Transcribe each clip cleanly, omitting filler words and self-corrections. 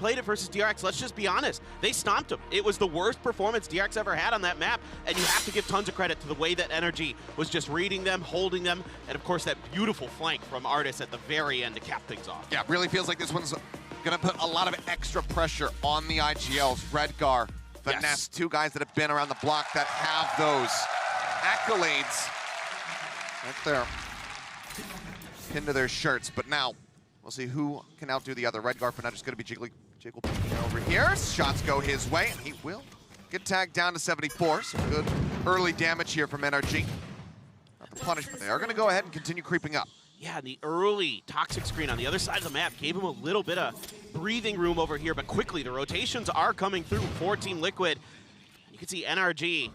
played it versus DRX. Let's just be honest. They stomped them. It was the worst performance DRX ever had on that map, and you have to give tons of credit to the way that NRG was just reading them, holding them, and of course that beautiful flank from Artis at the very end to cap things off. Yeah, really feels like this one's gonna put a lot of extra pressure on the IGLs. Redgar, Finesse, yes. Two guys that have been around the block that have those accolades right there pinned to their shirts. But now we'll see who can outdo the other. Redgar for now just gonna be Jiggle over here. Shots go his way, and he will get tagged down to 74. Some good early damage here from NRG. Not the punishment. They are gonna go ahead and continue creeping up. Yeah, the early toxic screen on the other side of the map gave him a little bit of breathing room over here, but quickly the rotations are coming through for Team Liquid. You can see NRG,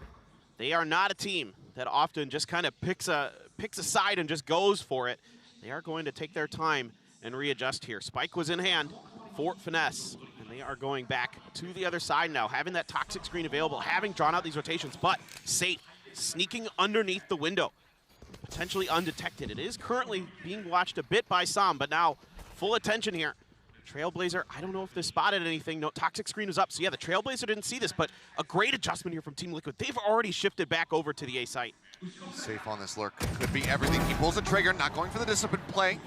they are not a team that often just kind of picks a side and just goes for it. They are going to take their time and readjust here. Spike was in hand for Finesse, and they are going back to the other side now, having that toxic screen available, having drawn out these rotations, but safe, sneaking underneath the window. Potentially undetected. It is currently being watched a bit by some, but now full attention here. Trailblazer, I don't know if they spotted anything. No, toxic screen is up. So yeah, the Trailblazer didn't see this, but a great adjustment here from Team Liquid. They've already shifted back over to the A site. Safe on this lurk. Could be everything. He pulls the trigger, not going for the disciplined play.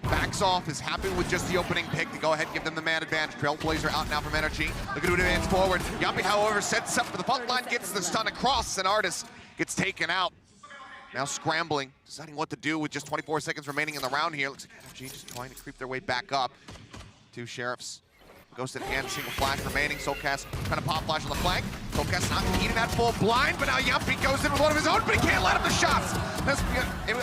Backs off, is happy with just the opening pick to go ahead and give them the man advantage. Trailblazer out now from NRG. Look at who advance forward. Yappy, however, sets up for the front line, gets the stun across, and Artis gets taken out. Now scrambling, deciding what to do with just 24 seconds remaining in the round here. Looks like NRG just trying to creep their way back up. Two Sheriffs. Ghost in hand, single flash remaining. Soulcast trying to pop flash on the flank. Soulcast not eating that full blind, but now Yumpy goes in with one of his own, but he can't let him the shots. That's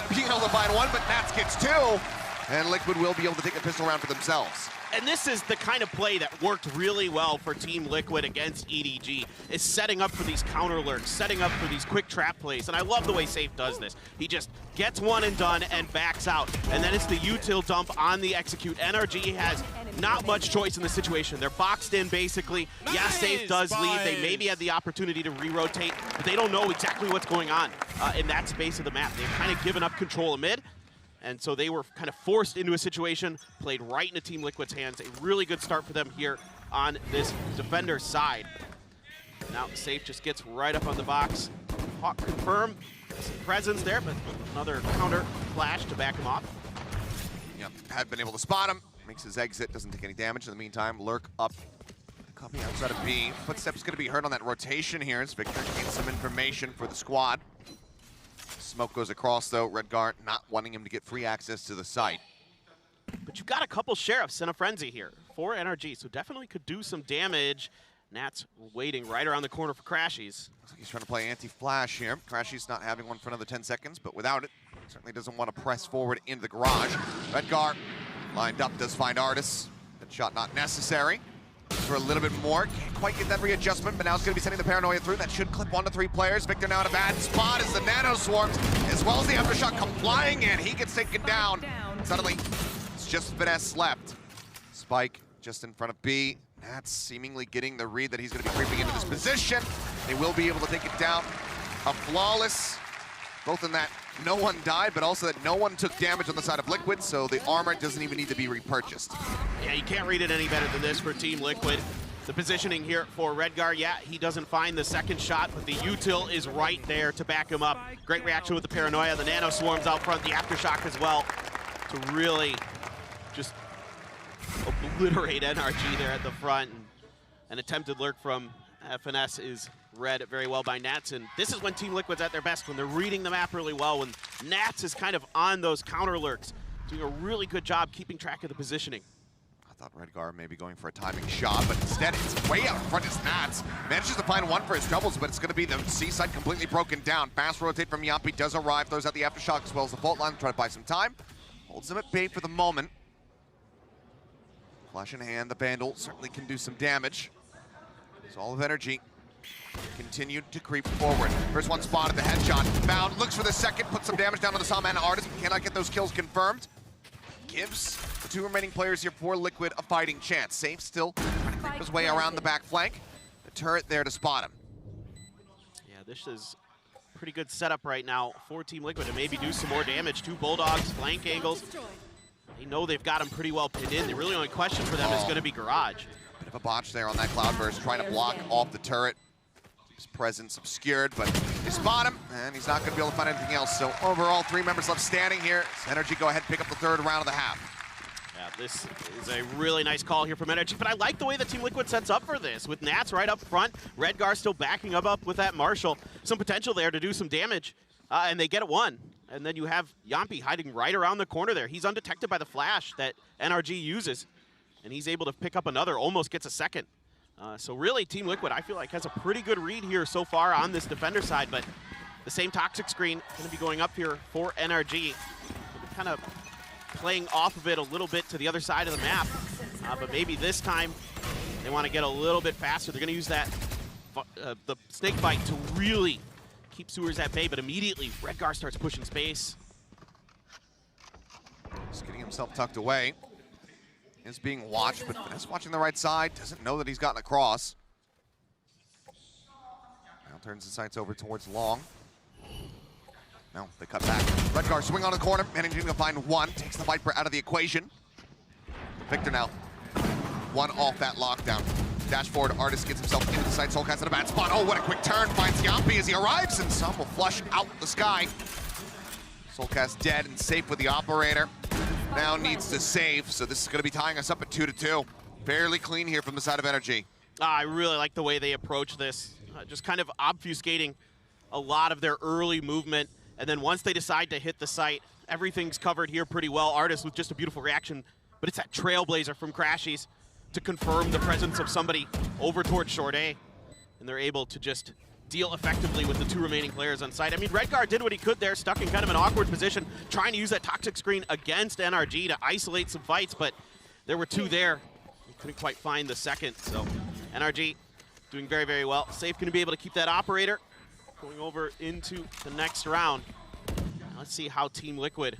being able to find one, but Nats gets two. And Liquid will be able to take a pistol round for themselves. And this is the kind of play that worked really well for Team Liquid against EDG, is setting up for these counter lurks, setting up for these quick trap plays. And I love the way Safe does this. He just gets one and done and backs out. And then it's the util dump on the execute. NRG has not much choice in the situation. They're boxed in basically. Nice, yeah, Safe does leave. They maybe had the opportunity to re-rotate, but they don't know exactly what's going on in that space of the map. They've kind of given up control of mid. And so they were kind of forced into a situation, played right into Team Liquid's hands. A really good start for them here on this defender side. Now Safe just gets right up on the box. Hawk confirmed some presence there, but another counter flash to back him off. Yep, had been able to spot him. Makes his exit, doesn't take any damage. In the meantime, lurk up. Copy outside of B. Footsteps going to be heard on that rotation here as Victor gains some information for the squad. Smoke goes across, though. Redgar not wanting him to get free access to the site. But you've got a couple Sheriffs in a frenzy here for NRG, so definitely could do some damage. Nat's waiting right around the corner for Crashies. Looks like he's trying to play anti-flash here. Crashies not having one for another 10 seconds, but without it, certainly doesn't want to press forward into the garage. Redgar lined up, does find Artis. That shot not necessary. For a little bit more, can't quite get that readjustment, but now it's going to be sending the Paranoia through. That should clip 1 to 3 players. Victor now in a bad spot as the Nano Swarms, as well as the Aftershock come flying in. He gets taken down. Suddenly, it's just Finesse left. Spike just in front of B. That's seemingly getting the read that he's going to be creeping into this position. They will be able to take it down. A flawless, both in that no one died, but also that no one took damage on the side of Liquid, so the armor doesn't even need to be repurchased. Yeah, you can't read it any better than this for Team Liquid. The positioning here for Redgar, yeah, he doesn't find the second shot, but the util is right there to back him up. Great reaction with the Paranoia, the Nano Swarms out front, the Aftershock as well, to really just obliterate NRG there at the front. And an attempted lurk from Finesse is read very well by Nats, and this is when Team Liquid's at their best, when they're reading the map really well, when Nats is kind of on those counter lurks, doing a really good job keeping track of the positioning. I thought Redgar may be going for a timing shot, but instead it's way out in front as Nats. Manages to find one for his troubles, but it's going to be the C side completely broken down. Fast rotate from Yampy does arrive, throws out the Aftershock as well as the fault line, try to buy some time. Holds him at bay for the moment. Flash in hand, the Vandal certainly can do some damage. It's all of energy. Continued to creep forward. First one spotted, the headshot. Found, looks for the second, puts some damage down on the Sawman Artist, but cannot get those kills confirmed. Gives the 2 remaining players here for Liquid a fighting chance. Safe still trying to creep his way around the back flank. The turret there to spot him. Yeah, this is a pretty good setup right now for Team Liquid to maybe do some more damage. 2 Bulldogs, flank angles. They know they've got him pretty well pinned in. The really only question for them is going to be Garage. Bit a botch there on that Cloudburst, trying to block off the turret. His presence obscured, but they spot him, and he's not going to be able to find anything else. So overall, 3 members left standing here. NRG go ahead and pick up the 3rd round of the half. Yeah, this is a really nice call here from NRG, but I like the way that Team Liquid sets up for this. With Nats right up front, Redgar still backing up with that Marshall. Some potential there to do some damage, and they get it 1. And then you have Yampi hiding right around the corner there. He's undetected by the flash that NRG uses, and he's able to pick up another, almost gets a 2nd. So really, Team Liquid, I feel like, has a pretty good read here so far on this defender side, but the same toxic screen going to be going up here for NRG. Kind of playing off of it a little bit to the other side of the map, but maybe this time they want to get a little bit faster. They're going to use that the snake bite to really keep Sewers at bay, but immediately Redgar starts pushing space. Just getting himself tucked away. Is being watched, but Finesse watching the right side, doesn't know that he's gotten across. Now turns his sights over towards Long. No, they cut back. Redgar swing on the corner, managing to find 1, takes the Viper out of the equation. Victor now, 1 off that lockdown. Dash forward, Artist gets himself into the side, Soulcast in a bad spot. Oh, what a quick turn, finds Yampi as he arrives, and some will flush out the sky. Soulcast dead and safe with the operator. Now needs to save, so this is going to be tying us up at 2-2. Fairly clean here from the side of NRG. I really like the way they approach this, just kind of obfuscating a lot of their early movement, and then once they decide to hit the site, everything's covered here pretty well. Artist with just a beautiful reaction, but it's that Trailblazer from Crashies to confirm the presence of somebody over towards Short A, and they're able to just deal effectively with the 2 remaining players on site. I mean, Redgar did what he could there, stuck in kind of an awkward position, trying to use that toxic screen against NRG to isolate some fights, but there were 2 there. He couldn't quite find the 2nd, so NRG doing very, very well. Safe going to be able to keep that operator going over into the next round. Now let's see how Team Liquid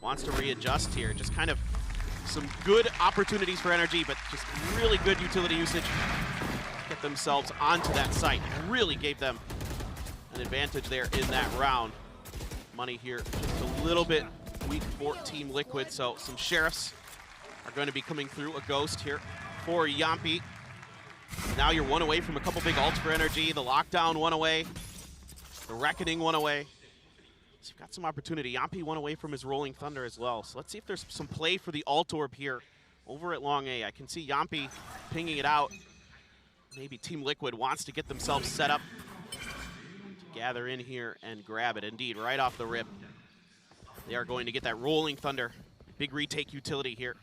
wants to readjust here. Just kind of some good opportunities for NRG, but just really good utility usage. Get themselves onto that site. Really gave them an advantage there in that round. Money here just a little bit weak for Team Liquid, so some Sheriffs are going to be coming through. A Ghost here for Yampi. Now you're 1 away from a couple big ults for NRG. The Lockdown 1 away. The Reckoning 1 away. So you've got some opportunity. Yampi 1 away from his Rolling Thunder as well. So let's see if there's some play for the Alt Orb here over at Long A. I can see Yampi pinging it out. Maybe Team Liquid wants to get themselves set up to gather in here and grab it. Indeed, right off the rip, they are going to get that Rolling Thunder. Big retake utility here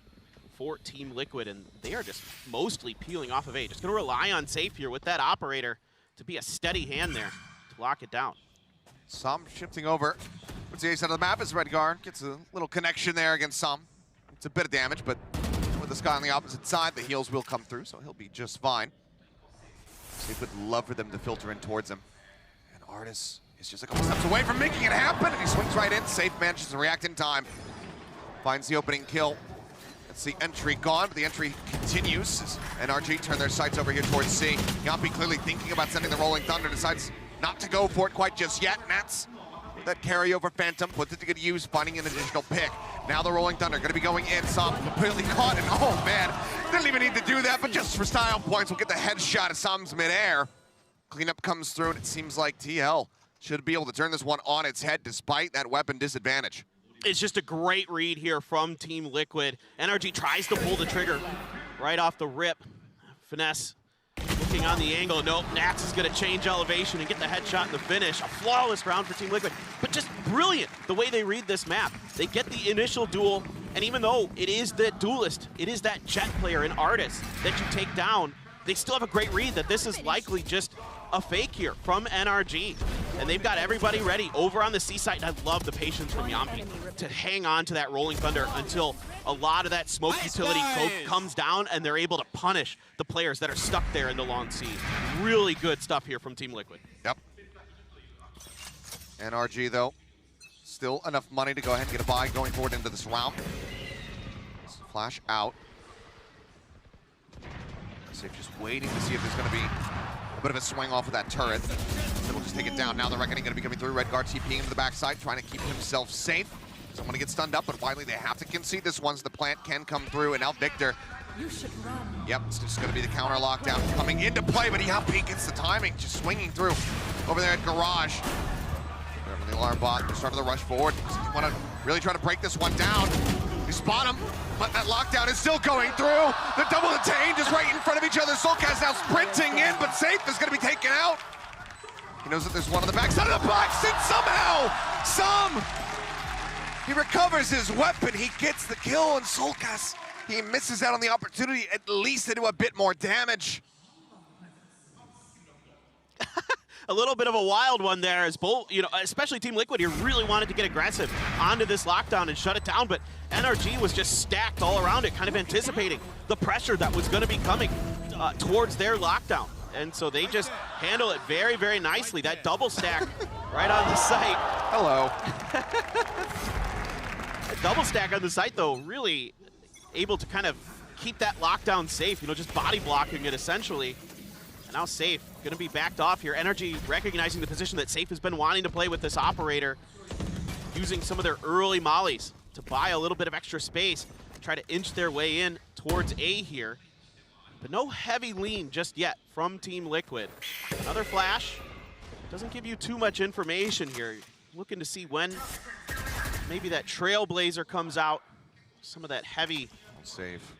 for Team Liquid, and they are just mostly peeling off of A. Just going to rely on Safe here with that operator to be a steady hand there to lock it down. Some shifting over. What's the A side of the map is Redgar. Gets a little connection there against Some. It's a bit of damage, but with the Sky on the opposite side, the heals will come through, so he'll be just fine. Safe would love for them to filter in towards him. And Artis is just a couple steps away from making it happen, and he swings right in. Safe manages to react in time. Finds the opening kill. That's the entry gone, but the entry continues as NRG turn their sights over here towards C. Yampi clearly thinking about sending the Rolling Thunder, decides not to go for it quite just yet. Nats, that carryover Phantom, puts it to good use, finding an additional pick. Now the Rolling Thunder gonna be going in, Som completely caught, and oh man, didn't even need to do that, but just for style points, we'll get the headshot as Som's midair. Cleanup comes through, and it seems like TL should be able to turn this one on its head despite that weapon disadvantage. It's just a great read here from Team Liquid. NRG tries to pull the trigger right off the rip. Finesse looking on the angle. Nope, Nats is going to change elevation and get the headshot in the finish. A flawless round for Team Liquid, but just brilliant the way they read this map. They get the initial duel, and even though it is the duelist, it is that jet player, an Artist, that you take down, they still have a great read that this is likely just a fake here from NRG. And they've got everybody ready over on the C side. And I love the patience from Yampi to hang on to that Rolling Thunder until a lot of that smoke utility comes down and they're able to punish the players that are stuck there in the long C. Really good stuff here from Team Liquid. Yep. NRG, though, still enough money to go ahead and get a buy going forward into this round. Flash out. Safe just waiting to see if there's going to be a bit of a swing off of that turret. Then we'll just take it down. Now the Reckoning going to be coming through. Redgar TPing into the backside, trying to keep himself safe. Someone to get stunned up, but Wiley, they have to concede this one so the plant can come through. And now Victor Yep, it's just going to be the counter lockdown coming into play, but Yapi gets the timing, just swinging through over there at Garage. The alarm bot started the rush forward. You want to really try to break this one down. You spot him, but that lockdown is still going through. The double detain just right in front of each other. Soulcast now sprinting in, but Safe is going to be taken out. He knows that there's one on the backside of the box, and somehow, he recovers his weapon. He gets the kill, and Soulcast, he misses out on the opportunity at least to do a bit more damage. A little bit of a wild one there as both, especially Team Liquid here really wanted to get aggressive onto this lockdown and shut it down, but NRG was just stacked all around it, kind of anticipating the pressure that was going to be coming towards their lockdown. And so they just handle it very, very nicely. That double stack right on the site. Hello. A double stack on the site, though, really able to kind of keep that lockdown safe, just body blocking it essentially. And now Safe going to be backed off here. NRG recognizing the position that Safe has been wanting to play with this operator, using some of their early mollies to buy a little bit of extra space, try to inch their way in towards A here. But no heavy lean just yet from Team Liquid. Another flash. Doesn't give you too much information here. Looking to see when maybe that Trailblazer comes out. Some of that heavy. Safe.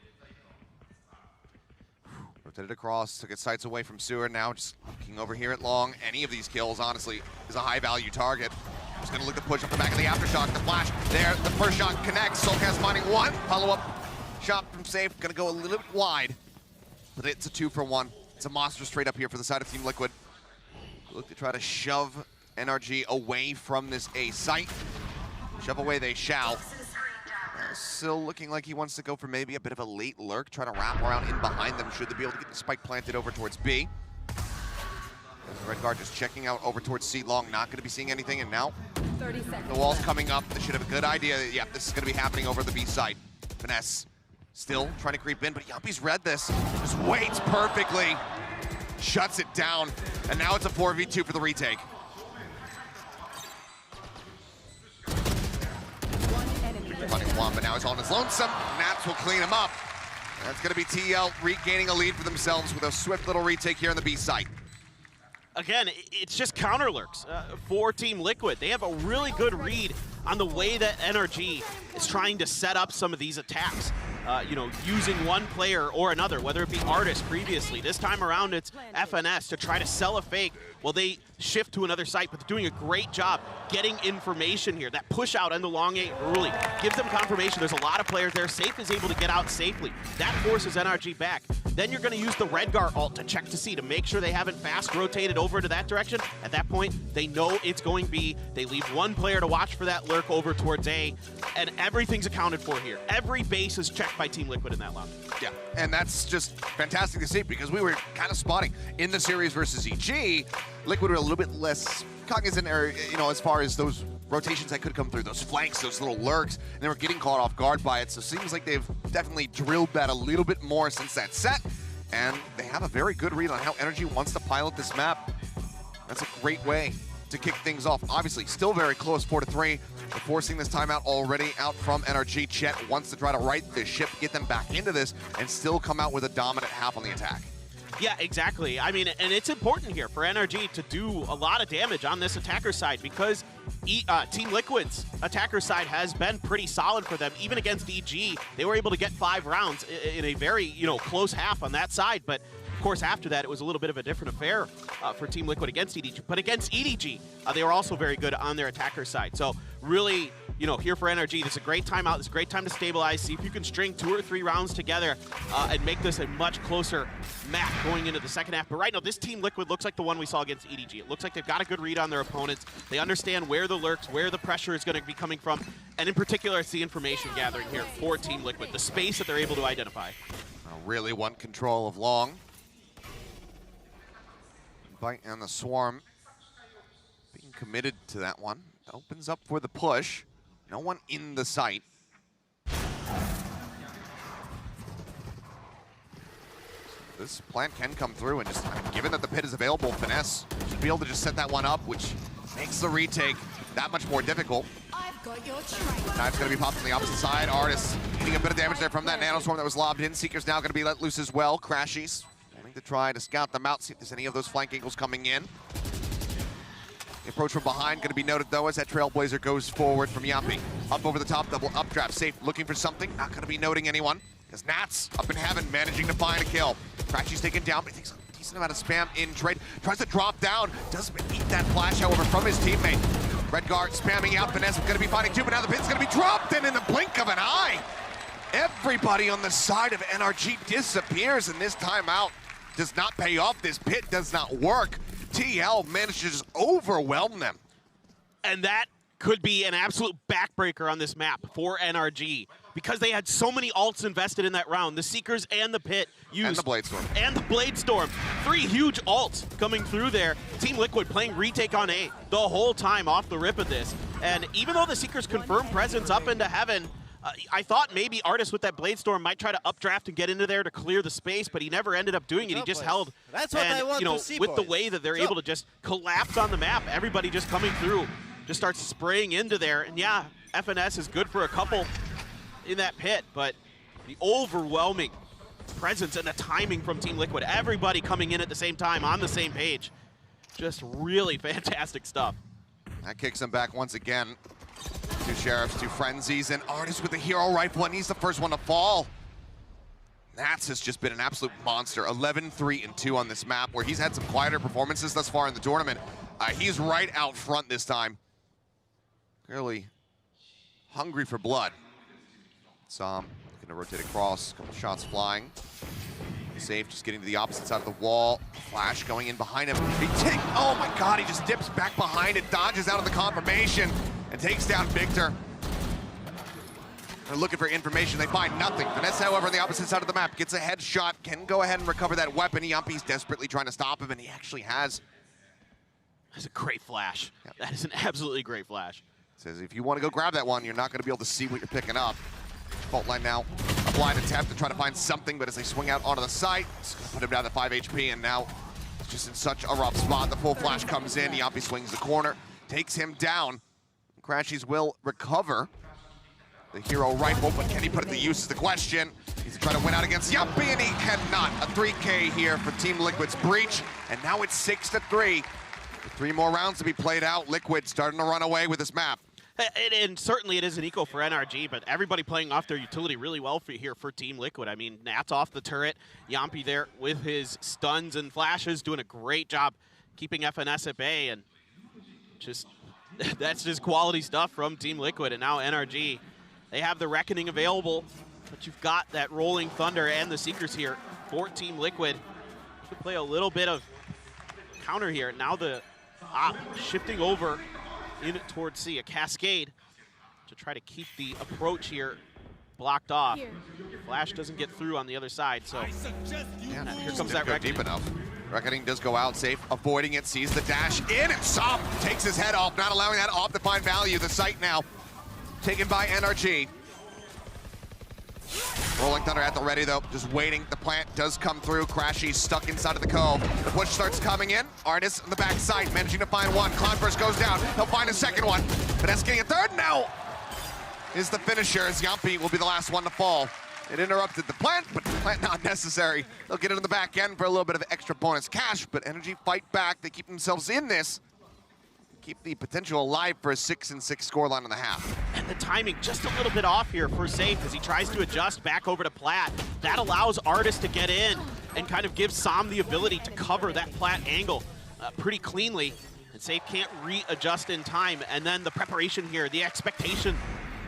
Rotated across, took its sights away from Sewer. Now just looking over here at Long. Any of these kills, honestly, is a high-value target. Just gonna look to push up the back of the Aftershock. The flash there, the first shot connects. Soulcast finding one. Follow-up shot from Safe, gonna go a little bit wide. But it's a 2-for-1. It's a monster straight up here for the side of Team Liquid. Look to try to shove NRG away from this A site. Shove away they shall. Still looking like he wants to go for maybe a bit of a late lurk, try to wrap around in behind them should they be able to get the spike planted over towards B. Red guard just checking out over towards C. Long, not going to be seeing anything, and now the wall's coming up. They should have a good idea that, yeah, this is going to be happening over the B side. Finesse still trying to creep in, but Yapi's read this. Just waits perfectly, shuts it down, and now it's a 4v2 for the retake. Running one, but now he's on his lonesome. Nats will clean him up. That's going to be TL regaining a lead for themselves with a swift little retake here on the B site. Again, it's just counter lurks for Team Liquid. They have a really good read on the way that NRG is trying to set up some of these attacks. Using one player or another, whether it be Artist previously. This time around, it's FNS to try to sell a fake while they shift to another site, but they're doing a great job getting information here. That push out on the long A early gives them confirmation. There's a lot of players there. Safe is able to get out safely. That forces NRG back. Then you're going to use the Redgar ult to check to see, to make sure they haven't fast rotated over to that direction. At that point, they know it's going B. They leave one player to watch for that lurk over towards A, and everything's accounted for here. Every base is checked by Team Liquid in that lobby. Yeah, and that's just fantastic to see because we were kind of spotting in the series versus EG, Liquid were a little bit less cognizant, or, as far as those rotations that could come through, those flanks, those little lurks, and they were getting caught off guard by it. So it seems like they've definitely drilled that a little bit more since that set, and they have a very good read on how NRG wants to pilot this map. That's a great way to kick things off. Obviously, still very close, 4-3. They're forcing this timeout already out from NRG. Chet wants to try to right this ship, get them back into this, and still come out with a dominant half on the attack. Yeah, exactly. I mean, and it's important here for NRG to do a lot of damage on this attacker side because Team Liquid's attacker side has been pretty solid for them. Even against EG, they were able to get 5 rounds in a very, close half on that side. But of course, after that, it was a little bit of a different affair for Team Liquid against EDG. But against EDG, they were also very good on their attacker side. So really, here for NRG, this is a great timeout. This is a great time to stabilize, see if you can string 2 or 3 rounds together and make this a much closer map going into the second half. But right now, this Team Liquid looks like the one we saw against EDG. It looks like they've got a good read on their opponents. They understand where the lurks, where the pressure is going to be coming from. And in particular, it's the information gathering here for Team Liquid, the space that they're able to identify. Really want control of Long. Bite and the Swarm being committed to that one. Opens up for the push. No one in the site. This plant can come through, and just given that the pit is available, Finesse should be able to just set that one up, which makes the retake that much more difficult. Knife's going to be popped on the opposite side. Artist getting a bit of damage there from that nanoswarm that was lobbed in. Seeker's now going to be let loose as well. Crashies wanting to try to scout them out, see if there's any of those flank angles coming in. The approach from behind going to be noted, though, as that Trailblazer goes forward from Yampi. Up over the top, double updraft. Safe, looking for something. Not going to be noting anyone, because Nats up in heaven, managing to find a kill. Crashy's taken down, but he takes a decent amount of spam in trade. Tries to drop down. Does eat that flash, however, from his teammate. Redguard spamming out. Vanessa going to be finding two, but now the pin's going to be dropped, and in the blink of an eye, everybody on the side of NRG disappears, and this timeout does not pay off. This pit does not work. TL managed to just overwhelm them. And that could be an absolute backbreaker on this map for NRG, because they had so many ults invested in that round. The Seekers and the Pit used. And the Bladestorm. And the Bladestorm. 3 huge ults coming through there. Team Liquid playing retake on A the whole time off the rip of this. And even though the Seekers confirmed presence up into heaven, I thought maybe Artist with that Bladestorm might try to updraft and get into there to clear the space, but he never ended up doing it. He just held. That's what I want to see, with boys. the way that they're able to just collapse on the map, everybody just coming through, just starts spraying into there. And yeah, FNS is good for a couple in that pit, but the overwhelming presence and the timing from Team Liquid, everybody coming in at the same time on the same page, just really fantastic stuff. That kicks him back once again. 2 Sheriffs, 2 Frenzies, and Artist with a hero rifle, and he's the first one to fall. Nats has just been an absolute monster. 11-3-2 on this map, where he's had some quieter performances thus far in the tournament. He's right out front this time. Clearly hungry for blood. Sam looking to rotate across, a couple shots flying. Safe, just getting to the opposite side of the wall. Flash going in behind him. Oh my God, he just dips back behind it, dodges out of the confirmation, and takes down Victor. They're looking for information, they find nothing. Vanessa, however, on the opposite side of the map, gets a headshot, can go ahead and recover that weapon. Yampi's desperately trying to stop him, and he actually has. That's a great flash. Yep. That is an absolutely great flash. Says if you want to go grab that one, you're not going to be able to see what you're picking up. Fault line now, a blind attempt to try to find something, but as they swing out onto the site, it's going to put him down to 5 HP, and now it's just in such a rough spot. The full flash comes in, Yampi swings the corner, takes him down. Crashies will recover the hero rifle, but can he put it to use is the question. He's trying to win out against Yampi, and he cannot. A 3K here for Team Liquid's breach, and now it's 6-3. With 3 more rounds to be played out, Liquid starting to run away with this map. And certainly it is an eco for NRG, but everybody playing off their utility really well here for Team Liquid. I mean, Nat's off the turret, Yampi there with his stuns and flashes, doing a great job keeping FNS at bay, and just that's just quality stuff from Team Liquid. And now NRG, they have the Reckoning available, but you've got that Rolling Thunder and the Seekers here for Team Liquid. You can play a little bit of counter here. Now the op shifting over in towards C, a cascade to try to keep the approach here blocked off. Flash doesn't get through on the other side, so yeah, here comes that Reckoning. Deep enough. Reckoning does go out, Safe, avoiding it, sees the dash in, and Som takes his head off, not allowing that off to find value. The site now taken by NRG. Rolling Thunder at the ready, though, just waiting. The plant does come through. Crashy stuck inside of the cove. The push starts coming in. Artist on the backside, managing to find one. Cloudburst goes down. He'll find a second one. Vanessa getting a third. No! Is the finisher, as Yampi will be the last one to fall. It interrupted the plant, but the plant not necessary. They'll get it in the back end for a little bit of extra bonus cash, but NRG fight back. They keep themselves in this. Keep the potential alive for a 6-6 scoreline in the half. And the timing just a little bit off here for Safe as he tries to adjust back over to Plat. That allows Artist to get in and kind of gives Sam the ability to cover that Plat angle pretty cleanly. And Safe can't readjust in time. And then the preparation here, the expectation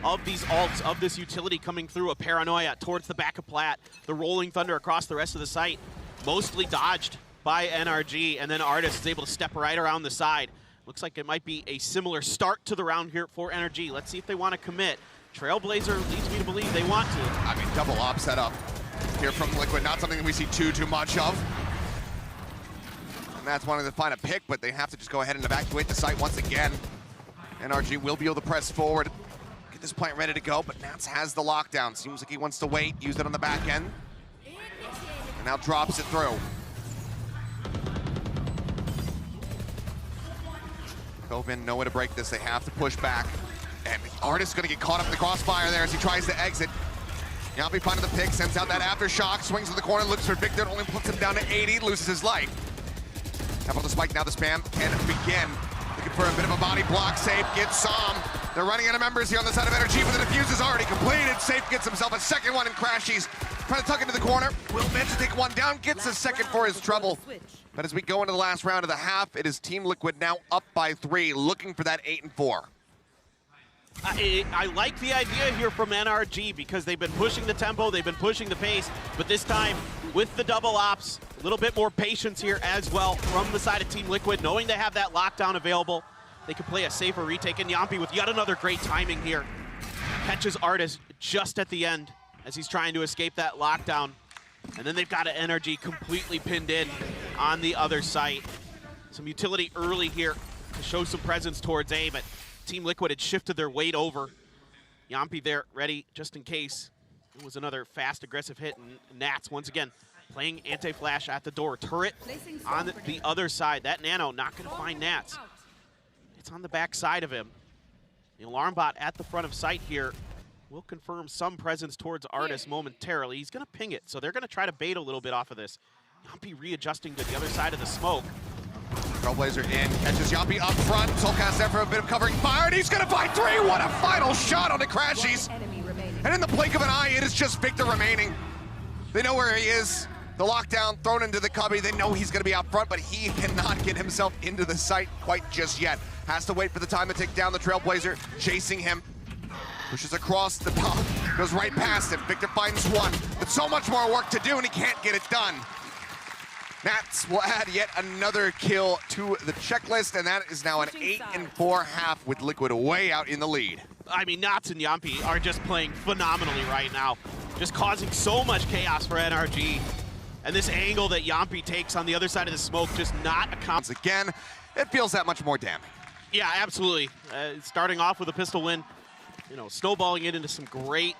of these ults, of this utility coming through, a Paranoia towards the back of Plat, the Rolling Thunder across the rest of the site, mostly dodged by NRG, and then Artist is able to step right around the side. Looks like it might be a similar start to the round here for NRG. Let's see if they want to commit. Trailblazer leads me to believe they want to. I mean, double op setup here from Liquid, not something that we see too much of. And that's wanting to find a pick, but they have to just go ahead and evacuate the site once again. NRG will be able to press forward, get this plant ready to go, but Nats has the lockdown. Seems like he wants to wait, use it on the back end, and now drops it through. Coven, no way to break this. They have to push back. And Artist gonna get caught up in the crossfire there as he tries to exit. Yampi finding the pick, sends out that aftershock, swings to the corner, looks for Victor, only puts him down to 80, loses his life. Tap on the spike, now the spam can begin. Looking for a bit of a body block, Safe gets some. They're running out of members here on the side of NRG, but the defuse is already completed. Safe gets himself a second one, and Crashy's trying to tuck into the corner. Will manage to take one down, gets a second for his trouble. But as we go into the last round of the half, it is Team Liquid now up by 3, looking for that 8 and 4. I like the idea here from NRG because they've been pushing the tempo, they've been pushing the pace, but this time with the double ops, a little bit more patience here as well from the side of Team Liquid, knowing they have that lockdown available. They can play a safer retake, and Yampi with yet another great timing here. Catches Artist just at the end as he's trying to escape that lockdown. And then they've got an NRG completely pinned in on the other site. Some utility early here to show some presence towards A, but Team Liquid had shifted their weight over. Yampi there, ready just in case. It was another fast, aggressive hit, and Nats once again playing anti-flash at the door. Turret on the other side. That Nano not gonna find Nats. It's on the back side of him. The alarm bot at the front of site here will confirm some presence towards Artist momentarily. He's gonna ping it, so they're gonna try to bait a little bit off of this. Yampi readjusting to the other side of the smoke. Trailblazer in, catches Yampi up front. Soulcast there for a bit of covering fire, and he's gonna find 3. What a final shot on the Crashies. And in the blink of an eye, it is just Victor remaining. They know where he is. The lockdown thrown into the cubby. They know he's gonna be out front, but he cannot get himself into the site quite just yet. Has to wait for the time to take down the Trailblazer, chasing him. Pushes across the top, goes right past him. Victor finds one, but so much more work to do, and he can't get it done. Nats will add yet another kill to the checklist, and that is now an 8 and 4 half with Liquid way out in the lead. I mean, Nats and Yampi are just playing phenomenally right now, just causing so much chaos for NRG. And this angle that Yampi takes on the other side of the smoke just not Once again, it feels that much more damning. Yeah, absolutely. Starting off with a pistol win, you know, snowballing it into some great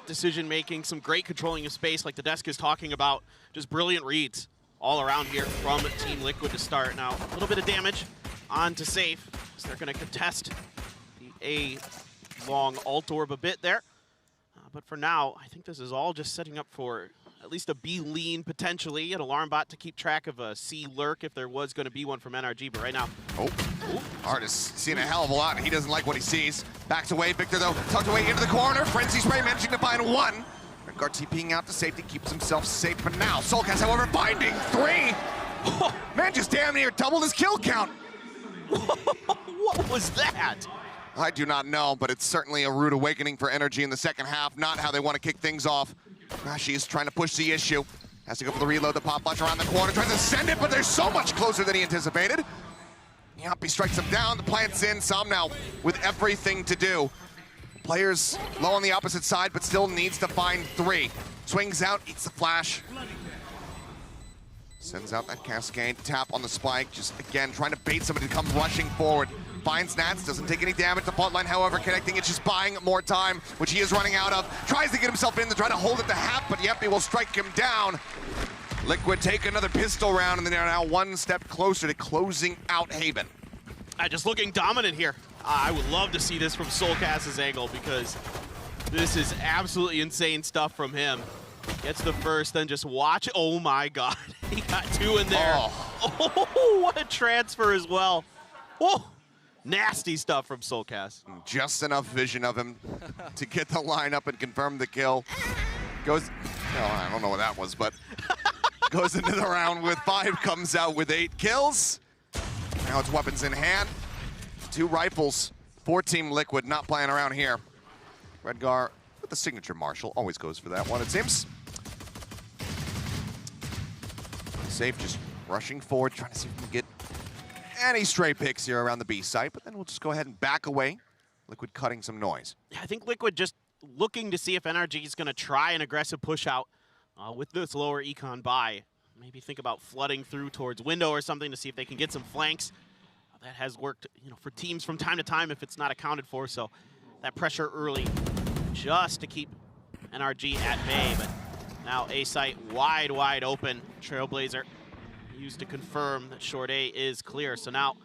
decision making, some great controlling of space like the desk is talking about. Just brilliant reads all around here from Team Liquid to start. Now, a little bit of damage onto Safe, so they're going to contest the A long ult orb a bit there. But for now, I think this is all just setting up for at least a B lean, potentially, an alarm bot to keep track of a C lurk if there was going to be one from NRG. But right now, Artist seeing a hell of a lot, and he doesn't like what he sees. Backs away, Victor though, tucked away into the corner. Frenzy Spray managing to find 1. Guard TPing out to safety, keeps himself safe for now. Soulcast, however, finding 3. Man just damn near doubled his kill count. What was that? I do not know, but it's certainly a rude awakening for NRG in the second half. Not how they want to kick things off. She's trying to push the issue. Has to go for the reload, the pop flash around the corner, tries to send it, but they're so much closer than he anticipated. Yampi strikes him down, the plant's in, Sam now with everything to do. Players low on the opposite side, but still needs to find 3. Swings out, eats the flash. Sends out that cascade, tap on the spike, just again trying to bait somebody to come rushing forward. Finds Nats, doesn't take any damage. The fault line, however, connecting, it's just buying more time, which he is running out of. Tries to get himself in to try to hold it to half, but Yampi will strike him down. Liquid take another pistol round, and they're now 1 step closer to closing out Haven. Just looking dominant here. I would love to see this from Soulcast's angle because this is absolutely insane stuff from him. Gets the first, then just watch. Oh my God, he got 2 in there. Oh, what a transfer as well. Oh, nasty stuff from Soulcast. Just enough vision of him to get the lineup and confirm the kill. Goes, I don't know what that was, but goes into the round with 5, comes out with 8 kills. Now it's weapons in hand. 2 rifles for Team Liquid, not playing around here. Redgar with the signature Marshall, always goes for that one, it seems. Safe just rushing forward, trying to see if we can get any stray picks here around the B site, but then we'll just go ahead and back away. Liquid cutting some noise. I think Liquid just looking to see if NRG is going to try an aggressive push out with this lower econ buy. Maybe think about flooding through towards window or something to see if they can get some flanks. That has worked, you know, for teams from time to time if it's not accounted for. So that pressure early just to keep NRG at bay. But now A site wide open. Trailblazer used to confirm that short A is clear. So now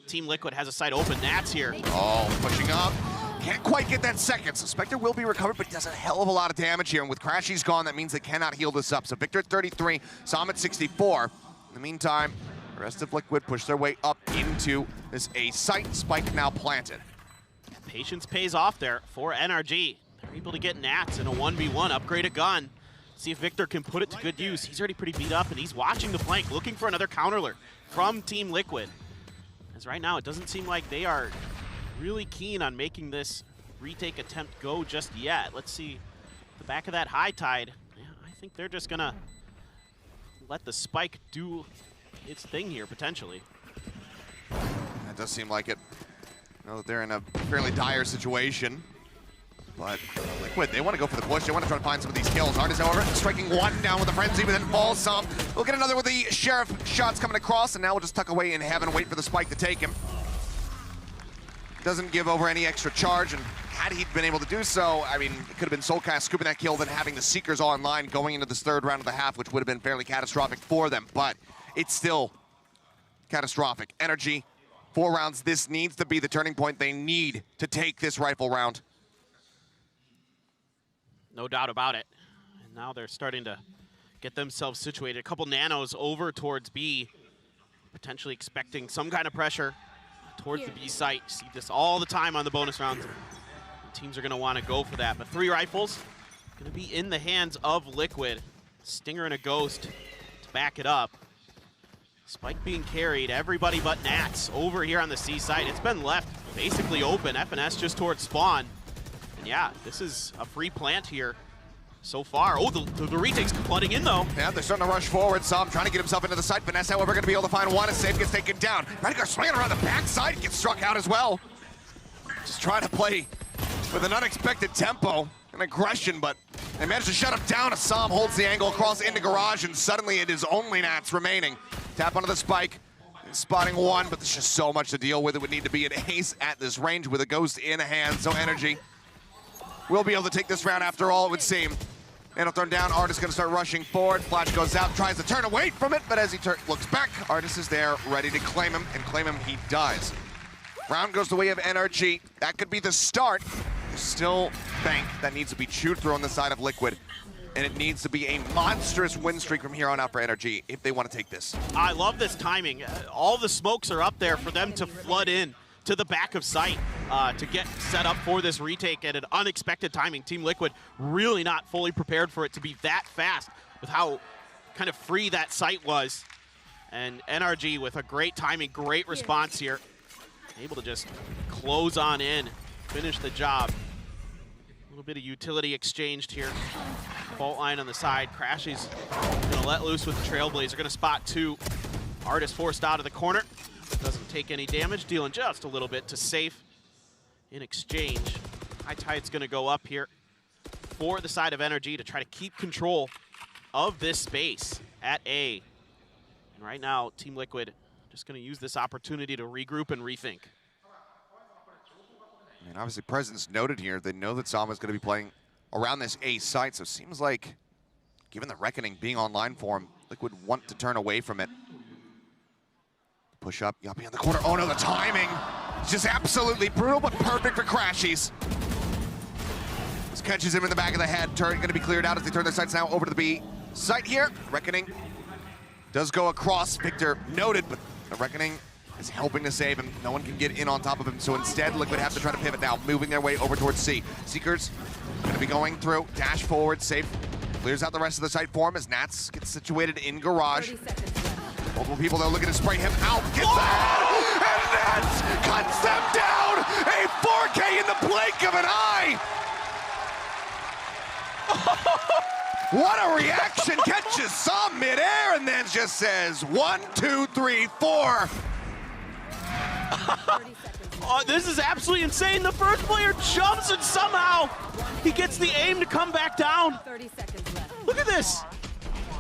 Team Liquid has a site open. Nats here. Oh, pushing up. Can't quite get that second, so Spectre will be recovered, but he does a hell of a lot of damage here, and with Crashy's gone, that means they cannot heal this up. So Victor at 33, Sam at 64. In the meantime, the rest of Liquid push their way up into this A site. Spike now planted. Patience pays off there for NRG. They're able to get Nats in a 1v1, upgrade a gun. See if Victor can put it to good use. He's already pretty beat up, and he's watching the flank, looking for another counter from Team Liquid. As right now, it doesn't seem like they are really keen on making this retake attempt go just yet. Let's see the back of that high tide. Yeah, I think they're just gonna let the spike do its thing here, potentially. That does seem like it. I know that they're in a fairly dire situation, but Liquid, they want to go for the push. They want to try to find some of these kills. Artis, however, striking one down with a frenzy, but then falls some. We'll get another with the Sheriff shots coming across, and now we'll just tuck away in heaven and wait for the spike to take him. Doesn't give over any extra charge, and had he been able to do so, I mean, it could have been Soulcast scooping that kill, then having the Seekers online going into this third round of the half, which would have been fairly catastrophic for them, but it's still catastrophic. NRG, 4 rounds. This needs to be the turning point. They need to take this rifle round. No doubt about it. And now they're starting to get themselves situated. A couple nanos over towards B, potentially expecting some kind of pressure towards the B site. See this all the time on the bonus rounds. Teams are going to want to go for that. But 3 rifles going to be in the hands of Liquid. Stinger and a Ghost to back it up. Spike being carried, everybody but Nats over here on the C site. It's been left basically open. FNS just towards spawn. And yeah, this is a free plant here so far. Oh, the retake's flooding in though. Yeah, they're starting to rush forward. Sam trying to get himself into the site. Vanessa, however, going to be able to find one. As Safe gets taken down. Radigar swinging around the backside, gets struck out as well. Just trying to play with an unexpected tempo and aggression, but they managed to shut him down as Sam holds the angle across into garage, and suddenly it is only Nats remaining. Tap onto the spike, spotting one, but there's just so much to deal with. It would need to be an ace at this range with a Ghost in hand, so NRG will be able to take this round after all, it would seem. Handle thrown down, Artis gonna start rushing forward. Flash goes out, tries to turn away from it, but as he looks back, Artis is there, ready to claim him, and claim him he does. Round goes the way of NRG. That could be the start. There's still bank that needs to be chewed through on the side of Liquid, and it needs to be a monstrous win streak from here on out for NRG if they want to take this. I love this timing. All the smokes are up there for them to flood in to the back of site to get set up for this retake at an unexpected timing. Team Liquid really not fully prepared for it to be that fast with how kind of free that site was. And NRG with a great timing, great response here. Able to just close on in, finish the job. A little bit of utility exchanged here. Fault line on the side. Crashy's gonna let loose with the Trailblazer. Gonna spot 2. Artis forced out of the corner. Doesn't take any damage, dealing just a little bit to Safe in exchange. High Tide's gonna go up here for the side of NRG to try to keep control of this space at A. And right now, Team Liquid just gonna use this opportunity to regroup and rethink. I mean, obviously, presence noted here. They know that Sam is going to be playing around this A site, so it seems like, given the Reckoning being online for him, Liquid want to turn away from it. Push up, Yuppie in the corner. Oh no, the timing! It's just absolutely brutal, but perfect for Crashies. This catches him in the back of the head. Turret going to be cleared out as they turn their sights now over to the B site here. Reckoning does go across. Victor noted, but the Reckoning is helping to save him. No one can get in on top of him, so instead Liquid have to try to pivot now, moving their way over towards C. Seekers going to be going through, dash forward, Safe clears out the rest of the site for him as Nats gets situated in garage. Multiple people though looking to spray him out, gets that, and Nats cuts them down! A 4K in the blink of an eye! What a reaction, catches some midair and then just says 1, 2, 3, 4. Oh, this is absolutely insane. The first player jumps and somehow he gets the aim to come back down. 30 seconds left. Look at this.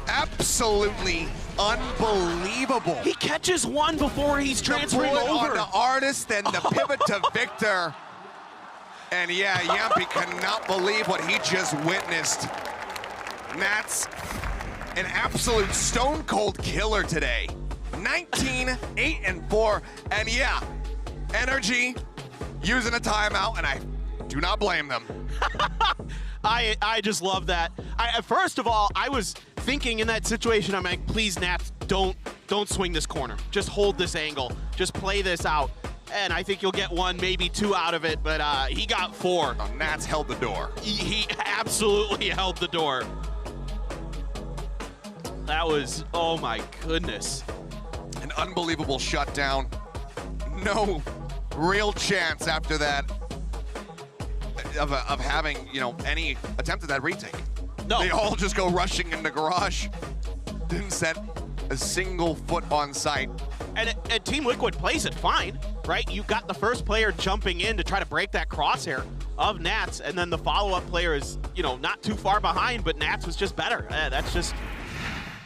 Absolutely unbelievable. He catches one before he's transferring over. over. On the Artist, then the pivot to Victor. And yeah, Yampy cannot believe what he just witnessed. Nats, an absolute stone cold killer today. 19, 8, and 4, and yeah, NRG using a timeout, and I Do not blame them. I just love that. First of all, I was thinking in that situation, I'm like, please, Nats, don't swing this corner. Just hold this angle. Just play this out. And I think you'll get 1, maybe 2 out of it, but he got 4. Oh, Nats held the door. He absolutely held the door. That was, oh my goodness. An unbelievable shutdown. No real chance after that of having, you know, any attempt at that retake. No. They all just go rushing in the garage. Didn't set a single foot on site. And Team Liquid plays it fine, right? You got the first player jumping in to try to break that crosshair of Nats, and then the follow-up player is, you know, not too far behind, but Nats was just better. That's just,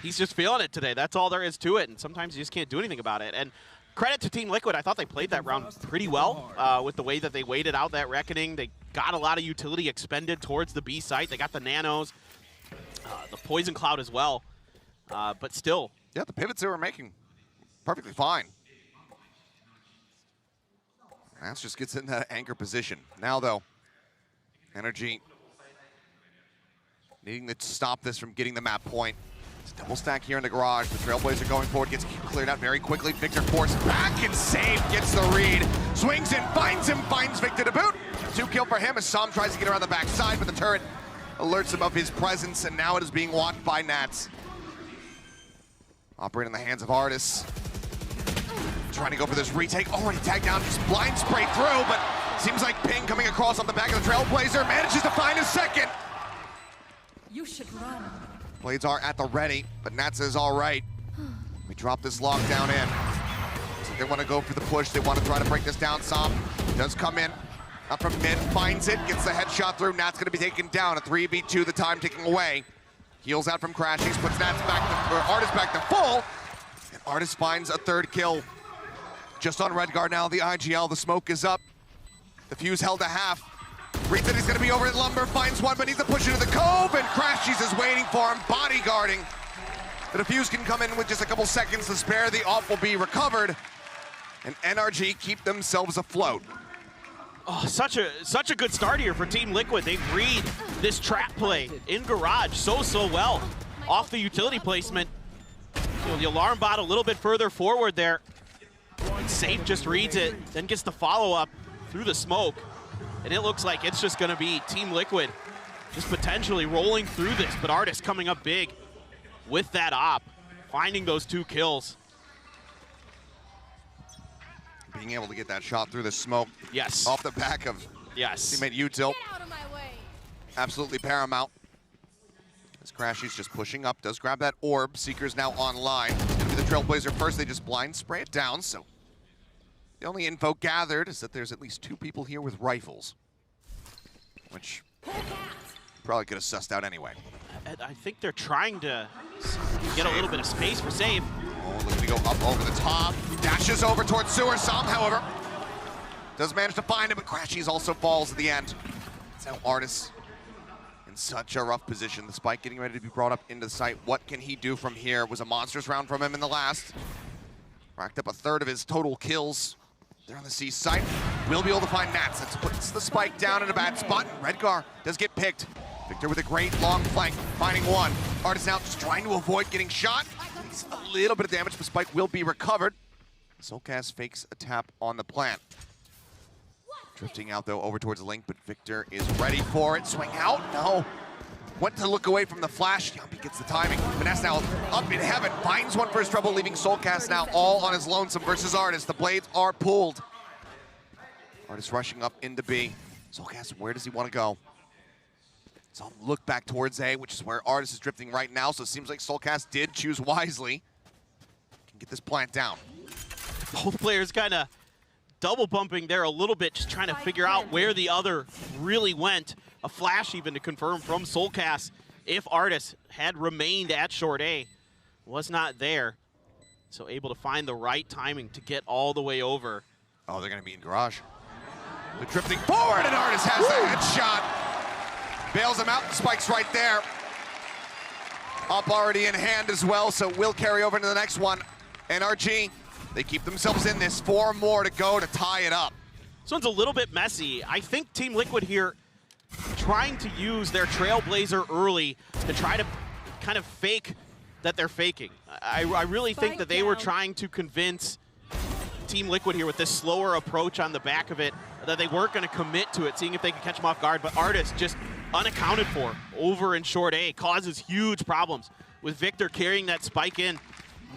he's just feeling it today. That's all there is to it, and sometimes you just can't do anything about it. And credit to Team Liquid. I thought they played that round pretty well with the way that they waited out that reckoning. They got a lot of utility expended towards the B site. They got the nanos, the poison cloud as well, but still. Yeah, the pivots they were making, perfectly fine. Nats just gets in that anchor position. Now, though, NRG needing to stop this from getting the map point. It's a double stack here in the garage. The Trailblazer going forward, gets cleared out very quickly. Victor forced back and saved, gets the read. Swings in, finds him, finds Victor to boot. 2 kill for him as Sam tries to get around the backside, but the turret alerts him of his presence, and now it is being watched by Nats. Operating in the hands of Artis. Trying to go for this retake, already tagged down, just blind spray through, but seems like ping coming across on the back of the Trailblazer, manages to find a second. You should run. Blades are at the ready, but Nats is all right. We drop this lockdown in. So they want to go for the push, they want to try to break this down. Sam does come in, up from mid, finds it, gets the headshot through. Nats gonna be taken down, a 3v2, the time ticking away. Heals out from Crashies, puts Nats back to, or Artis back to full, and Artis finds a 3rd kill. Just on Redguard now, the IGL, the smoke is up. The fuse held to half. Reads that he's gonna be over at Lumber, finds one, but needs to push into the cove, and Crashies is waiting for him, bodyguarding. The defuse can come in with just a couple seconds to spare. The off will be recovered, and NRG keep themselves afloat. Oh, such a good start here for Team Liquid. They read this trap play in garage so well off the utility placement. You know, the alarm bot a little bit further forward there. And Safe just reads it, then gets the follow-up through the smoke. And it looks like it's just gonna be Team Liquid just potentially rolling through this, but Artis coming up big with that op, finding those 2 kills. Being able to get that shot through the smoke. Yes. Off the back of teammate Util. Get out of my way. Absolutely paramount. As Crashy's just pushing up, does grab that orb. Seeker's now online. It's gonna be the Trailblazer first. They just blind spray it down, so the only info gathered is that there's at least 2 people here with rifles, which probably could have sussed out anyway. I think they're trying to get a little bit of space for Save. Oh, looking to go up over the top. Dashes over towards Sewer. Sam, however, does manage to find him, but Crashies also falls at the end. It's now Artis in such a rough position. The spike getting ready to be brought up into the site. What can he do from here? It was a monstrous round from him in the last. Racked up a 1/3 of his total kills. They're on the C site. Will be able to find Nats. That puts the spike down in a bad spot. Redgar does get picked. Victor with a great long flank, finding one. Artis now just trying to avoid getting shot. He's a little bit of damage, but spike will be recovered. Soulcast fakes a tap on the plant. Drifting out though over towards Link, but Victor is ready for it. Swing out, no. Went to look away from the flash. Yumpy gets the timing. Vanessa now up in heaven, finds one for his trouble, leaving Soulcast now all on his lonesome versus Artis. The blades are pulled. Artis rushing up into B. Soulcast, where does he want to go? So look back towards A, which is where Artis is drifting right now. So it seems like Soulcast did choose wisely. Can get this plant down. Both players kind of double bumping there a little bit, just trying to figure out where the other really went. A flash even to confirm from Soulcast if Artis had remained at short A, was not there. So able to find the right timing to get all the way over. Oh, they're gonna be in garage. They're drifting forward and Artis has the headshot. Bails him out, the spike's right there. Up already in hand as well, so will carry over into the next one. NRG, they keep themselves in this. 4 more to go to tie it up. This one's a little bit messy. I think Team Liquid here trying to use their Trailblazer early to try to kind of fake that they're faking. I really think that they were trying to convince Team Liquid here with this slower approach on the back of it that they weren't going to commit to it, seeing if they could catch them off guard. But Artis just unaccounted for over in short A, causes huge problems. With Victor carrying that spike in,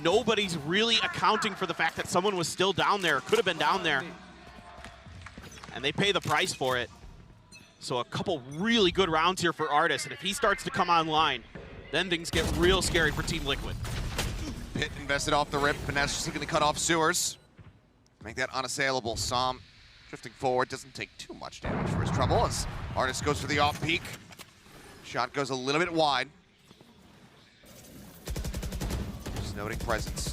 nobody's really accounting for the fact that someone was still down there, could have been down there. And they pay the price for it. So a couple really good rounds here for Artis, and if he starts to come online, then things get real scary for Team Liquid. Pit invested off the rip. Finesse just looking to cut off Sewers. Make that unassailable. Som drifting forward, doesn't take too much damage for his trouble as Artis goes for the off peak. Shot goes a little bit wide. Just noting presence.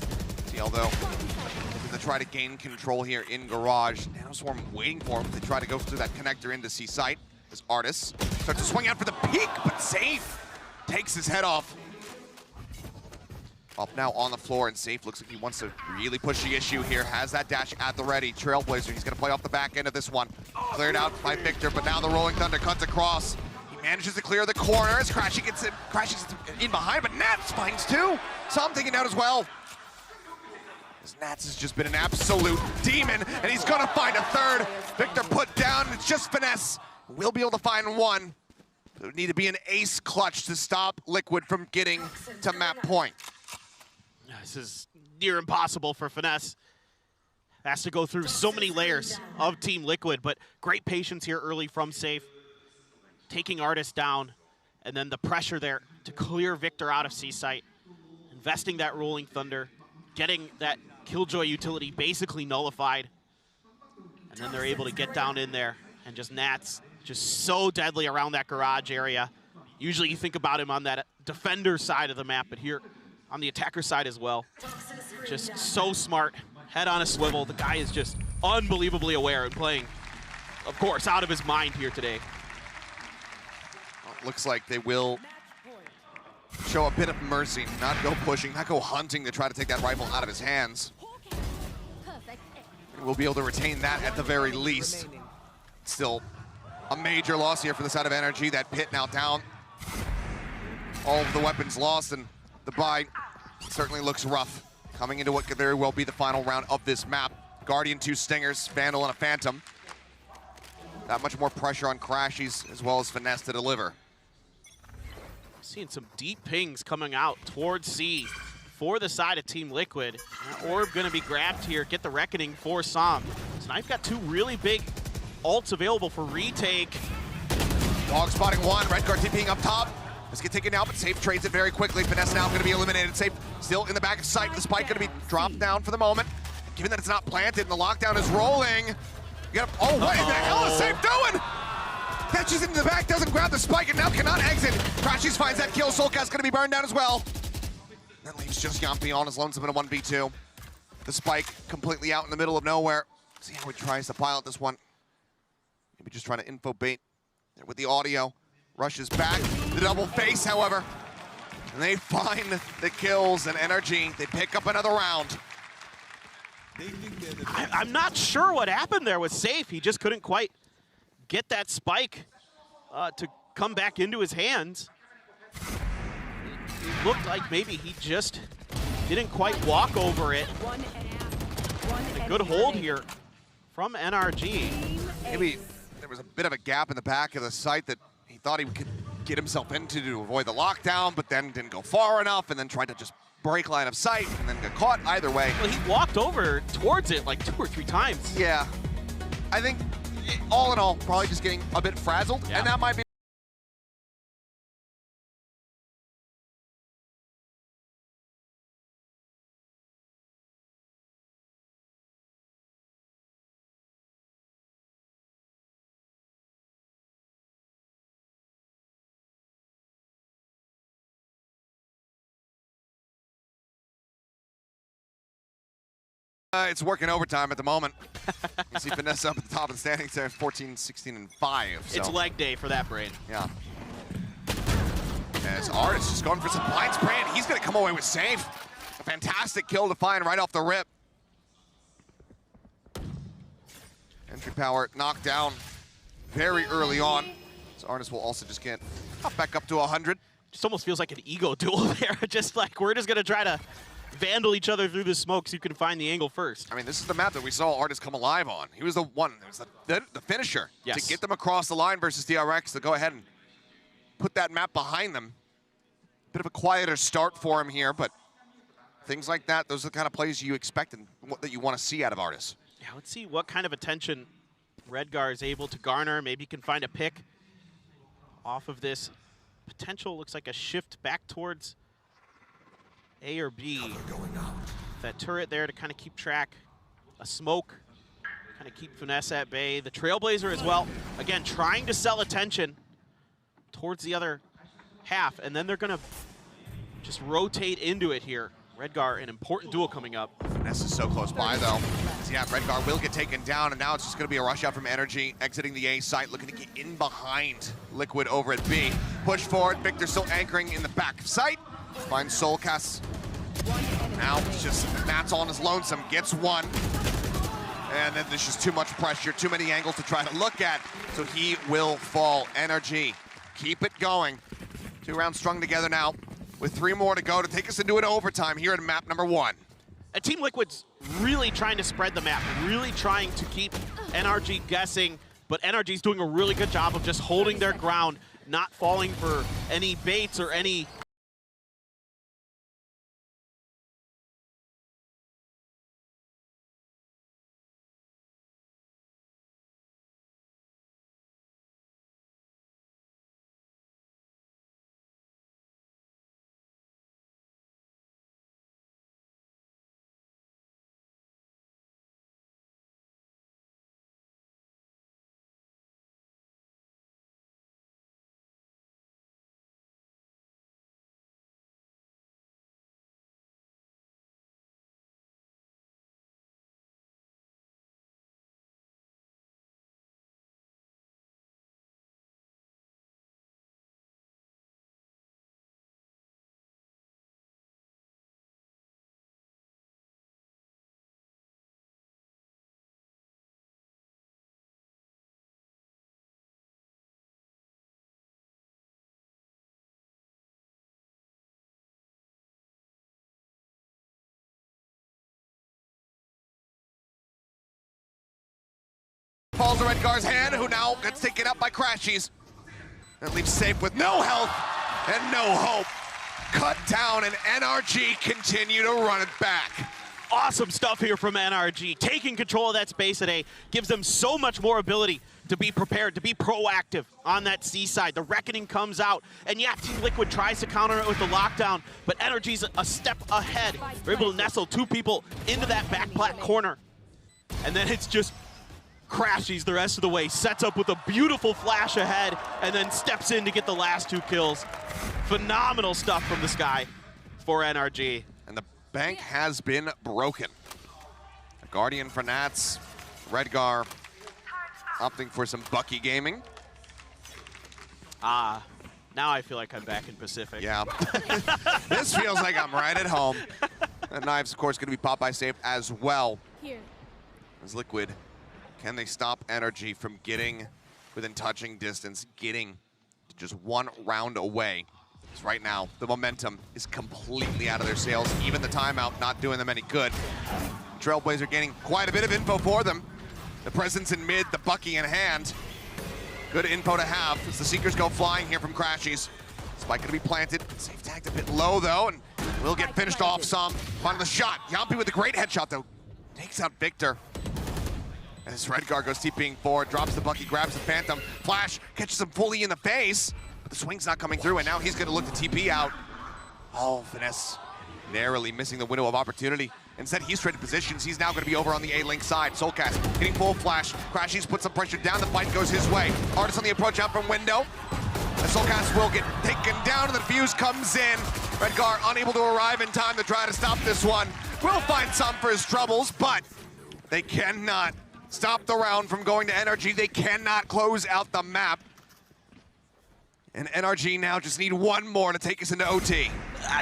TL though, looking to try to gain control here in Garage. Nanoswarm waiting for him. They try to go through that connector into C site as Artis starts to swing out for the peak, but safe. Takes his head off. Up now on the floor, and Safe looks like he wants to really push the issue here. Has that dash at the ready. Trailblazer, he's gonna play off the back end of this one. Cleared out by Victor, but now the Rolling Thunder cuts across. He manages to clear the corner as Crashy gets in behind, but Nats finds two. Some taken out as well. This Nats has just been an absolute demon, and he's gonna find a third. Victor put down, it's just Finesse. We'll be able to find one. There would need to be an ace clutch to stop Liquid from getting to map point. This is near impossible for Finesse. Has to go through so many layers of Team Liquid, but great patience here early from Safe. Taking Artis down, and then the pressure there to clear Victor out of C-Site. Investing that Rolling Thunder, getting that Killjoy utility basically nullified. And then they're able to get down in there, and just Nats just so deadly around that garage area. Usually you think about him on that defender side of the map, but here on the attacker side as well. Just so smart, head on a swivel. The guy is just unbelievably aware and playing, of course, out of his mind here today. Well, it looks like they will show a bit of mercy, not go pushing, not go hunting to try to take that rifle out of his hands. We'll be able to retain that at the very least. Still a major loss here for the side of NRG. That pit now down. All of the weapons lost, and the buy certainly looks rough. Coming into what could very well be the final round of this map. Guardian, 2 Stingers, Vandal, and a Phantom. That much more pressure on Crashies as well as Finesse to deliver. Seeing some deep pings coming out towards C for the side of Team Liquid. That orb gonna be grabbed here, get the Reckoning for Som. So now you've got 2 really big ults available for retake. Dog spotting one, Redguard TPing up top. Let's get taken out, but Safe trades it very quickly. Finesse now going to be eliminated. Safe still in the back of sight. The spike going to be dropped down for the moment. Given that it's not planted and the lockdown is rolling. You gotta, oh, what in the hell is Safe doing? Catches into the back, doesn't grab the spike, and now cannot exit. Crashies finds that kill. Soulcast going to be burned down as well. That leaves just Yampi on his lonesome in a 1v2. The spike completely out in the middle of nowhere. See how he tries to pilot this one. Maybe just trying to info bait there with the audio. Rushes back, the double face, however. And they find the kills, and NRG, they pick up another round. I'm not sure what happened there with Safe. He just couldn't quite get that spike to come back into his hands. It looked like maybe he just didn't quite walk over it. A good hold here from NRG. Maybe there was a bit of a gap in the back of the site that he thought he could get himself into to avoid the lockdown, but then didn't go far enough, and then tried to just break line of sight and then get caught either way. Well, he walked over towards it like 2 or 3 times. Yeah. I think, all in all, probably just getting a bit frazzled, Yeah. and that might be it's working overtime at the moment. You see Finesse up at the top of the standings there, 14, 16, and 5. So. It's leg day for that brain. Yeah. As Artis just going for some blind spray, and he's going to come away with safe. A fantastic kill to find right off the rip. And Entry power knocked down very early on. So Artis will also just get up back up to 100. Just almost feels like an ego duel there. Just like we're just gonna try to vandal each other through the smoke so you can find the angle first. I mean, this is the map that we saw Artis come alive on. He was the one, it was the finisher to get them across the line versus DRX to go ahead and put that map behind them. Bit of a quieter start for him here, but things like that, those are the kind of plays you expect and that you want to see out of Artis. Yeah, let's see what kind of attention Redgar is able to garner. Maybe he can find a pick off of this potential. Looks like a shift back towards A or B. That turret there to kind of keep track. A smoke, kind of keep Finesse at bay. The Trailblazer as well. Again, trying to sell attention towards the other half, and then they're gonna just rotate into it here. Redgar, an important duel coming up. Finesse is so close by though. So yeah, Redgar will get taken down, and now it's just gonna be a rush out from NRG, exiting the A site, looking to get in behind Liquid over at B. Push forward, Victor still anchoring in the back of sight. Finds Soulcast. Now it's just Matt's on his lonesome, gets one. And then there's just too much pressure, too many angles to try to look at, so he will fall. NRG, keep it going. 2 rounds strung together now, with 3 more to go to take us into an overtime here at map number 1. Team Liquid's really trying to spread the map, really trying to keep NRG guessing, but NRG's doing a really good job of just holding their ground, not falling for any baits or any Falls to Redgar's hand, who now gets taken up by Crashies. And leaves safe with no health and no hope. Cut down, and NRG continue to run it back. awesome stuff here from NRG. Taking control of that space at A gives them so much more ability to be prepared, to be proactive on that C side. The Reckoning comes out, and yeah, Team Liquid tries to counter it with the lockdown, but NRG's a step ahead. They're able to nestle 2 people into that back plat corner. And then it's just Crashies the rest of the way, sets up with a beautiful flash ahead, and then steps in to get the last 2 kills. Phenomenal stuff from this guy for NRG. And the bank has been broken. A Guardian for Nats, Redgar opting for some Bucky gaming. Now I feel like I'm back in Pacific. Yeah. This feels like I'm right at home. And Knives, of course, going to be pop by safe as well. Here. As Liquid, can they stop NRG from getting within touching distance, getting to just 1 round away? Because right now, the momentum is completely out of their sails. Even the timeout not doing them any good. Trailblazer gaining quite a bit of info for them. The presence in mid, the Bucky in hand. Good info to have as the Seekers go flying here from Crashies. Spike gonna be planted. Safe tagged a bit low though, and will get finished off some. Finding the shot. Yampi with a great headshot though. Takes out Victor. As Redgar goes TPing forward, drops the Bucky, grabs the Phantom. Flash catches him fully in the face, but the swing's not coming through, and now he's gonna look to TP out. Oh, Finesse narrowly missing the window of opportunity. Instead, he's traded positions. He's now going to be over on the A-Link side. Soulcast getting full flash. Crashies puts some pressure down. The fight goes his way. Artis on the approach out from window. And Soulcast will get taken down, and the fuse comes in. Redgar unable to arrive in time to try to stop this one. Will find some for his troubles, but they cannot stop the round from going to NRG. They cannot close out the map. And NRG now just need 1 more to take us into OT.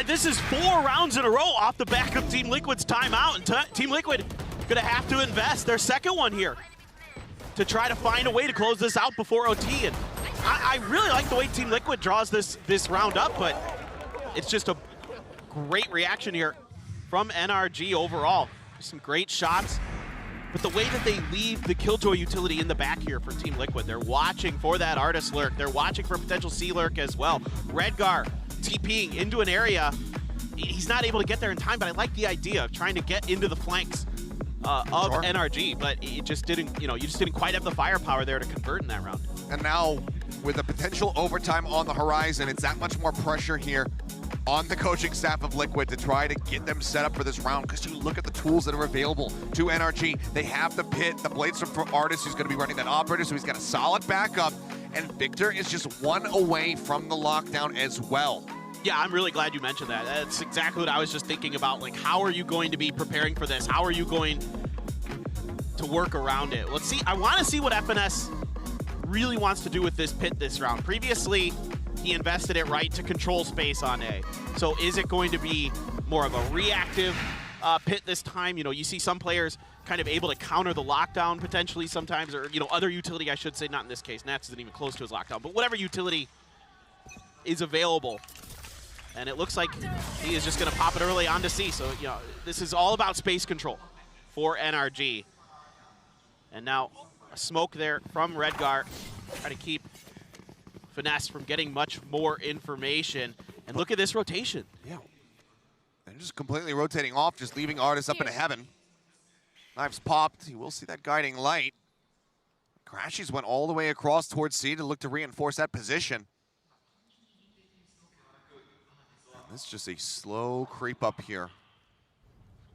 This is 4 rounds in a row off the back of Team Liquid's timeout, and Team Liquid gonna have to invest their second one here. to try to find a way to close this out before OT. And I really like the way Team Liquid draws this round up, but it's just a great reaction here from NRG overall. Some great shots, but the way that they leave the Killjoy utility in the back here for Team Liquid, they're watching for that Artist lurk. They're watching for a potential C lurk as well. Redgar TPing into an area. He's not able to get there in time, but I like the idea of trying to get into the flanks of NRG, but it just didn't, you just didn't quite have the firepower there to convert in that round. And now, with a potential overtime on the horizon, it's that much more pressure here on the coaching staff of Liquid to try to get them set up for this round, because you look at the tools that are available to NRG. They have the pit, the blades from Artist, who's going to be running that operator, so he's got a solid backup, and Victor is just one away from the lockdown as well. Yeah, I'm really glad you mentioned that. That's exactly what I was just thinking about. Like, how are you going to be preparing for this? How are you going to work around it? Let's see. I want to see what FNS really wants to do with this pit this round. Previously, he invested it right to control space on A. So is it going to be more of a reactive pit this time? You see some players kind of able to counter the lockdown potentially sometimes, or, other utility, I should say, not in this case. Nats isn't even close to his lockdown, but whatever utility is available. And it looks like he is just going to pop it early onto C. So, this is all about space control for NRG. And now a smoke there from Redgar, trying to keep Finesse from getting much more information. And look at this rotation. Yeah. They're just completely rotating off, just leaving Artist up in heaven. Knives popped. You will see that guiding light. Crashies went all the way across towards C to look to reinforce that position. It's just a slow creep up here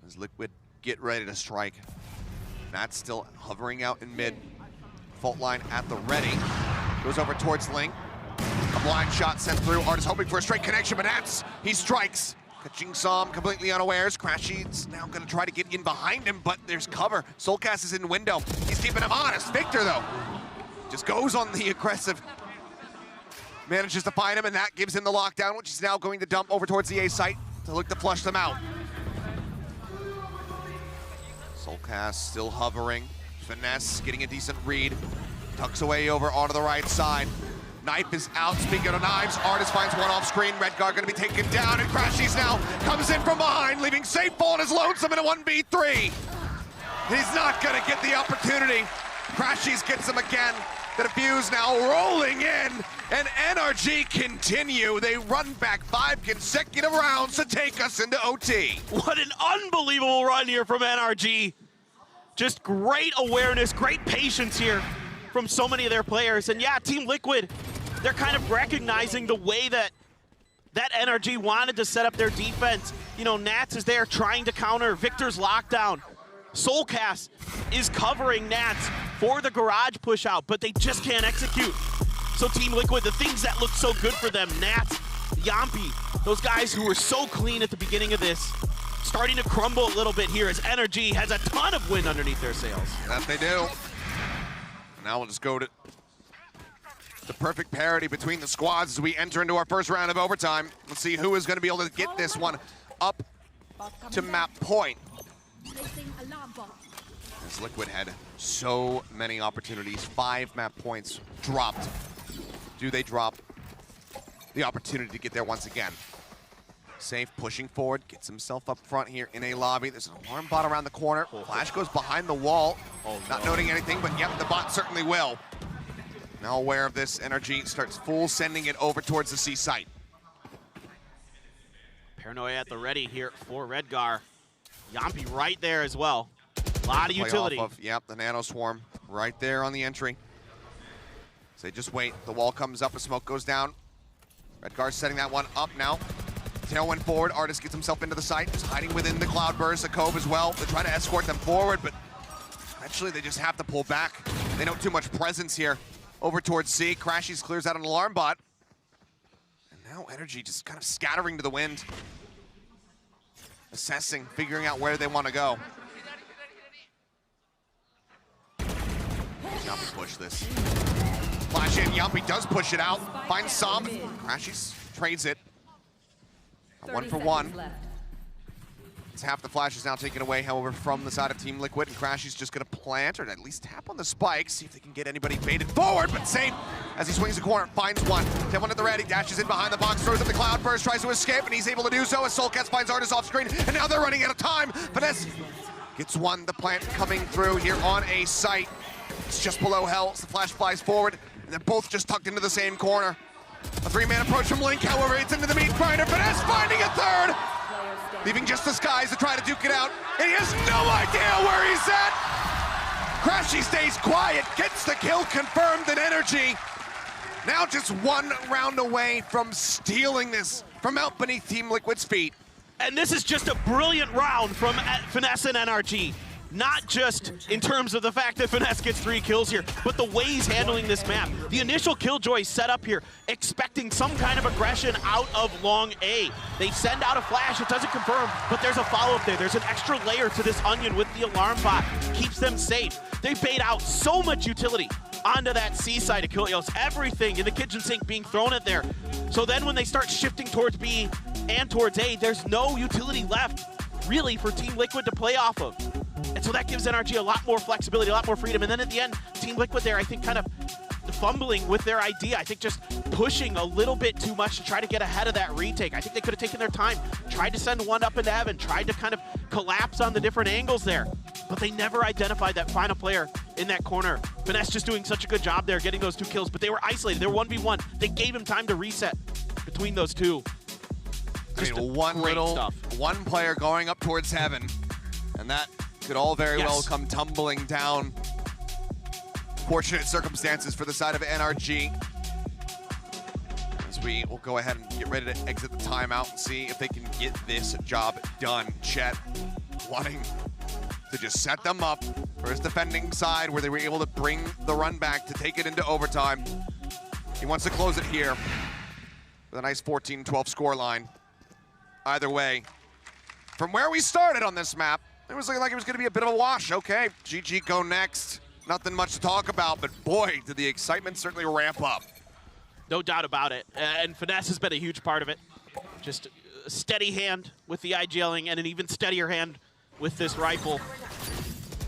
as Liquid get ready to strike. Matt's still hovering out in mid. Fault line at the ready. Goes over towards Link. A blind shot sent through. Artist hoping for a straight connection, but Nats, he strikes. Kaching Som completely unawares. Crashy's now going to try to get in behind him, but there's cover. Soulcast is in window. He's keeping him honest. Victor, though, just goes on the aggressive. Manages to find him, and that gives him the lockdown, which he's now going to dump over towards the A site to look to flush them out. Soulcast still hovering. Finesse getting a decent read. Tucks away over onto the right side. Knife is out. Speaking of knives, Artist finds one off screen. Redgar going to be taken down, and Crashies now comes in from behind, leaving Safe Ball as lonesome in a 1v3. He's not going to get the opportunity. Crashies gets him again. The defuse now rolling in, and NRG continue. They run back 5 consecutive rounds to take us into OT. What an unbelievable run here from NRG. Just great awareness, great patience here from so many of their players. And yeah, Team Liquid, they're kind of recognizing the way that NRG wanted to set up their defense. Nats is there trying to counter Victor's lockdown. Soulcast is covering Nats for the garage push out, but they just can't execute. So Team Liquid, the things that look so good for them, Nats, Yampi, those guys who were so clean at the beginning of this, starting to crumble a little bit here as NRG has a ton of wind underneath their sails. That they do. Now we'll just go to the perfect parity between the squads as we enter into our first round of overtime. Let's see who is going to be able to get this one up to map point. As Liquid had so many opportunities, 5 map points dropped. Do they drop the opportunity to get there once again? Safe pushing forward, gets himself up front here in a lobby. There's an alarm bot around the corner. Flash goes behind the wall. Not noting anything, but yep, the bot certainly will. Now aware of this, NRG starts full sending it over towards the C site. Paranoia at the ready here for Redgar. Yampi right there as well. A lot of utility. Yep, the Nano Swarm right there on the entry. So they just wait. The wall comes up, a smoke goes down. Redgar's setting that one up now. Tailwind forward, Artist gets himself into the site, just hiding within the Cloudburst, a Cove as well. They're trying to escort them forward, but eventually they just have to pull back. They know too much presence here. Over towards C, Crashies clears out an alarm bot. And now NRG just kind of scattering to the wind. Assessing, figuring out where they want to go. Yampi push this. Flash in, Yampi does push it out. Finds Som, Crashies trades it. A 1 for 1. It's half the flash is now taken away, however, from the side of Team Liquid, and Crashy's just gonna plant, or at least tap on the spike, see if they can get anybody baited forward, but safe as he swings the corner, finds one. Get one at the ready, dashes in behind the box, throws up the cloud burst, tries to escape, and he's able to do so as Soulcats finds Artis off screen, and now they're running out of time. Finesse gets one, the plant coming through here on a site. It's just below hell, as the flash flies forward, and they're both just tucked into the same corner. A three-man approach from Link, however, it's into the meat grinder. Finesse finding a third, leaving just the skies to try to duke it out. And he has no idea where he's at. Crashy stays quiet, gets the kill confirmed, and NRG now just one round away from stealing this from out beneath Team Liquid's feet. And this is just a brilliant round from Finesse and NRG. Not just in terms of the fact that Finesse gets 3 kills here, but the way he's handling this map. The initial Killjoy set up here, expecting some kind of aggression out of long A. They send out a flash, it doesn't confirm, but there's a follow-up there. There's an extra layer to this onion with the alarm bot. Keeps them safe. They bait out so much utility onto that C side of Kilios. Everything in the kitchen sink being thrown at there. So then when they start shifting towards B and towards A, there's no utility left, really, for Team Liquid to play off of. And so that gives NRG a lot more flexibility, a lot more freedom. And then at the end, Team Liquid there, I think, kind of fumbling with their idea. I think just pushing a little bit too much to try to get ahead of that retake. I think they could have taken their time, tried to send one up into heaven, tried to kind of collapse on the different angles there. But they never identified that final player in that corner. Finesse just doing such a good job there, getting those 2 kills. But they were isolated. They were 1v1. They gave him time to reset between those two. I mean, one player going up towards heaven, and that could all very well come tumbling down. Fortunate circumstances for the side of NRG. As we will go ahead and get ready to exit the timeout and see if they can get this job done. Chet wanting to just set them up for his defending side where they were able to bring the run back to take it into overtime. He wants to close it here with a nice 14-12 scoreline. Either way, from where we started on this map, it was looking like it was going to be a bit of a wash. Okay, GG go next. Nothing much to talk about, but boy, did the excitement certainly ramp up. No doubt about it. And Finesse has been a huge part of it. Just a steady hand with the IGLing and an even steadier hand with this rifle.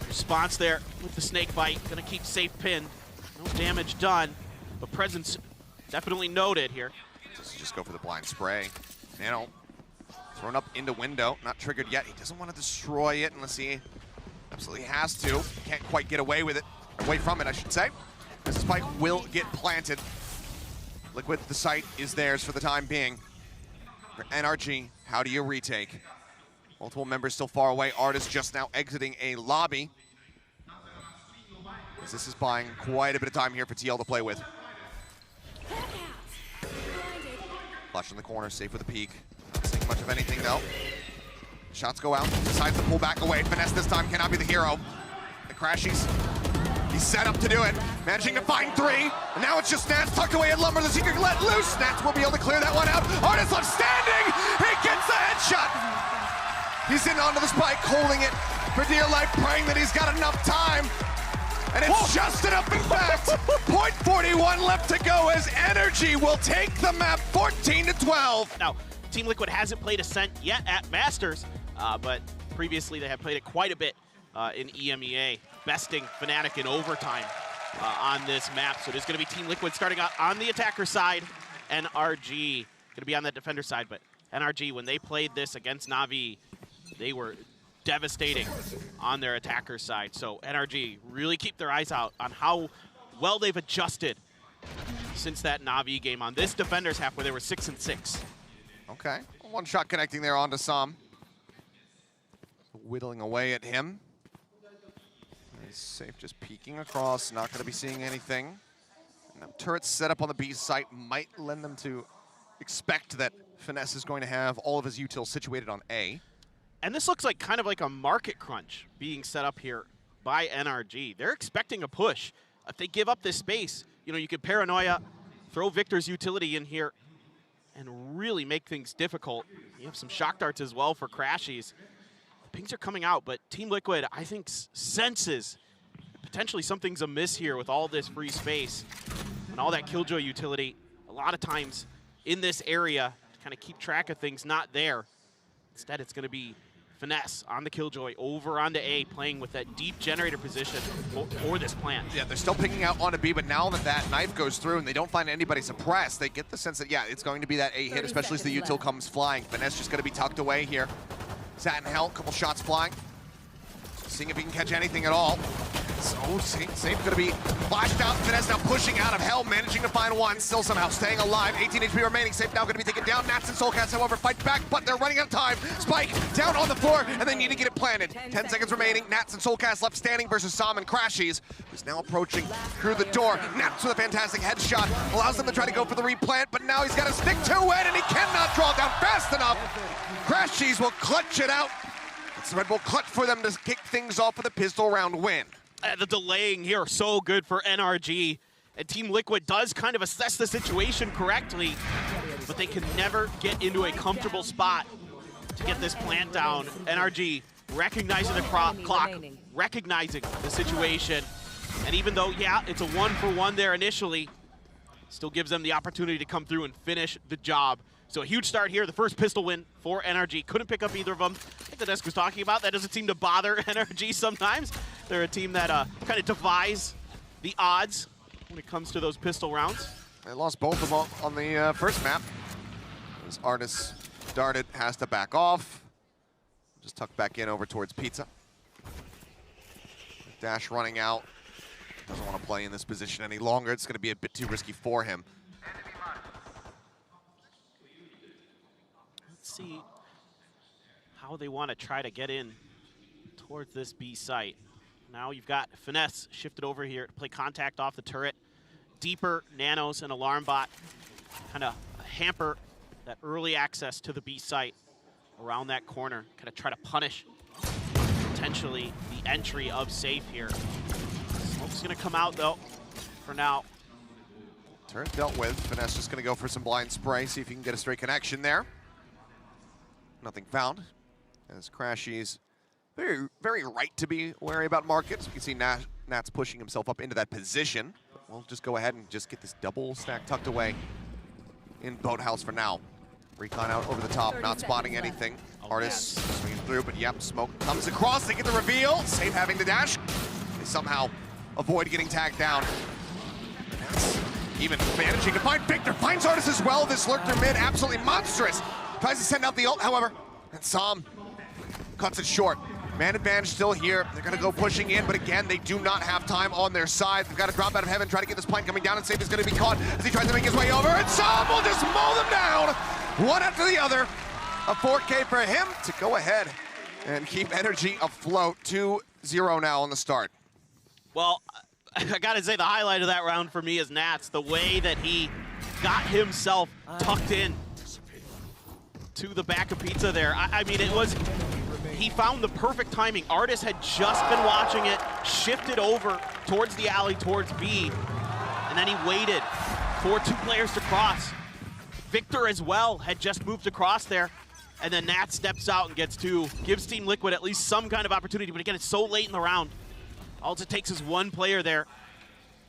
Response there with the snake bite. Gonna keep safe pinned. No damage done, but presence definitely noted here. Just go for the blind spray. Nano thrown up into window, not triggered yet. He doesn't want to destroy it unless he absolutely has to. Can't quite get away with it, away from it, I should say. The spike will get planted. Liquid, the site is theirs for the time being. For NRG, how do you retake? Multiple members still far away. Artis just now exiting a lobby. As this is buying quite a bit of time here for TL to play with. Flash in the corner, safe with a peek. Not seeing much of anything though. Shots go out, decides to pull back away. Finesse this time cannot be the hero. The Crashies, he's set up to do it. Managing to find 3, and now it's just Nats tucked away at Lumber. The Seeker let loose. Nats will be able to clear that one out. Artis left standing, he gets the headshot. He's in onto the spike, holding it for dear life, praying that he's got enough time. And it's just enough, in fact. .41 left to go as NRG will take the map 14-12. Now, Team Liquid hasn't played Ascent yet at Masters, but previously they have played it quite a bit in EMEA, besting Fnatic in overtime on this map. So there's going to be Team Liquid starting out on the attacker side, NRG going to be on the defender side. But NRG, when they played this against Na'Vi, they were devastating on their attacker side. So NRG really keep their eyes out on how well they've adjusted since that Na'Vi game on this defender's half where they were 6-6. Okay, one shot connecting there onto Sam. Whittling away at him. He's safe, just peeking across, not going to be seeing anything. Now, turrets set up on the B site might lend them to expect that Finesse is going to have all of his utils situated on A. And this looks like kind of like a market crunch being set up here by NRG. They're expecting a push. If they give up this space, you know, you could paranoia, throw Victor's utility in here, and really make things difficult. You have some shock darts as well for Crashies. The pings are coming out, but Team Liquid, I think, senses potentially something's amiss here with all this free space and all that Killjoy utility. A lot of times in this area to kind of keep track of things not there. Instead, it's going to be Finesse on the Killjoy over onto A, playing with that deep generator position for this plant. Yeah, they're still picking out onto B, but now that that knife goes through and they don't find anybody suppressed, they get the sense that, yeah, it's going to be that A hit, especially as the util comes flying. Finesse just going to be tucked away here. Sat in hell, a couple shots flying. Seeing if he can catch anything at all. So Safe going to be flashed out. Finesse now pushing out of hell, managing to find one. Still somehow staying alive. 18 HP remaining. Safe now going to be taken down. Nats and Soulcast, however, fight back, but they're running out of time. Spike down on the floor, and they need to get it planted. 10 seconds remaining. Nats and Soulcast left standing versus Sam and Crashies, who's now approaching through the door. Nats with a fantastic headshot. Allows them to try to go for the replant, but now he's got to stick to it, and he cannot draw it down fast enough. Crashies will clutch it out. It's Red Bull clutch for them to kick things off with a pistol round win. The delaying here so good for NRG, and Team Liquid does kind of assess the situation correctly, but they can never get into a comfortable spot to get this plant down. NRG recognizing the clock, recognizing the situation, and even though, yeah, it's a 1-for-1 there initially, still gives them the opportunity to come through and finish the job. So a huge start here, the first pistol win for NRG. Couldn't pick up either of them. I think the desk was talking about, that doesn't seem to bother NRG sometimes. They're a team that kind of defies the odds when it comes to those pistol rounds. They lost both of them on the first map. As Artis darted, has to back off. Just tuck back in over towards Pizza. Dash running out. Doesn't want to play in this position any longer. It's going to be a bit too risky for him. See how they want to try to get in towards this B site. Now you've got Finesse shifted over here to play contact off the turret. Deeper nanos and alarm bot kind of hamper that early access to the B site around that corner. Kind of try to punish potentially the entry of Safe here. Smoke's going to come out though for now. Turret dealt with. Finesse just going to go for some blind spray, see if he can get a straight connection there. Nothing found, as Crashies very right to be wary about markets. You can see Nat's pushing himself up into that position. We'll just go ahead and just get this double stack tucked away in Boathouse for now. Recon out over the top, not spotting anything. Artis swinging through, but yep, smoke comes across. They get the reveal. Safe having the dash. They somehow avoid getting tagged down. That's even managing to find Victor. Finds Artis as well. This lurk through mid, absolutely monstrous. Tries to send out the ult, however, and Sam cuts it short. Man advantage still here. They're going to go pushing in, but again, they do not have time on their side. They've got to drop out of heaven, try to get this plant coming down, and Safe is going to be caught as he tries to make his way over, and Sam will just mow them down, one after the other. A 4K for him to go ahead and keep energy afloat. 2-0 now on the start. Well, I got to say the highlight of that round for me is Nats, the way that he got himself tucked in to the back of Pizza there. I mean, it was, he found the perfect timing. Artis had just been watching it, shifted over towards the alley, towards B, and then he waited for two players to cross. Victor as well had just moved across there, and then Nat steps out and gets two, gives Team Liquid at least some kind of opportunity, but again, it's so late in the round. All it takes is one player there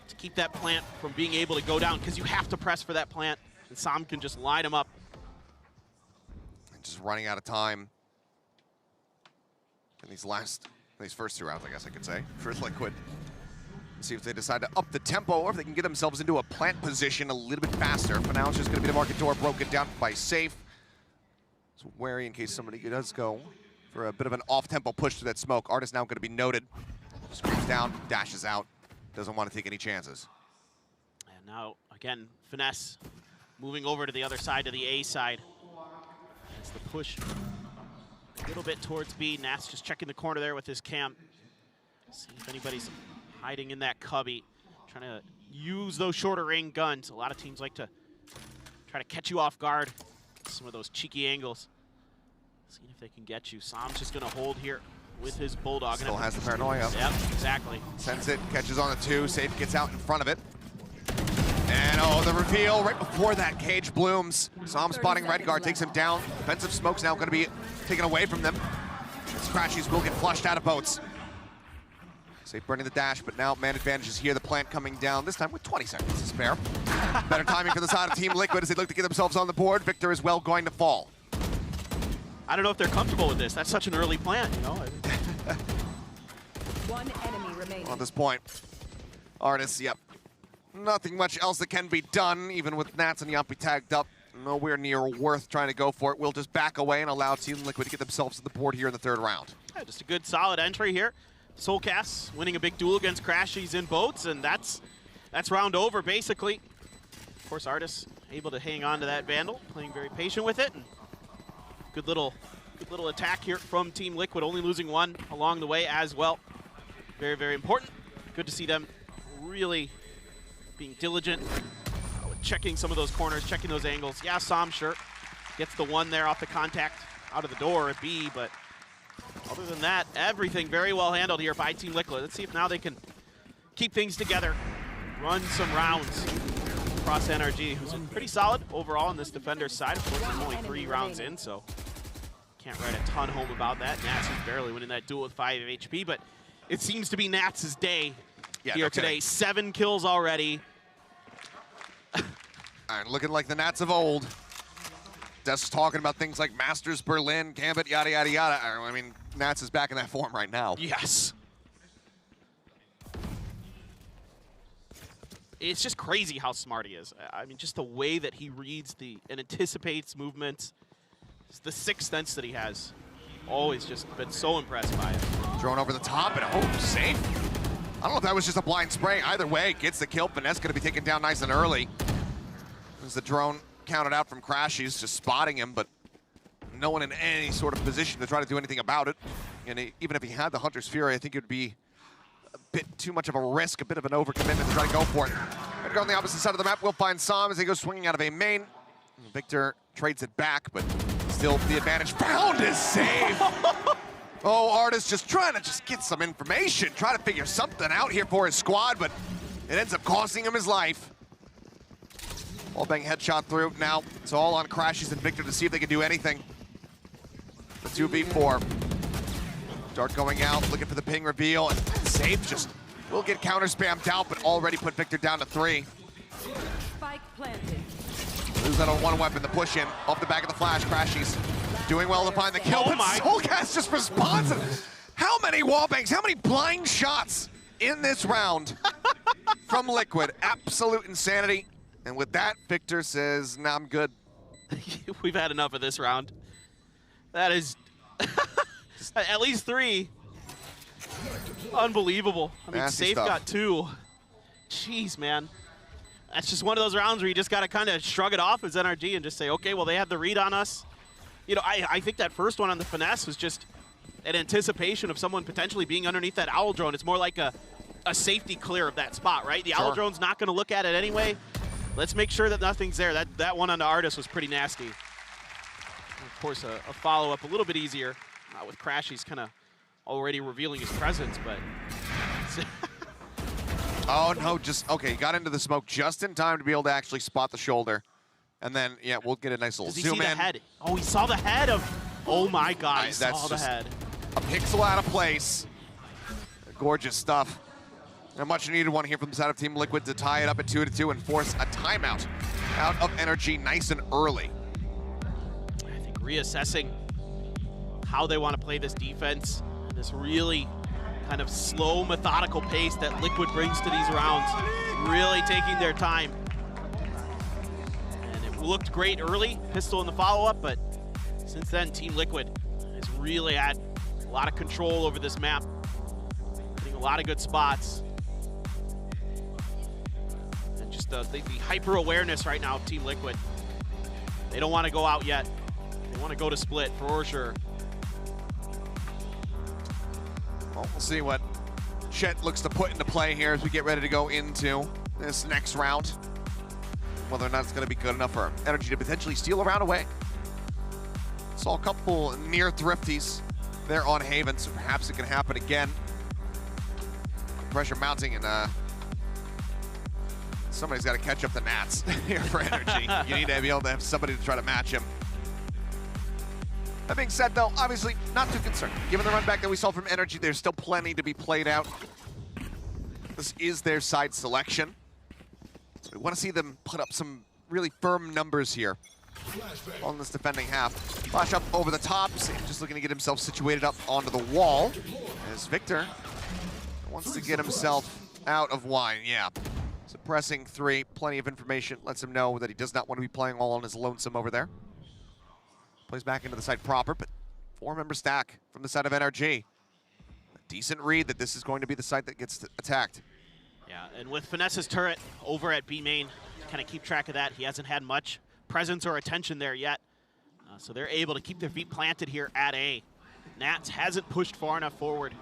to keep that plant from being able to go down, because you have to press for that plant, and Sam can just line him up. Just running out of time in these first two rounds, I guess I could say, for Liquid. Let's see if they decide to up the tempo or if they can get themselves into a plant position a little bit faster. For now, it's just going to be the market door broken down by Safe. So wary in case somebody does go for a bit of an off-tempo push to that smoke. Artis now going to be noted. Screams down, dashes out, doesn't want to take any chances. And now, again, Finesse moving over to the other side, to the A side. That's the push a little bit towards B. Nats just checking the corner there with his cam. See if anybody's hiding in that cubby. Trying to use those shorter range guns. A lot of teams like to try to catch you off guard. Some of those cheeky angles. Seeing if they can get you. Sam's just going to hold here with his Bulldog. Still has the paranoia. Yep, exactly. Sends it, catches on the two. Safe gets out in front of it. And oh, the reveal right before that, Cage blooms. Sam spotting Redguard, takes him down. Defensive smoke's now going to be taken away from them. Scratchies will get flushed out of boats. Safe burning the dash, but now man advantage is here. The plant coming down, this time with 20 seconds to spare. Better timing for the side of Team Liquid as they look to get themselves on the board. Victor is well going to fall. I don't know if they're comfortable with this. That's such an early plant, you know? One enemy remaining. On this point, Artis, yep. Nothing much else that can be done, even with Nats and Yumpy tagged up. Nowhere near worth trying to go for it. We'll just back away and allow Team Liquid to get themselves to the board here in the third round. Yeah, just a good, solid entry here. Soulcast winning a big duel against Crashies in boats, and that's round over, basically. Of course, Artis able to hang on to that Vandal, playing very patient with it. And good little attack here from Team Liquid, only losing one along the way as well. Very, very important. Good to see them really being diligent, checking some of those corners, checking those angles. Yeah, Som, sure, gets the one there off the contact out of the door at B, but other than that, everything very well handled here by Team Liquid. Let's see if now they can keep things together, run some rounds across NRG, who's pretty solid overall on this defender's side. Of course, there's only 3 rounds in, so can't write a ton home about that. Nats is barely winning that duel with 5 HP, but it seems to be Nats' day here today. 7 kills already. All right, looking like the Nats of old. Just talking about things like Masters, Berlin, Gambit, yada, yada, yada. I mean, Nats is back in that form right now. Yes. It's just crazy how smart he is. I mean, just the way that he reads and anticipates movements. It's the sixth sense that he has. Always just been so impressed by it. Thrown over the top and oh, safe. I don't know if that was just a blind spray. Either way, gets the kill. Finesse going to be taken down nice and early. As the drone counted out from Crashies, just spotting him, but no one in any sort of position to try to do anything about it. And even if he had the Hunter's Fury, I think it would be a bit too much of a risk, a bit of an overcommitment to try to go for it. Gonna go on the opposite side of the map. We'll find Som as he goes swinging out of a main. Victor trades it back, but still the advantage. Found his save. Oh, Artis just trying to get some information, try to figure something out here for his squad, but it ends up costing him his life. Wallbang headshot through. Now it's all on Crashies and Victor to see if they can do anything. The 2v4. Dart going out, looking for the ping reveal, and Safe just will get counter spammed out, but already put Victor down to 3. Spike planted. Lose that on one weapon, the push in, off the back of the flash. Crashies doing well to find the kill, but Soulcast just responds. How many wallbangs, how many blind shots in this round from Liquid? Absolute insanity. And with that, Victor says, nah, I'm good. We've had enough of this round. That is at least 3. Unbelievable. I mean, Nasty Safe stuff. got 2. Jeez, man. That's just one of those rounds where you just got to kind of shrug it off as NRG and just say, okay, well, they had the read on us. You know, I think that first one on the finesse was just an anticipation of someone potentially being underneath that owl drone. It's more like a safety clear of that spot, right? The owl drone's not going to look at it anyway. Let's make sure that nothing's there. That one on the Artis was pretty nasty. And of course, a follow-up a little bit easier with Crashies kind of already revealing his presence, but... Oh, no, okay, got into the smoke just in time to be able to actually spot the shoulder. And then, yeah, we'll get a nice little zoom in. Does he see the head? Oh, he saw the head of... Oh, my God, he saw the head. A pixel out of place. Gorgeous stuff. A much-needed one here from the side of Team Liquid to tie it up at 2-2 and force a timeout out of NRG nice and early. I think reassessing how they want to play this defense, this really kind of slow, methodical pace that Liquid brings to these rounds, really taking their time. And it looked great early, pistol in the follow-up, but since then, Team Liquid has really had a lot of control over this map, getting a lot of good spots. And just the hyper-awareness right now of Team Liquid. They don't want to go out yet. They want to go to split, for sure. Well, we'll see what Chet looks to put into play here as we get ready to go into this next round. Whether or not it's going to be good enough for NRG to potentially steal a round away. Saw a couple near thrifties there on Haven, so perhaps it can happen again. Pressure mounting, and somebody's got to catch up the Nats here for NRG. You need to be able to have somebody to try to match him. That being said, though, obviously not too concerned. Given the run back that we saw from NRG, there's still plenty to be played out. This is their side selection. So we want to see them put up some really firm numbers here on this defending half. Flash up over the top. Safe just looking to get himself situated up onto the wall. As Victor wants to get himself out of wine. Yeah. Suppressing 3. Plenty of information. Lets him know that he does not want to be playing all on his lonesome over there. Plays back into the site proper, but 4-member stack from the side of NRG. A decent read that this is going to be the site that gets attacked. Yeah, and with Finesse's turret over at B main, to kind of keep track of that, he hasn't had much presence or attention there yet. So they're able to keep their feet planted here at A. Nats hasn't pushed far enough forward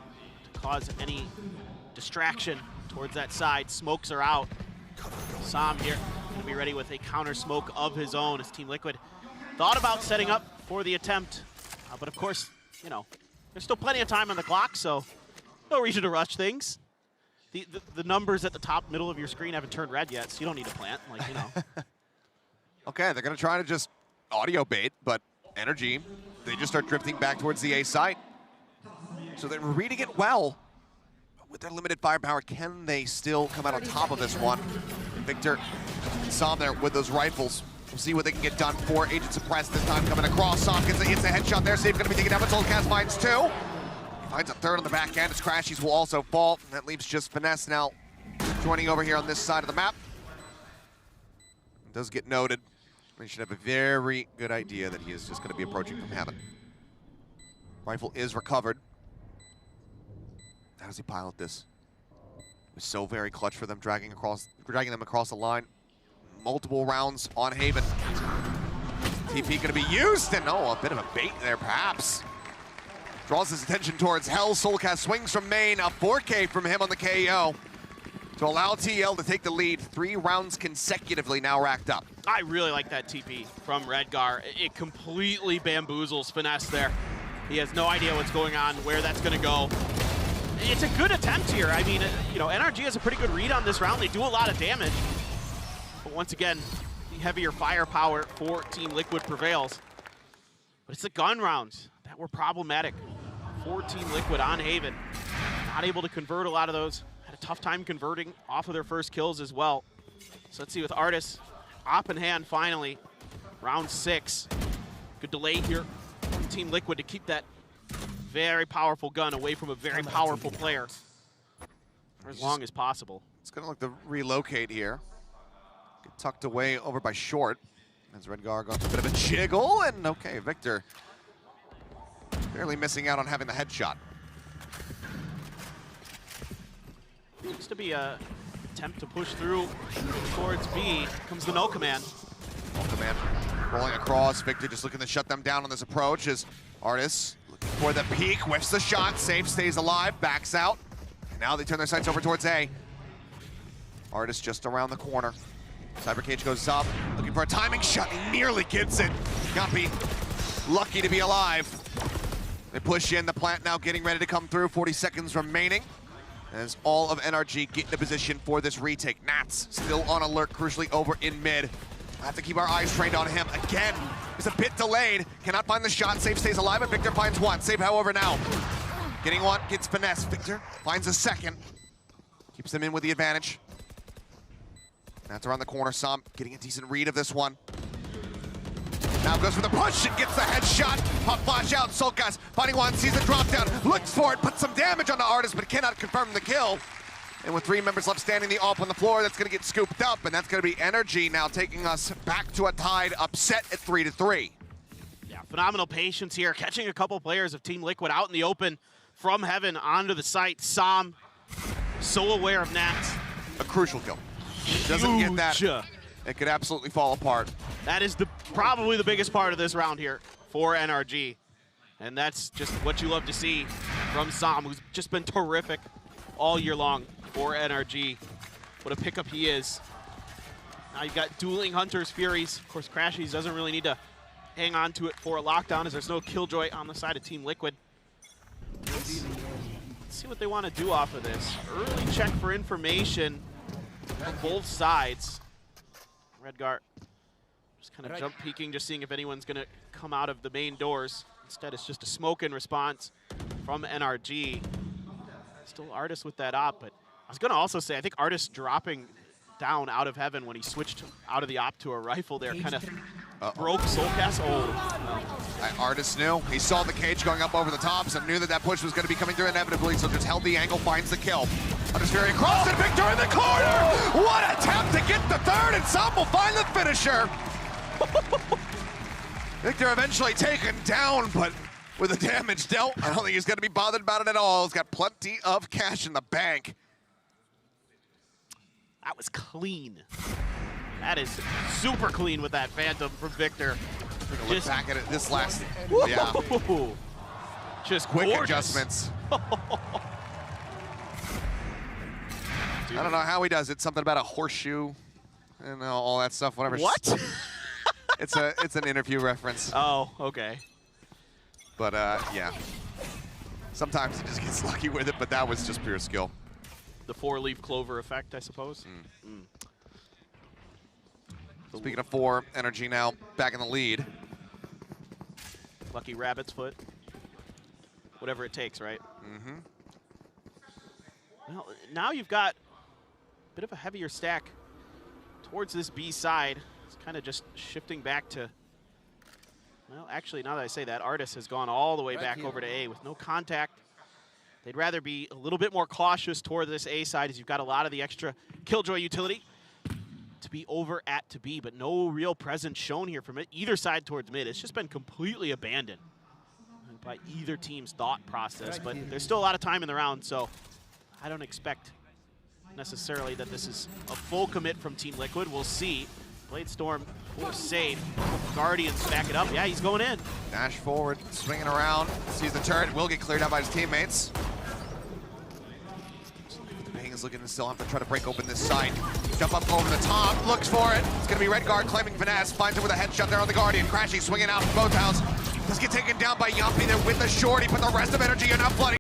to cause any distraction towards that side. Smokes are out. Sam here going to be ready with a counter smoke of his own as Team Liquid thought about setting up for the attempt. But of course, you know, there's still plenty of time on the clock, so no reason to rush things. The numbers at the top middle of your screen haven't turned red yet, so you don't need to plant, like, you know. Okay, they're going to try to just audio bait, but NRG, they just start drifting back towards the A site. So they're reading it well. With their limited firepower, can they still come out on top of this one? Victor and Sam there with those rifles. We'll see what they can get done for Agent Suppressed this time coming across. Sam gets a headshot there. Safe going to be taken down, but Soulcast finds 2. He finds a 3rd on the back end. His Crashies will also fall. And that leaves just Finesse now joining over here on this side of the map. It does get noted. He should have a very good idea that he is just going to be approaching from heaven. Rifle is recovered. How does he pilot this? It was so very clutch for them, dragging them across the line. Multiple rounds on Haven. TP going to be used, and a bit of a bait there, perhaps. Draws his attention towards Hell. Soulcast swings from main, a 4K from him on the KO to allow TL to take the lead. 3 rounds consecutively now racked up. I really like that TP from Redgar. It completely bamboozles Finesse there. He has no idea what's going on, where that's going to go. It's a good attempt here. I mean, you know, NRG has a pretty good read on this round. They do a lot of damage. But once again, the heavier firepower for Team Liquid prevails. But it's the gun rounds that were problematic for Team Liquid on Haven. Not able to convert a lot of those. Had a tough time converting off of their first kills as well. So let's see with Artis, op in hand finally. Round 6. Good delay here from Team Liquid to keep that very powerful gun away from a very powerful player for as long as possible. It's going to look to relocate here. Get tucked away over by Short. As Redgar goes a bit of a jiggle, and okay, Victor barely missing out on having the headshot. Looks to be a attempt to push through towards B. Comes the no command. No command rolling across. Victor just looking to shut them down on this approach as Artis looking for the peek, whiffs the shot, Safe stays alive, backs out. And now they turn their sights over towards A. Artis just around the corner. Cyber Cage goes up, looking for a timing shot. He nearly gets it. Guppy, lucky to be alive. They push in, the plant now getting ready to come through. 40 seconds remaining as all of NRG get into position for this retake. Nats still on alert, crucially over in mid. We'll have to keep our eyes trained on him again. He's a bit delayed, cannot find the shot. Safe stays alive, and Victor finds one. Safe, however, now getting one, gets Finesse. Victor finds a second, keeps them in with the advantage. That's around the corner. Sam getting a decent read of this one. Now goes for the push and gets the headshot. Pop flash out. Soulcast finding one, sees a drop down, looks for it, puts some damage on the Artist, but cannot confirm the kill. And with 3 members left standing, the AWP on the floor, that's going to get scooped up, and that's going to be NRG now taking us back to a tied upset at 3-3. Yeah, phenomenal patience here, catching a couple players of Team Liquid out in the open from heaven onto the site. Sam, so aware of Nats. A crucial kill. Doesn't get that, it could absolutely fall apart. That is probably the biggest part of this round here for NRG. And that's just what you love to see from Sam, who's just been terrific all year long for NRG. What a pickup he is. Now you've got dueling Hunters, Furies. Of course, Crashies doesn't really need to hang on to it for a lockdown as there's no Killjoy on the side of Team Liquid. Let's see what they want to do off of this. Early check for information on both sides. Redgar just kind of jump peeking, just seeing if anyone's going to come out of the main doors. Instead, it's just a smoke in response from NRG. Still Artis with that op, but I was going to also say, I think Artis dropping down out of heaven when he switched out of the op to a rifle there kind of Broke Soulcast. Oh. Artis knew. He saw the cage going up over the tops and knew that that push was going to be coming through inevitably, so just held the angle, finds the kill. Artis very across and Victor in the corner! What attempt to get the third, and some will find the finisher! Victor eventually taken down, but with the damage dealt, I don't think he's going to be bothered about it at all. He's got plenty of cash in the bank. That was clean. That is super clean with that Phantom from Victor. Look back at it this last, yeah. Just quick gorgeous. adjustments. I don't know how he does it. Something about a horseshoe and all that stuff. Whatever. What? It's an interview reference. Oh, okay. But yeah. Sometimes he just gets lucky with it, but that was just pure skill. The 4-leaf clover effect, I suppose. Speaking of 4, NRG now back in the lead. Lucky rabbit's foot. Whatever it takes, right? Well, now you've got a bit of a heavier stack towards this B side. It's kind of just shifting back to, well, actually, now that I say that, Artis has gone all the way back over to A with no contact. They'd rather be a little bit more cautious toward this A side, as you've got a lot of the extra Killjoy utility to be over at to B, but no real presence shown here from either side towards mid. It's just been completely abandoned by either team's thought process, but there's still a lot of time in the round, so I don't expect necessarily that this is a full commit from Team Liquid. We'll see. Blade Storm force save. Guardians back it up. Yeah, he's going in. Dash forward, swinging around, sees the turret, will get cleared out by his teammates. Is looking to still have to try to break open this side. Jump up over the top, looks for it. It's gonna be Red Guard claiming finesse, finds it with a headshot there on the Guardian. Crashing, swinging out from both house. Does get taken down by Yumpy there with the shorty, but the rest of NRG enough flooding.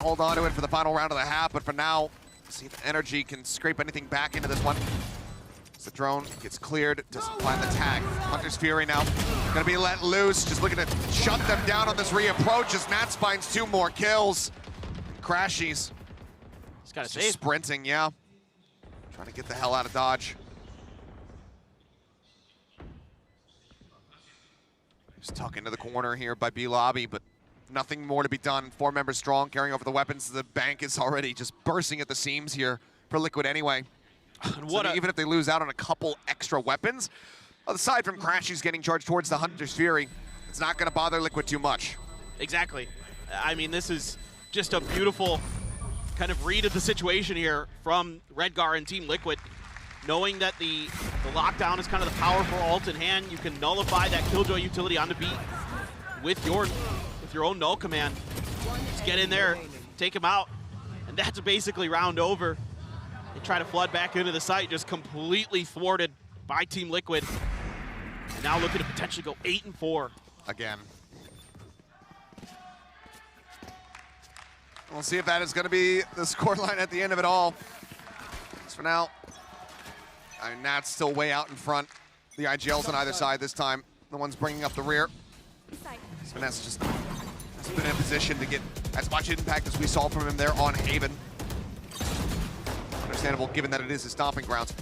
hold on to it for the final round of the half, but for now, see if NRG can scrape anything back into this one. As the drone gets cleared, doesn't find the tag. Hunter's Fury now gonna be let loose, just looking to shut them down on this reapproach as Nats finds 2 more kills. Crashies. He's got to Just save. sprinting, yeah. Trying to get the hell out of Dodge. Just tuck into the corner here by B Lobby, but nothing more to be done. 4 members strong, carrying over the weapons. The bank is already just bursting at the seams here for Liquid anyway. Even if they lose out on a couple extra weapons, aside from Crashies getting charged towards the Hunter's Fury, it's not going to bother Liquid too much. Exactly. I mean, this is just a beautiful kind of read of the situation here from Redgar and Team Liquid. Knowing that the lockdown is kind of the powerful ult in hand, you can nullify that Killjoy utility on the beat with your own null command. Just get in there, take him out, and that's basically round over. They try to flood back into the site, just completely thwarted by Team Liquid. And now looking to potentially go 8-4. Again. We'll see if that is going to be the scoreline at the end of it all. As for now, I mean, Nat's still way out in front. The IGL's on either side this time. The one's bringing up the rear. Vanessa just hasn't been in a position to get as much impact as we saw from him there on Haven. Understandable given that it is his stomping grounds.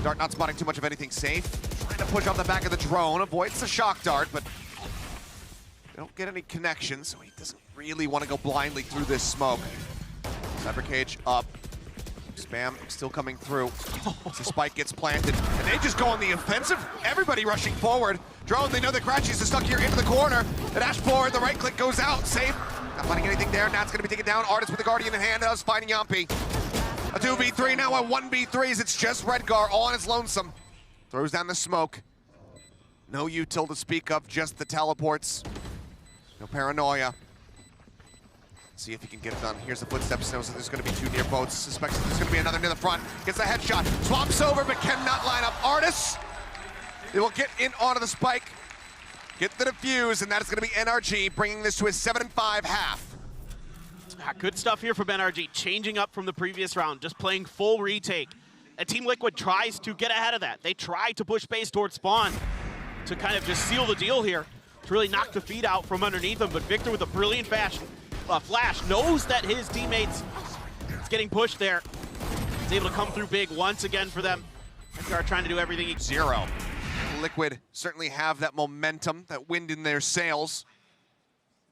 Dart not spotting too much of anything safe. Trying to push off the back of the drone, avoids the shock dart, but they don't get any connection, so he doesn't really want to go blindly through this smoke. Cyber Cage up. Spam still coming through. So Spike gets planted, and they just go on the offensive. Everybody rushing forward. Drone, they know that Crashies is stuck here into the corner. The dash forward, the right click goes out. Safe. Not finding anything there. Nat's gonna be taken down. Artist with the Guardian in hand. Us finding Yampi. A 2v3 now, a 1v3s. It's just Redgar all on his lonesome. Throws down the smoke. No util to speak of, just the teleports. No paranoia. See if he can get it done. Here's the footsteps. Knows that there's going to be 2 near boats. Suspects that there's going to be another near the front. Gets the headshot. Swamps over, but cannot line up. Artists. They will get in onto the spike. Get the defuse, and that is going to be NRG, bringing this to a 7-5 half. Good stuff here from NRG, changing up from the previous round, just playing full retake. And Team Liquid tries to get ahead of that. They try to push base towards spawn to kind of just seal the deal here, to really knock the feed out from underneath them. But Victor with a brilliant flash knows that his teammates is getting pushed there. He's able to come through big once again for them. They are trying to do everything. 0. Liquid certainly have that momentum, that wind in their sails.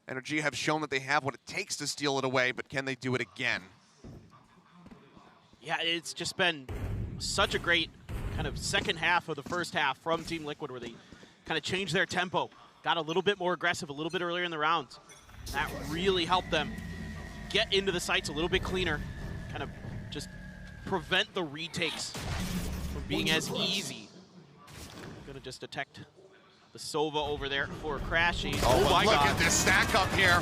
NRG have shown that they have what it takes to steal it away, but can they do it again? Yeah, it's just been such a great kind of second half of the first half from Team Liquid, where they kind of changed their tempo, got a little bit more aggressive a little bit earlier in the rounds. That really helped them get into the sites a little bit cleaner, kind of just prevent the retakes from being as easy. Gonna just detect the Sova over there for Crashy. Oh my God. Look at this stack up here.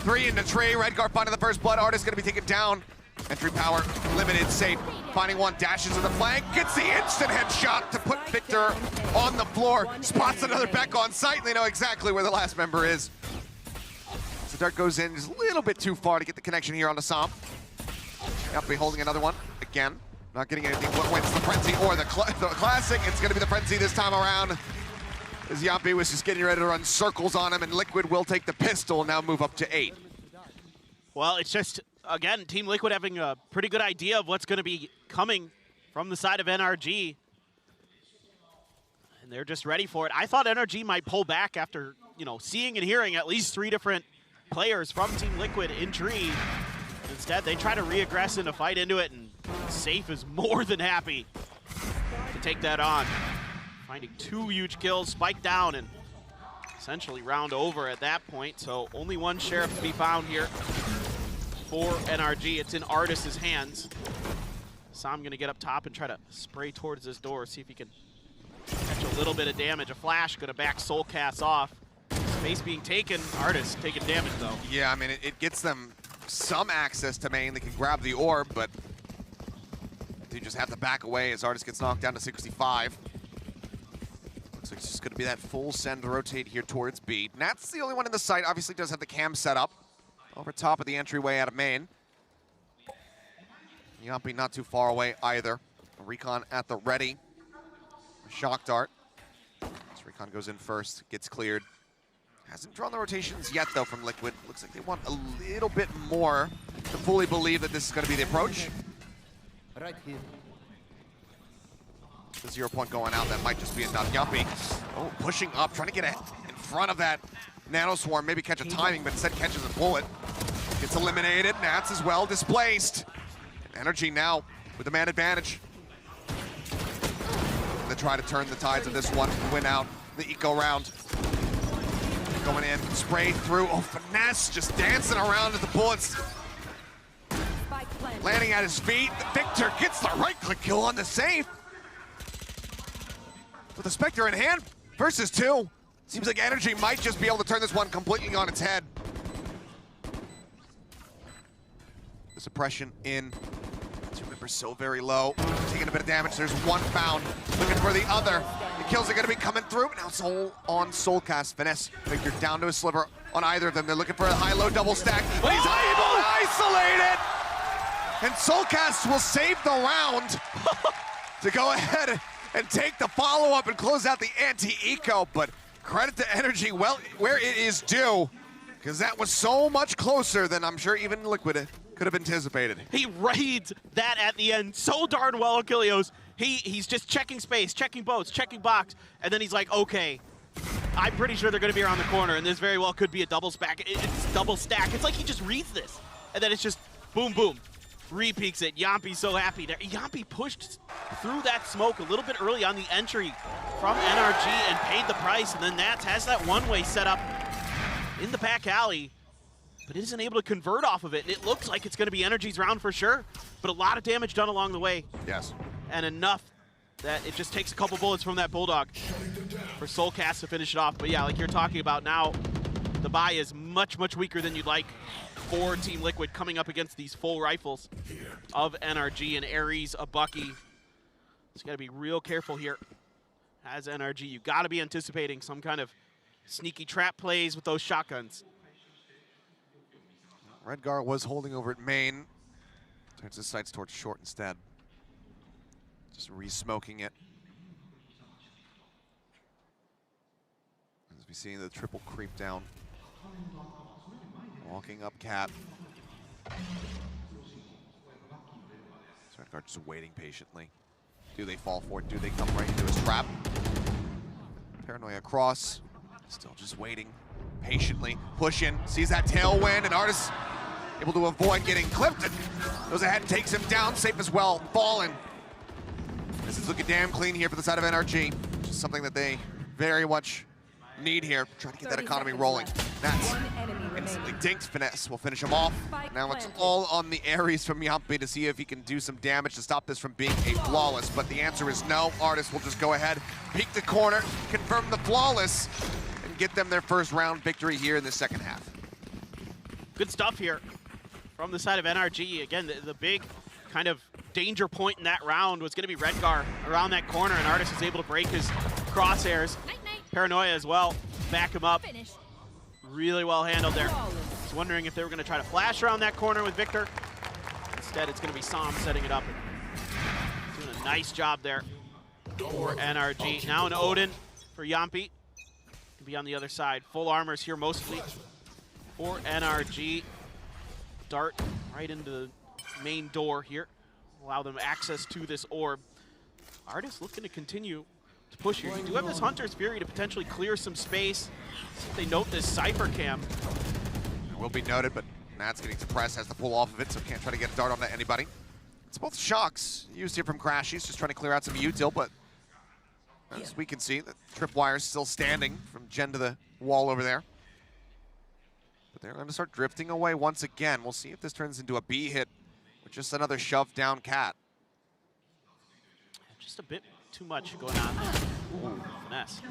3 in the tree. Redgar finding the first blood. Artist gonna be taken down. Entry power limited, safe. Finding one, dashes to the flank, gets the instant headshot to put Victor on the floor. Spots another Beck on site, and they know exactly where the last member is. So Dart goes in just a little bit too far to get the connection here on the Som. Yampi holding another one again. Not getting anything. What wins the Frenzy or the Classic? It's gonna be the Frenzy this time around. As Yampi was just getting ready to run circles on him, and Liquid will take the pistol, now move up to 8. Well, it's just, again, Team Liquid having a pretty good idea of what's going to be coming from the side of NRG. And they're just ready for it. I thought NRG might pull back after, seeing and hearing at least 3 different players from Team Liquid in tree. Instead, they try to re-aggress and to fight into it, and Safe is more than happy to take that on. Finding 2 huge kills, spike down, and essentially round over at that point. So only 1 Sheriff to be found here for NRG. It's in Artist's hands. Sam gonna get up top and try to spray towards this door, see if he can catch a little bit of damage. A flash gonna back Soul Cast off. Space being taken, Artist taking damage though. Yeah, I mean, it gets them some access to main. They can grab the orb, but they just have to back away as Artist gets knocked down to 65. Looks like it's just gonna be that full send rotate here towards B. Nat's the only one in the site, obviously does have the cam set up. over top of the entryway out of main. Yampi not too far away either. Recon at the ready. Shock dart. As Recon goes in first, gets cleared. Hasn't drawn the rotations yet, though, from Liquid. Looks like they want a little bit more to fully believe that this is going to be the approach. Right here. The 0 point going out, that might just be enough. Yampi, oh, pushing up, trying to get in front of that Nano Swarm, maybe catch a timing, but instead catches a bullet. Gets eliminated. Nats as well displaced. NRG now with the man advantage. They try to turn the tides of this one, win out the eco round. Going in, spray through. Oh, Finesse just dancing around at the bullets. Spike planted. Landing at his feet. Victor gets the right-click kill on the save. With the Spectre in hand, versus 2. Seems like NRG might just be able to turn this one completely on its head. The suppression in. Two members so very low. Taking a bit of damage. There's one found. Looking for the other. The kills are going to be coming through. Now Soul on Soulcast. Finesse. Victor down to a sliver on either of them. They're looking for a high-low double stack. But he's able to isolate it! And Soulcast will save the round to go ahead and take the follow-up and close out the anti-eco. But credit to NRG, well, where it is due, because that was so much closer than I'm sure even Liquid could have anticipated. He reads that at the end so darn well, Achilleos. He's just checking space, checking boats, checking box, and then he's like, okay, I'm pretty sure they're going to be around the corner, and this very well could be a double stack. It's double stack. It's like he just reads this, and then it's just boom, boom. Re-peeks it. Yampi's so happy there. Yampi pushed through that smoke a little bit early on the entry from NRG and paid the price, and then Nats has that one-way set up in the back alley, but isn't able to convert off of it. And it looks like it's going to be NRG's round for sure, but a lot of damage done along the way. Yes. And enough that it just takes a couple bullets from that Bulldog for Soulcast to finish it off. But yeah, like you're talking about now, the buy is much, much weaker than you'd like for Team Liquid coming up against these full rifles of NRG and Ares, a Bucky. So you got to be real careful here as NRG. You got to be anticipating some kind of sneaky trap plays with those shotguns. Redgar was holding over at main. Turns his sights towards short instead. Just re-smoking it. As we see the triple creep down. Walking up Cat. Redgar just waiting patiently. Do they fall for it? Do they come right into his trap? Paranoia across. Still just waiting patiently. Push in. Sees that tailwind, and Artis able to avoid getting clipped. And goes ahead and takes him down. Safe as well. Fallen. This is looking damn clean here for the side of NRG. Which is something that they very much need here. Trying to get that economy rolling. Nats instantly dinks. Finesse will finish him off. Now it's all on the Ares from Yampi to see if he can do some damage to stop this from being a flawless. But the answer is no. Artis will just go ahead, peek the corner, confirm the flawless, and get them their first round victory here in the second half. Good stuff here from the side of NRG. Again, the big kind of danger point in that round was going to be Redgar around that corner, and Artis was able to break his crosshairs. Paranoia as well, back him up. Finish. Really well handled there. I was wondering if they were going to try to flash around that corner with Victor. Instead, it's going to be Sam setting it up and doing a nice job there for NRG. Now an Odin for Yampi. Can be on the other side. Full armors here mostly for NRG. Dart right into the main door here. Allow them access to this orb. Artis looking to continue to push here. You do have this Hunter's Fury to potentially clear some space. See if they note this Cypher cam. It will be noted, but Nat's getting suppressed, has to pull off of it, so can't try to get a dart onto anybody. It's both shocks used here from Crash. He's just trying to clear out some util, but as we can see, the tripwire's still standing from Gen to the wall over there. But they're going to start drifting away once again. We'll see if this turns into a B hit or just another shove down Cat. Just a bit too much going on. Ooh, Finesse.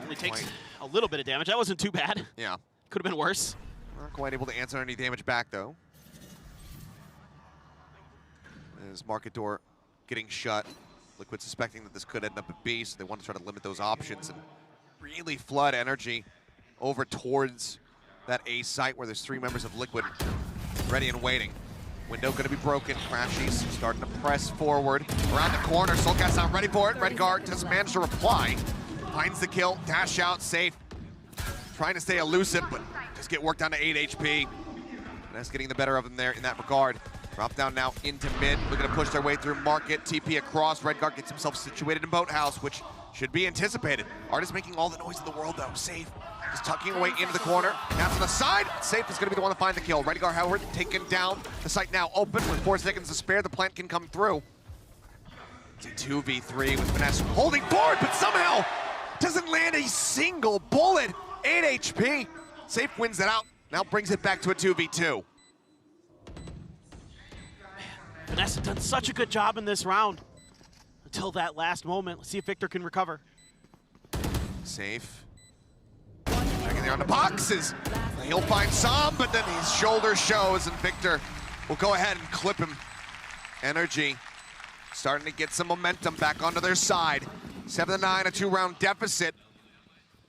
Only takes a little bit of damage. That wasn't too bad. Yeah. Could have been worse. Not quite able to answer any damage back, though. As market door getting shut. Liquid suspecting that this could end up at B, so they want to try to limit those options and really flood energy over towards that A site where there's 3 members of Liquid ready and waiting. Window gonna be broken. Crashies starting to press forward. Around the corner, Soulcat's not ready for it. Redguard doesn't manage to reply. Finds the kill, dash out, safe. Trying to stay elusive, but just get worked down to 8 HP. And that's getting the better of them there in that regard. Drop down now into mid. Looking to push their way through market. TP across. Redguard gets himself situated in Boathouse, which should be anticipated. Artist making all the noise in the world though. Safe. Just tucking away into the corner. Now to the side. Safe is going to be the one to find the kill. Redguard, however, taken down. The site now open with 4 seconds to spare. The plant can come through. It's a 2v3 with Finesse holding forward, but somehow doesn't land a single bullet. 8 HP. Safe wins it out. Now brings it back to a 2v2. Vanessa done such a good job in this round until that last moment. Let's see if Victor can recover. Safe. Back in there on the boxes. He'll find some, but then his shoulder shows, and Victor will go ahead and clip him. NRG starting to get some momentum back onto their side. 7-9, a 2-round deficit.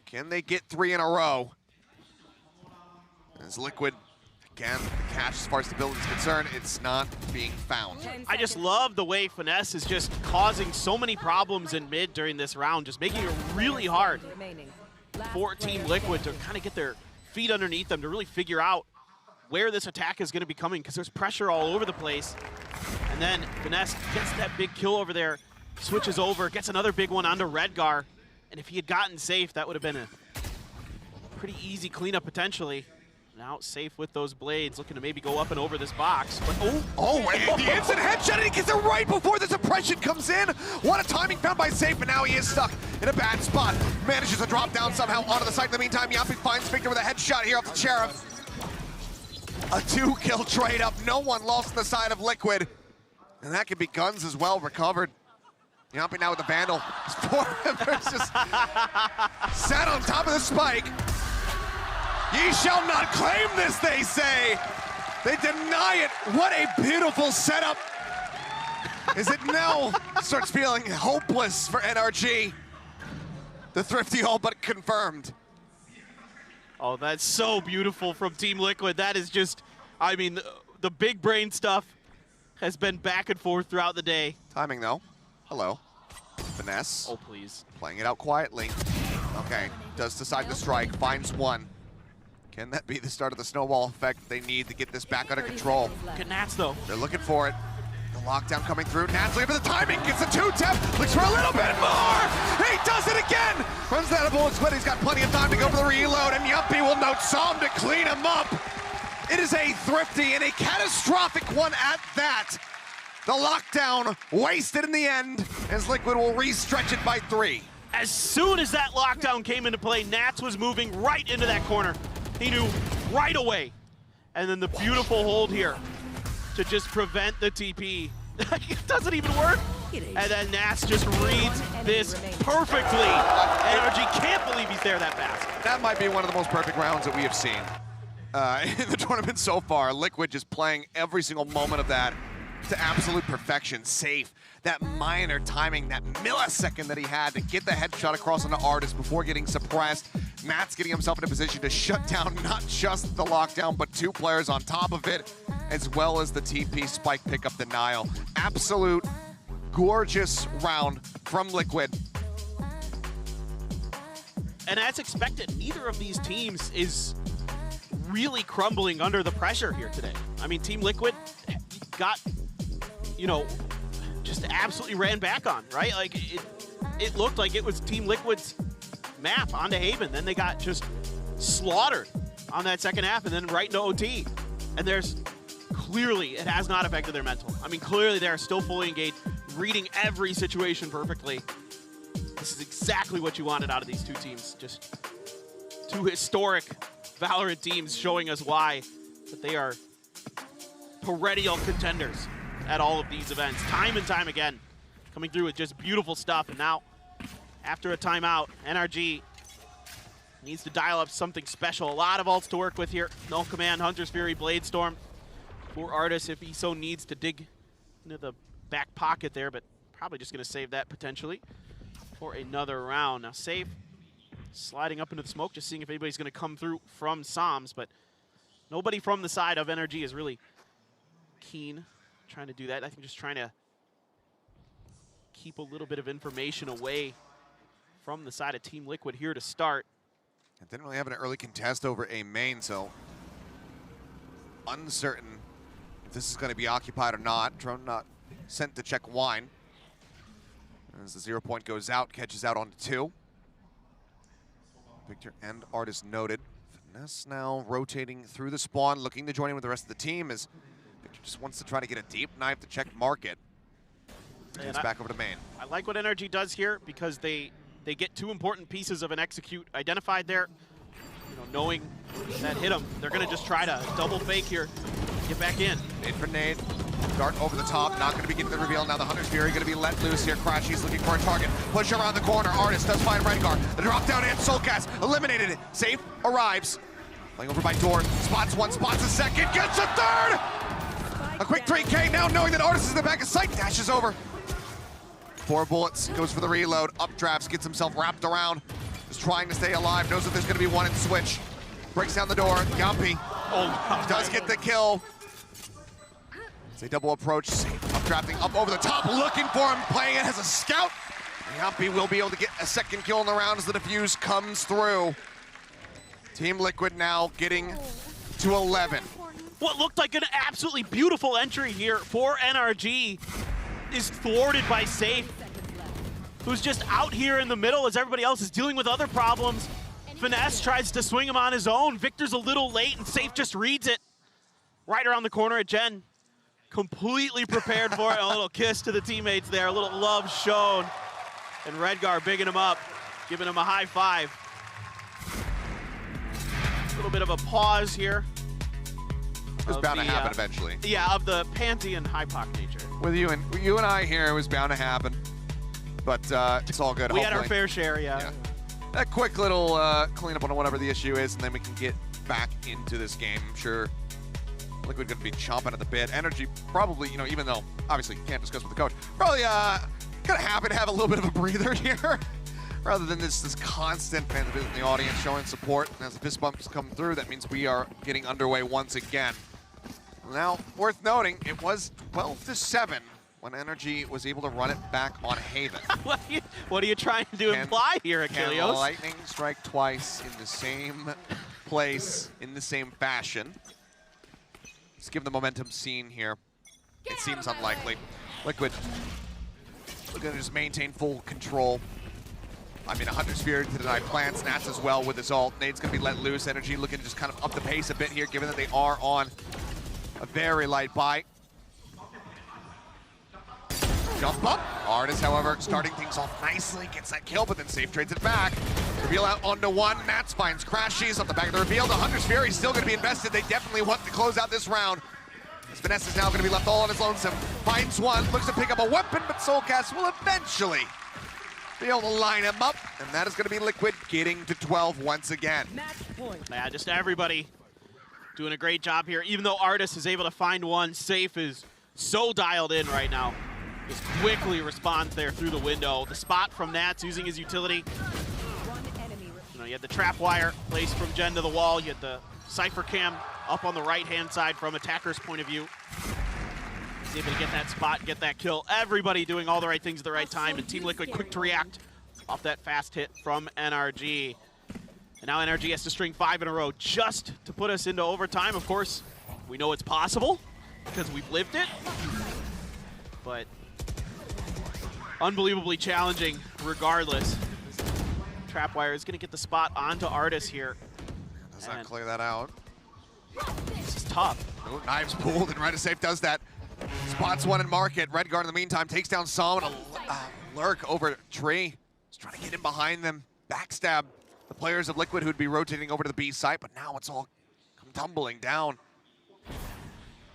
Can they get 3 in a row? As Liquid, again, the cash as far as stability is concerned, it's not being found. I just love the way Finesse is just causing so many problems in mid during this round, just making it really hard for Team Liquid to kind of get their feet underneath them to really figure out where this attack is going to be coming, because there's pressure all over the place. And then Finesse gets that big kill over there, switches over, gets another big one onto Redgar. And if he had gotten Safe, that would have been a pretty easy cleanup potentially. Now Safe with those blades, looking to maybe go up and over this box. But and the instant headshot, and he gets it right before the suppression comes in. What a timing found by Safe, and now he is stuck in a bad spot. Manages to drop down somehow onto the site. In the meantime, Yapi finds Victor with a headshot here off the Sheriff. A 2-kill trade up, no one lost on the side of Liquid. And that could be guns as well, recovered. Yapi now with the Vandal. His 4 members just sat on top of the spike. Ye shall not claim this, they say. They deny it. What a beautiful setup. Is it now starts feeling hopeless for NRG? The Thrifty all but confirmed. oh, that's so beautiful from Team Liquid. That is just, I mean, the big brain stuff has been back and forth throughout the day. Timing though. Hello. Finesse. Oh, please. Playing it out quietly. Okay, does decide to strike, finds one. Can that be the start of the snowball effect they need to get this back under control? Look at Nats, though. They're looking for it. The lockdown coming through. Nats looking for the timing, gets a 2-tap, looks for a little bit more! He does it again! Runs out of bullets, but he's got plenty of time to go for the reload, and Yuppie will note some to clean him up. It is a Thrifty and a catastrophic one at that. The lockdown wasted in the end, as Liquid will re-stretch it by 3. As soon as that lockdown came into play, Nats was moving right into that corner. He knew right away. And then the beautiful hold here to just prevent the TP. It doesn't even work. And then Nats just reads this perfectly. NRG can't believe he's there that fast. That might be one of the most perfect rounds that we have seen in the tournament so far. Liquid just playing every single moment of that to absolute perfection. Safe. That minor timing, that millisecond that he had to get the headshot across on the Artist before getting suppressed. Matt's getting himself in a position to shut down not just the lockdown, but 2 players on top of it, as well as the TP spike pickup denial. Absolute gorgeous round from Liquid. And as expected, neither of these teams is really crumbling under the pressure here today. I mean, Team Liquid got, you know, just absolutely ran back on, right? Like, it looked like it was Team Liquid's map onto Haven. Then they got just slaughtered on that second half and then right into OT. And there's clearly, it has not affected their mental. I mean, clearly they're still fully engaged, reading every situation perfectly. This is exactly what you wanted out of these 2 teams. Just 2 historic VALORANT teams showing us why that they are perennial contenders at all of these events, time and time again, coming through with just beautiful stuff. And now, after a timeout, NRG needs to dial up something special. A lot of ults to work with here. No command, Hunter's Fury, Blade Storm for Artis if he so needs to dig into the back pocket there, but probably just going to save that potentially for another round. Now, Safe sliding up into the smoke, just seeing if anybody's going to come through from Psalms, but nobody from the side of NRG is really keen trying to do that. I think just trying to keep a little bit of information away from the side of Team Liquid here to start. It didn't really have an early contest over a main, so uncertain if this is going to be occupied or not. Drone not sent to check wine. As the 0 point goes out, catches out onto 2. Victor and Artist noted. Finesse now rotating through the spawn, looking to join in with the rest of the team as Victor just wants to try to get a deep knife to check market. And it's back over to main. I like what NRG does here because they get 2 important pieces of an execute identified there. You know, knowing that hit them, they're going to just try to double fake here, get back in. Nade for nade. Dart over the top, not going to be getting the reveal. Now the Hunter's Fury going to be let loose here. Crashy's looking for a target. Push around the corner. Artist does find Redgar. The drop down and Soulcast eliminated it. Safe arrives. Playing over by Dorn. Spots one, spots a second, gets a third! A quick 3K now knowing that Artist is in the back of sight. Dashes over. 4 bullets, goes for the reload. Updrafts, gets himself wrapped around. Just trying to stay alive. Knows that there's going to be one in switch. Breaks down the door. Gumpy does get the kill. It's a double approach. Updrafting up over the top, looking for him, playing it as a scout. Gumpy will be able to get a second kill in the round as the defuse comes through. Team Liquid now getting to 11. What looked like an absolutely beautiful entry here for NRG is thwarted by Safe, who's just out here in the middle as everybody else is dealing with other problems. Finesse tries to swing him on his own. Victor's a little late, and Safe just reads it. Right around the corner at Jen. Completely prepared for it. A little kiss to the teammates there, a little love shown. And Redgar bigging him up, giving him a high five. A little bit of a pause here. It was bound to happen eventually. Yeah, of the panty and Hypoc nature. With you and I here, it was bound to happen. But it's all good. We had our fair share, yeah. A quick little cleanup on whatever the issue is, and then we can get back into this game. I'm sure Liquid going to be chomping at the bit. NRG probably, you know, even though obviously can't discuss with the coach, probably kind of happy to have a little bit of a breather here, rather than this constant fans in the audience showing support. And as the fist bumps come through, that means we are getting underway once again. Now, worth noting, it was 12-7 when NRG was able to run it back on Haven. What are you trying to imply here, Achilles? Can lightning strike twice in the same place, in the same fashion? Let's give the momentum scene here. It seems unlikely. Liquid looking to just maintain full control. I mean, a Hunter's Fury to deny plants. Nats as well with his ult. Nade's going to be let loose. NRG looking to just kind of up the pace a bit here, given that they are on a very light bite. Jump up. Artist, however, starting things off nicely. Gets that kill, but then Safe trades it back. Reveal out onto 1. Nats finds Crashies up the back of the reveal. The Hunter's Fury is still going to be invested. They definitely want to close out this round. As Finesse is now going to be left all on his lonesome. Finds 1, looks to pick up a weapon, but Soulcast will eventually be able to line him up. And that is going to be Liquid getting to 12 once again. Yeah, just everybody doing a great job here. Even though Artist is able to find 1, Safe is so dialed in right now. Just quickly responds there through the window. The spot from Nats using his utility. You know, you had the trap wire placed from Jen to the wall. You had the Cypher Cam up on the right-hand side from attacker's point of view. He's able to get that spot, get that kill. Everybody doing all the right things at the right time, and Team Liquid quick to react off that fast hit from NRG. And now NRG has to string 5 in a row just to put us into overtime. Of course, we know it's possible because we've lived it, but unbelievably challenging regardless. Trapwire is going to get the spot onto Artis here. Does not clear that out. This is tough. Oh, knives pulled, and Right as Safe does that. Spots 1 in market. Redgar in the meantime takes down Psalm and a lurk over Tree. He's trying to get in behind them. Backstab the players of Liquid who'd be rotating over to the B site, but now it's all come tumbling down.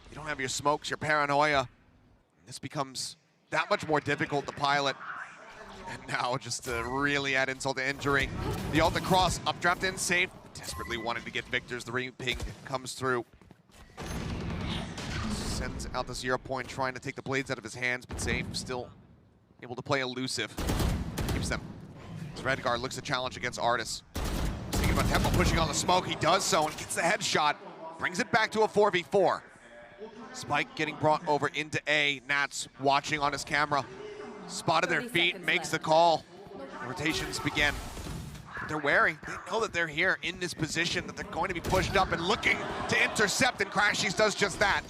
You don't have your smokes, your paranoia. This becomes that much more difficult to pilot. And now just to really add insult to injury. The ult across, updraft in, Safe. Desperately wanting to get Victor's. The ring ping comes through. Sends out the 0 point, trying to take the blades out of his hands, but Safe still able to play elusive. Keeps them As Redguard looks to challenge against Artis. Thinking about Tempo pushing on the smoke, he does so and gets the headshot. Brings it back to a 4v4. Spike getting brought over into A. Nats watching on his camera. Spotted their 30 feet, seconds makes left. the call. The rotations begin. But they're wary. They know that they're here in this position, that they're going to be pushed up and looking to intercept, and Crashies does just that.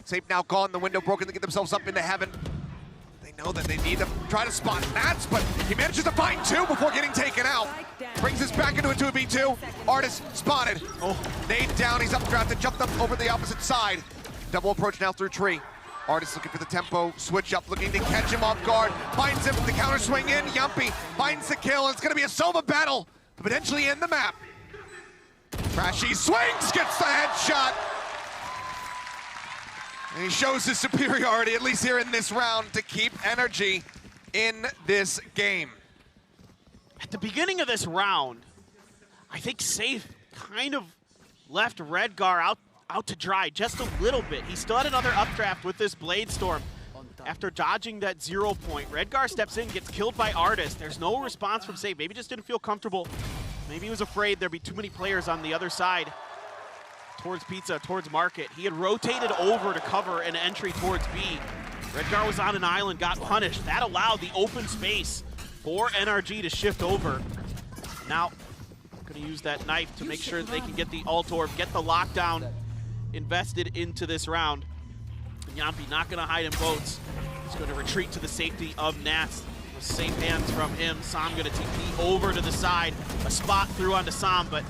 Safe now gone, the window broken to get themselves up into heaven. They know that they need to try to spot Nats, but he manages to find two before getting taken out. Brings us back into a 2v2. Artis spotted. Oh, Nade down, he's updrafted, jumped up over the opposite side. Double approach now through tree. Artis looking for the tempo switch up, looking to catch him off guard. Finds him with the counter swing in. Yumpy finds the kill, and it's going to be a Sova battle, potentially in the map. Crashy swings, gets the headshot. And he shows his superiority, at least here in this round, to keep NRG in this game. At the beginning of this round, I think Safe kind of left Redgar out to dry just a little bit. He still had another updraft with this Blade Storm. After dodging that 0 point, Redgar steps in, gets killed by Artis. There's no response from Safe. Maybe just didn't feel comfortable. Maybe he was afraid there'd be too many players on the other side. Towards Pizza, towards Market. He had rotated over to cover an entry towards B. Redgar was on an island, got punished. That allowed the open space for NRG to shift over. Now, gonna use that knife to make sure that they can get the ult orb, get the lockdown invested into this round. Yampi not gonna hide in boats. He's gonna retreat to the safety of Nats. Safe hands from him. Sam gonna TP over to the side. A spot through onto Sam, but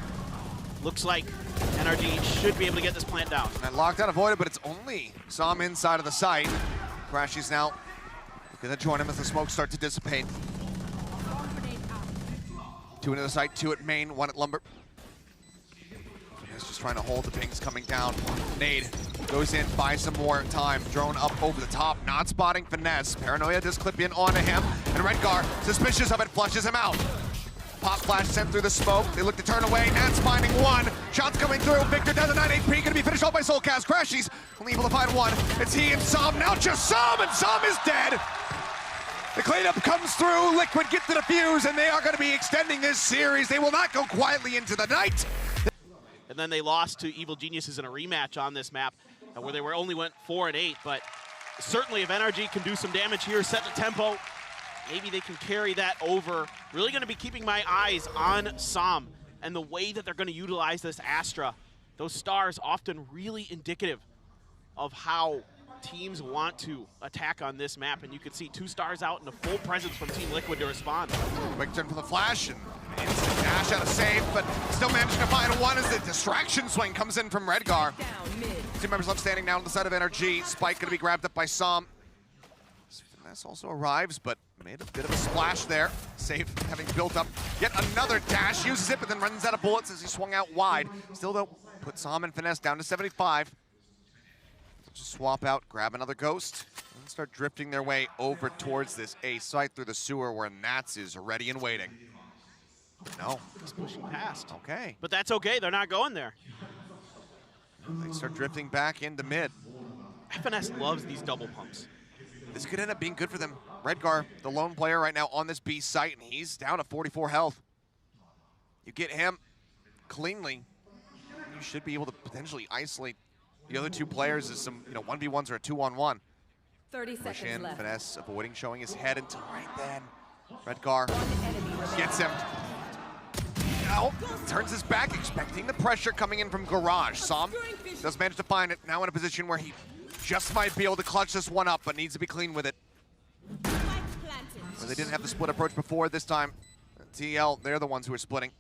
looks like NRG should be able to get this plant down. And lockdown avoided, but it's only Sam inside of the site. Crashies now gonna join him as the smoke starts to dissipate. Two into the site, two at main, one at lumber. He's just trying to hold the pings coming down. Nade goes in, buys some more time. Drone up over the top, not spotting Finesse. Paranoia does clip in onto him, and Redgar, suspicious of it, flushes him out. Pop flash sent through the smoke. They look to turn away. Nats finding one. Shots coming through. Victor down to 9 HP. Gonna be finished off by Soulcast. Crashies only able to find one. It's he and Sam. Now just Sam, and Sam is dead. The cleanup comes through. Liquid get the defuse, and they are going to be extending this series. They will not go quietly into the night. And then they lost to Evil Geniuses in a rematch on this map, where they only went 4 and 8. But certainly, if NRG can do some damage here, set the tempo, maybe they can carry that over. Really going to be keeping my eyes on Sam and the way that they're going to utilize this Astra. Those stars often really indicative of how teams want to attack on this map, and you can see 2 stars out and a full presence from Team Liquid to respond. Quick turn for the flash, and instant dash out of save, but still managing to find one as the distraction swing comes in from Redgar. Two members left standing now on the side of NRG. Spike going to be grabbed up by Sam. Finesse also arrives, but made a bit of a splash there. Safe having built up yet another dash, uses it, but then runs out of bullets as he swung out wide. Still though, put Sam and Finesse down to 75. Just swap out, grab another ghost, and start drifting their way over towards this A site through the sewer where Nats is ready and waiting. No. He's pushing past. Okay. But that's okay, they're not going there. They start drifting back into mid. FNS loves these double pumps. This could end up being good for them. Redgar, the lone player right now on this B site, and he's down to 44 health. You get him cleanly, you should be able to potentially isolate the other 2 players as some, 1v1s or a 2-on-1. 30 Push seconds in, left. Finesse avoiding showing his head until right then. Redgar gets him. Now turns his back, expecting the pressure coming in from Garage. Sam does manage to find it, now in a position where he just might be able to clutch this one up, but needs to be clean with it. Where they didn't have the split approach before, this time TL, they're the ones who are splitting.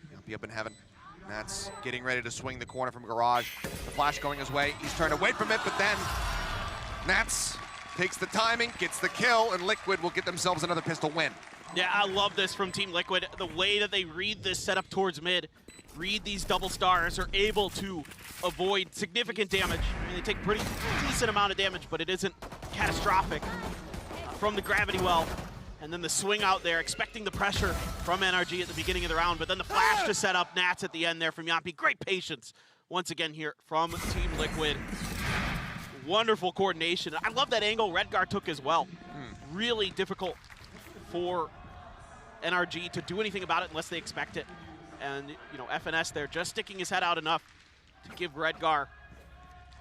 He'll be up in heaven. Nats getting ready to swing the corner from Garage. The flash going his way. He's trying to wait from it, but then Nats takes the timing, gets the kill, and Liquid will get themselves another pistol win. Yeah, I love this from Team Liquid. The way that they read this setup towards mid, read these double stars, are able to avoid significant damage. I mean, they take pretty decent amount of damage, but it isn't catastrophic from the gravity well. And then the swing out there, expecting the pressure from NRG at the beginning of the round, but then the flash to set up Nats at the end there from Yampi. Great patience once again here from Team Liquid. Wonderful coordination. I love that angle Redgar took as well. Really difficult for NRG to do anything about it unless they expect it. And, you know, FNS there just sticking his head out enough to give Redgar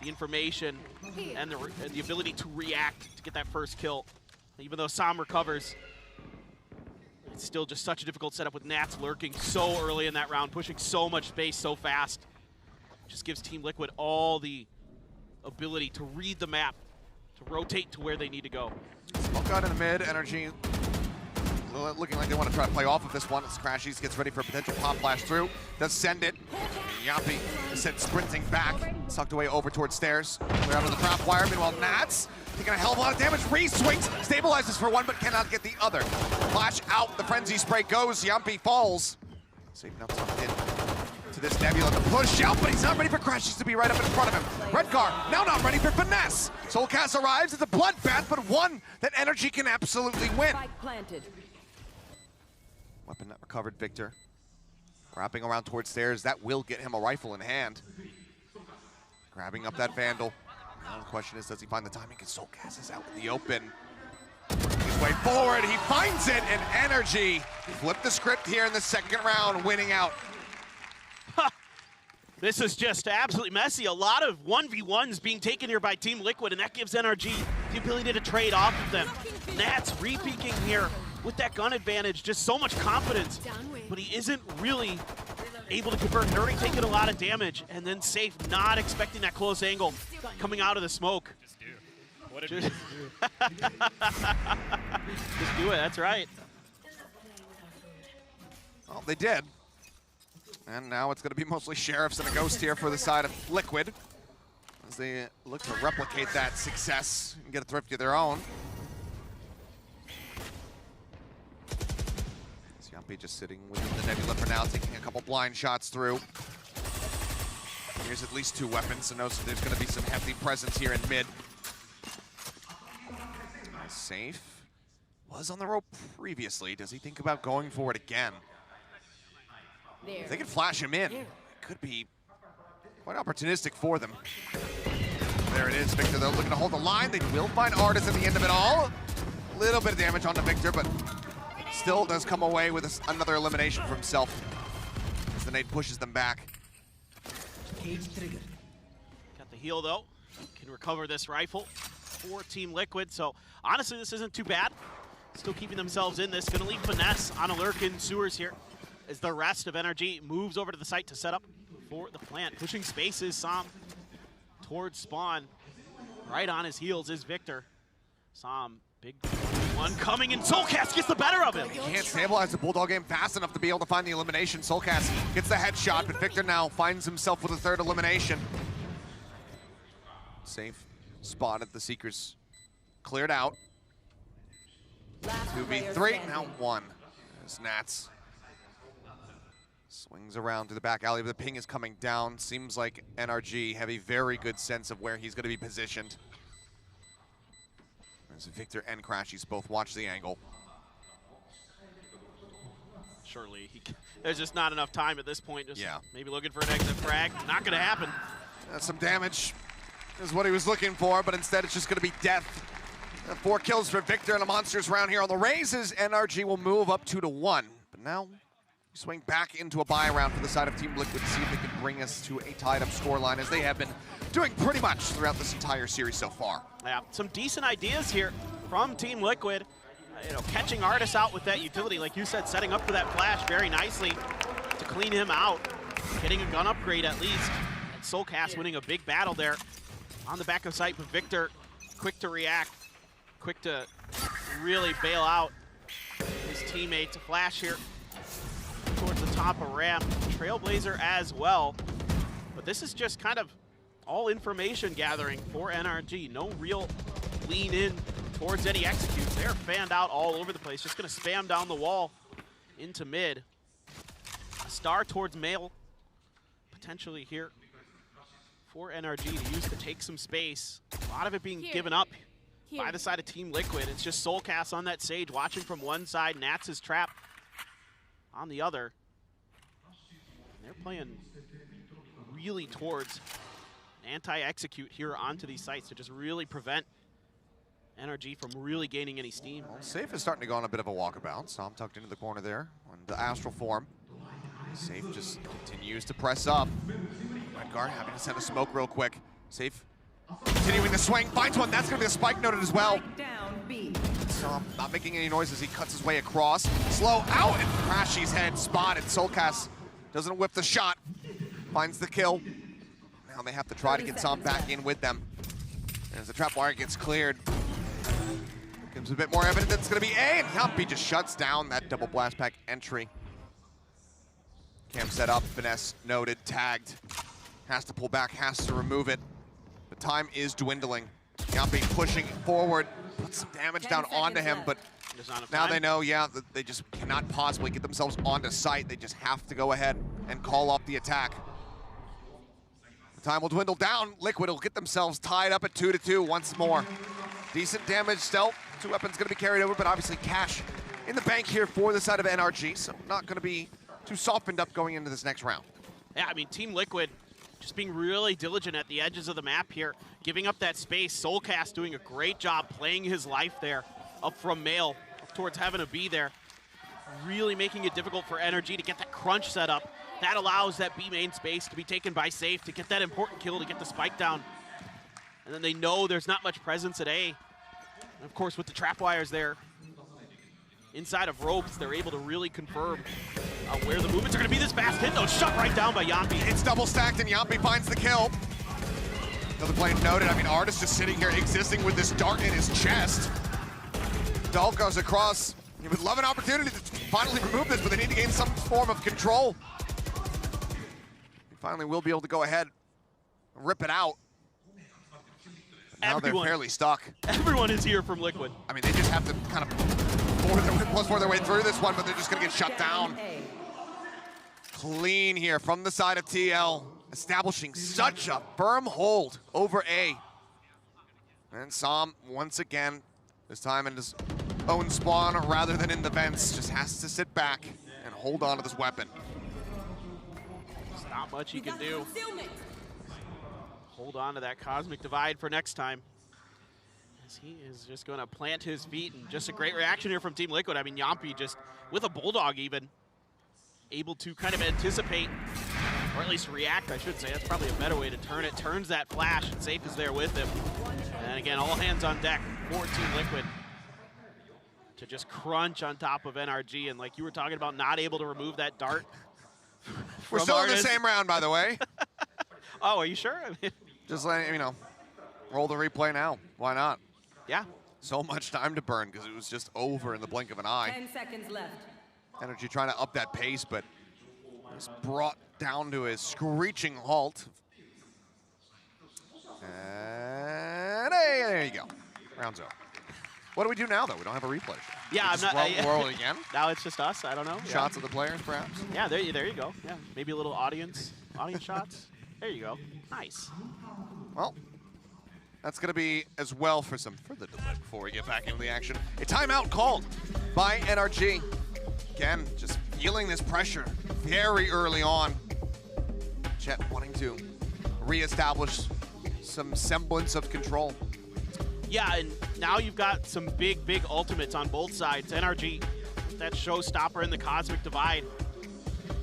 the information and the ability to react to get that first kill. Even though Sam recovers, it's still just such a difficult setup with Nats lurking so early in that round, pushing so much space so fast. Just gives Team Liquid all the ability to read the map, to rotate to where they need to go. Smoke out in the mid, NRG looking like they want to try to play off of this one as Crashies gets ready for a potential pop flash through. Does send it. Yappy is sent sprinting back, sucked away over towards stairs. Clear out of the trap wire. Meanwhile, Nats taking a hell of a lot of damage. Re-swings, stabilizes for one, but cannot get the other. Flash out, the frenzy spray goes. Yampy falls. Saving up something to this Nebula to push out, but he's not ready for Crashies to be right up in front of him. Redgar now not ready for finesse. Soulcast arrives. It's a bloodbath, but one that NRG can absolutely win. Spike planted. Weapon not recovered, Victor. Wrapping around towards stairs, that will get him a rifle in hand. Grabbing up that Vandal. Now the question is, does he find the timing? Because Soulcast is out in the open. His way forward, he finds it, and NRG flip the script here in the second round, winning out. This is just absolutely messy. A lot of 1v1s being taken here by Team Liquid, and that gives NRG the ability to trade off of them. Nats re-peeking here with that gun advantage, just so much confidence, but he isn't really able to convert. He's already taken a lot of damage, and then Safe not expecting that close angle coming out of the smoke. Just do. What did Just do? Just do it, that's right. Well, they did. And now it's going to be mostly Sheriffs and a Ghost here for the side of Liquid, as they look to replicate that success and get a Thrifty of their own. Yampy just sitting within the Nebula for now, taking a couple blind shots through. Here's at least two weapons, so knows there's going to be some hefty presence here in mid. Safe was on the rope previously. Does he think about going for it again? If they can flash him in, it could be quite opportunistic for them. There it is, Victor, though, looking to hold the line. They will find Artis at the end of it all. A little bit of damage onto Victor, but still does come away with another elimination for himself as the nade pushes them back. Got the heal, though. Can recover this rifle for Team Liquid, so honestly, this isn't too bad. Still keeping themselves in this. Gonna leave finesse on a lurk in sewers here as the rest of NRG moves over to the site to set up for the plant. Pushing spaces, Sam towards spawn. Right on his heels is Victor. Sam, big one coming, and Soulcast gets the better of him. He can't stabilize the Bulldog game fast enough to be able to find the elimination. Soulcast gets the headshot, but Victor now finds himself with a third elimination. Safe spotted, the Seekers cleared out. 2v3, now one. There's Nats. Swings around to the back alley, but the ping is coming down. Seems like NRG have a very good sense of where he's going to be positioned. As Victor and Crashies both watch the angle. Surely, there's just not enough time at this point. Just Yeah. maybe looking for an exit frag. Not going to happen. Some damage is what he was looking for, but instead it's just going to be death. 4 kills for Victor and a monsters round here on the raises. NRG will move up 2-1, but now swing back into a buy round for the side of Team Liquid to see if they can bring us to a tied-up scoreline, as they have been doing pretty much throughout this entire series so far. Yeah, some decent ideas here from Team Liquid. Catching Artis out with that utility, like you said, setting up for that flash very nicely to clean him out. Getting a gun upgrade at least. And Soulcast winning a big battle there on the back of site, but Victor quick to react, quick to really bail out his teammate. To flash here towards the top of ramp. Trailblazer as well. But this is just kind of all information gathering for NRG. No real lean in towards any executes. They're fanned out all over the place. Just going to spam down the wall into mid. A star towards male potentially here for NRG to use to take some space. A lot of it being given up by the side of Team Liquid. It's just Soulcast on that Sage watching from one side. Nats' trap on the other. And they're playing really towards anti-execute here onto these sites to just really prevent NRG from really gaining any steam. Well, Safe is starting to go on a bit of a walkabout. Sam tucked into the corner there on the astral form. Safe just continues to press up. Redguard having to send a smoke real quick. Safe continuing the swing, finds one. That's going to be a spike noted as well. Down B. Sam not making any noise as he cuts his way across. Slow out, and Crashy's head spotted. Soulcast doesn't whip the shot. Finds the kill. Now they have to try to get Sam back in with them. As the trap wire gets cleared, gives a bit more evidence that it's going to be A, and Yumpy just shuts down that double blast pack entry. Cam set up, finesse noted, tagged. Has to pull back, has to remove it. The time is dwindling. Yumpy pushing forward, puts some damage down onto him, but now they know, yeah, that they just cannot possibly get themselves onto site. They just have to go ahead and call off the attack. The time will dwindle down. Liquid will get themselves tied up at 2-2 once more. Decent damage still. 2 weapons going to be carried over, but obviously cash in the bank here for the side of NRG, so not going to be too softened up going into this next round. Yeah, I mean, Team Liquid just being really diligent at the edges of the map here, giving up that space. Soulcast doing a great job playing his life there, up from male, up towards having a B there. Really making it difficult for NRG to get that crunch set up. That allows that B main space to be taken by Safe to get that important kill to get the spike down. And then they know there's not much presence at A. And of course, with the trap wires there, inside of ropes, they're able to really confirm where the movements are going to be. This fast hit, though, shut right down by Yumpy. It's double stacked, and Yumpy finds the kill. Another play noted. I mean, Artist just sitting here existing with this dart in his chest. Dolph goes across. He would love an opportunity to finally remove this, but they need to gain some form of control. He finally will be able to go ahead and rip it out. Now they're fairly stuck. Everyone is here from Liquid. I mean, they just have to kind of pour their way through this one, but they're just going to get shut down. Clean here from the side of TL, establishing such a firm hold over A. And Sam, once again, this time in his own spawn rather than in the vents, just has to sit back and hold on to this weapon. There's not much he can do. Hold on to that Cosmic Divide for next time. As he is just going to plant his feet, and just a great reaction here from Team Liquid. I mean, Yumpy just, with a Bulldog even, able to kind of anticipate, or at least react, I should say. That's probably a better way to turn it. Turns that flash, and Safe is there with him. And again, all hands on deck for Team Liquid to just crunch on top of NRG. And like you were talking about, not able to remove that dart. We're still in the same round, by the way. Oh, are you sure? I mean, just letting you know, roll the replay now. Why not? Yeah. So much time to burn because it was just over in the blink of an eye. 10 seconds left. NRG trying to up that pace, but it's brought down to a screeching halt. And hey, there you go. Round's over. What do we do now, though? We don't have a replay. Yeah, I'm not. Roll it again. Now it's just us. I don't know. Shots of the players, perhaps. Yeah, there you go. Yeah, maybe a little audience shots. There you go. Nice. Well, that's going to be as well for some further delay before we get back into the action. A timeout called by NRG. Again, just feeling this pressure very early on. Chet wanting to reestablish some semblance of control. Yeah, and now you've got some big ultimates on both sides. NRG, that showstopper in the Cosmic Divide,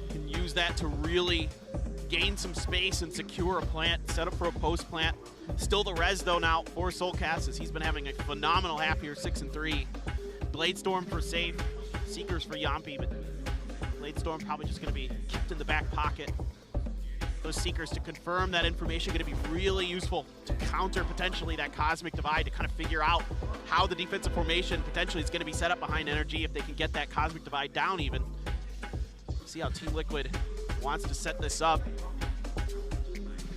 can use that to really gain some space and secure a plant, set up for a post plant. Still the res though now for Soulcast, as he's been having a phenomenal half here, 6-3. Bladestorm for Safe, Seekers for Yumpy, but Bladestorm probably just gonna be kept in the back pocket. Those Seekers to confirm that information gonna be really useful to counter potentially that Cosmic Divide, to kind of figure out how the defensive formation potentially is gonna be set up behind NRG if they can get that Cosmic Divide down even. See how Team Liquid wants to set this up.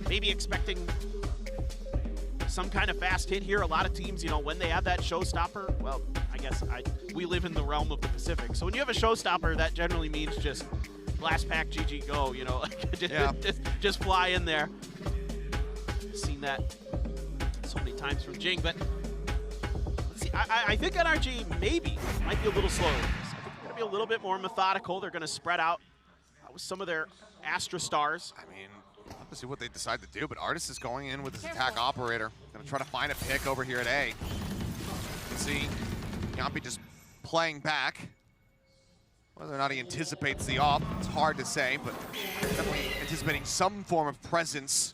Maybe expecting some kind of fast hit here. A lot of teams, you know, when they have that showstopper, well, I guess we live in the realm of the Pacific. So when you have a showstopper, that generally means just blast pack, GG, go, you know, just fly in there. Seen that so many times from Jing, but let's see, I think NRG maybe might be a little slower. I think they're gonna be a little bit more methodical. They're gonna spread out with some of their Astra Stars. I mean, we'll have to see what they decide to do, but Artist is going in with his attack operator. Gonna try to find a pick over here at A. can see Yampi just playing back. Whether or not he anticipates the op, it's hard to say, but definitely anticipating some form of presence.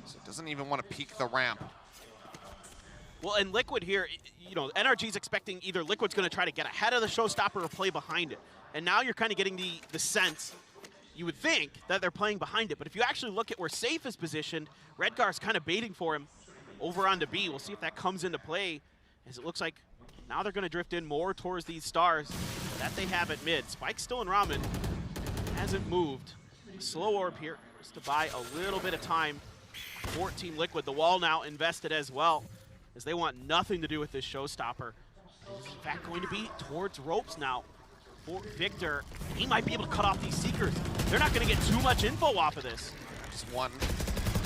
So doesn't even want to peek the ramp. Well, and Liquid here, you know, NRG's expecting either Liquid's going to try to get ahead of the showstopper or play behind it. And now you're kind of getting the sense, you would think, that they're playing behind it. But if you actually look at where Safe is positioned, Redgar's kind of baiting for him over onto B. We'll see if that comes into play, as it looks like now they're going to drift in more towards these stars that they have at mid. Spike's still in Ramen, hasn't moved. Slow orb here just to buy a little bit of time for Team Liquid. The wall now invested as well, as they want nothing to do with this showstopper. It's in fact going to be towards ropes now for Victor. He might be able to cut off these Seekers. They're not going to get too much info off of this. Just one.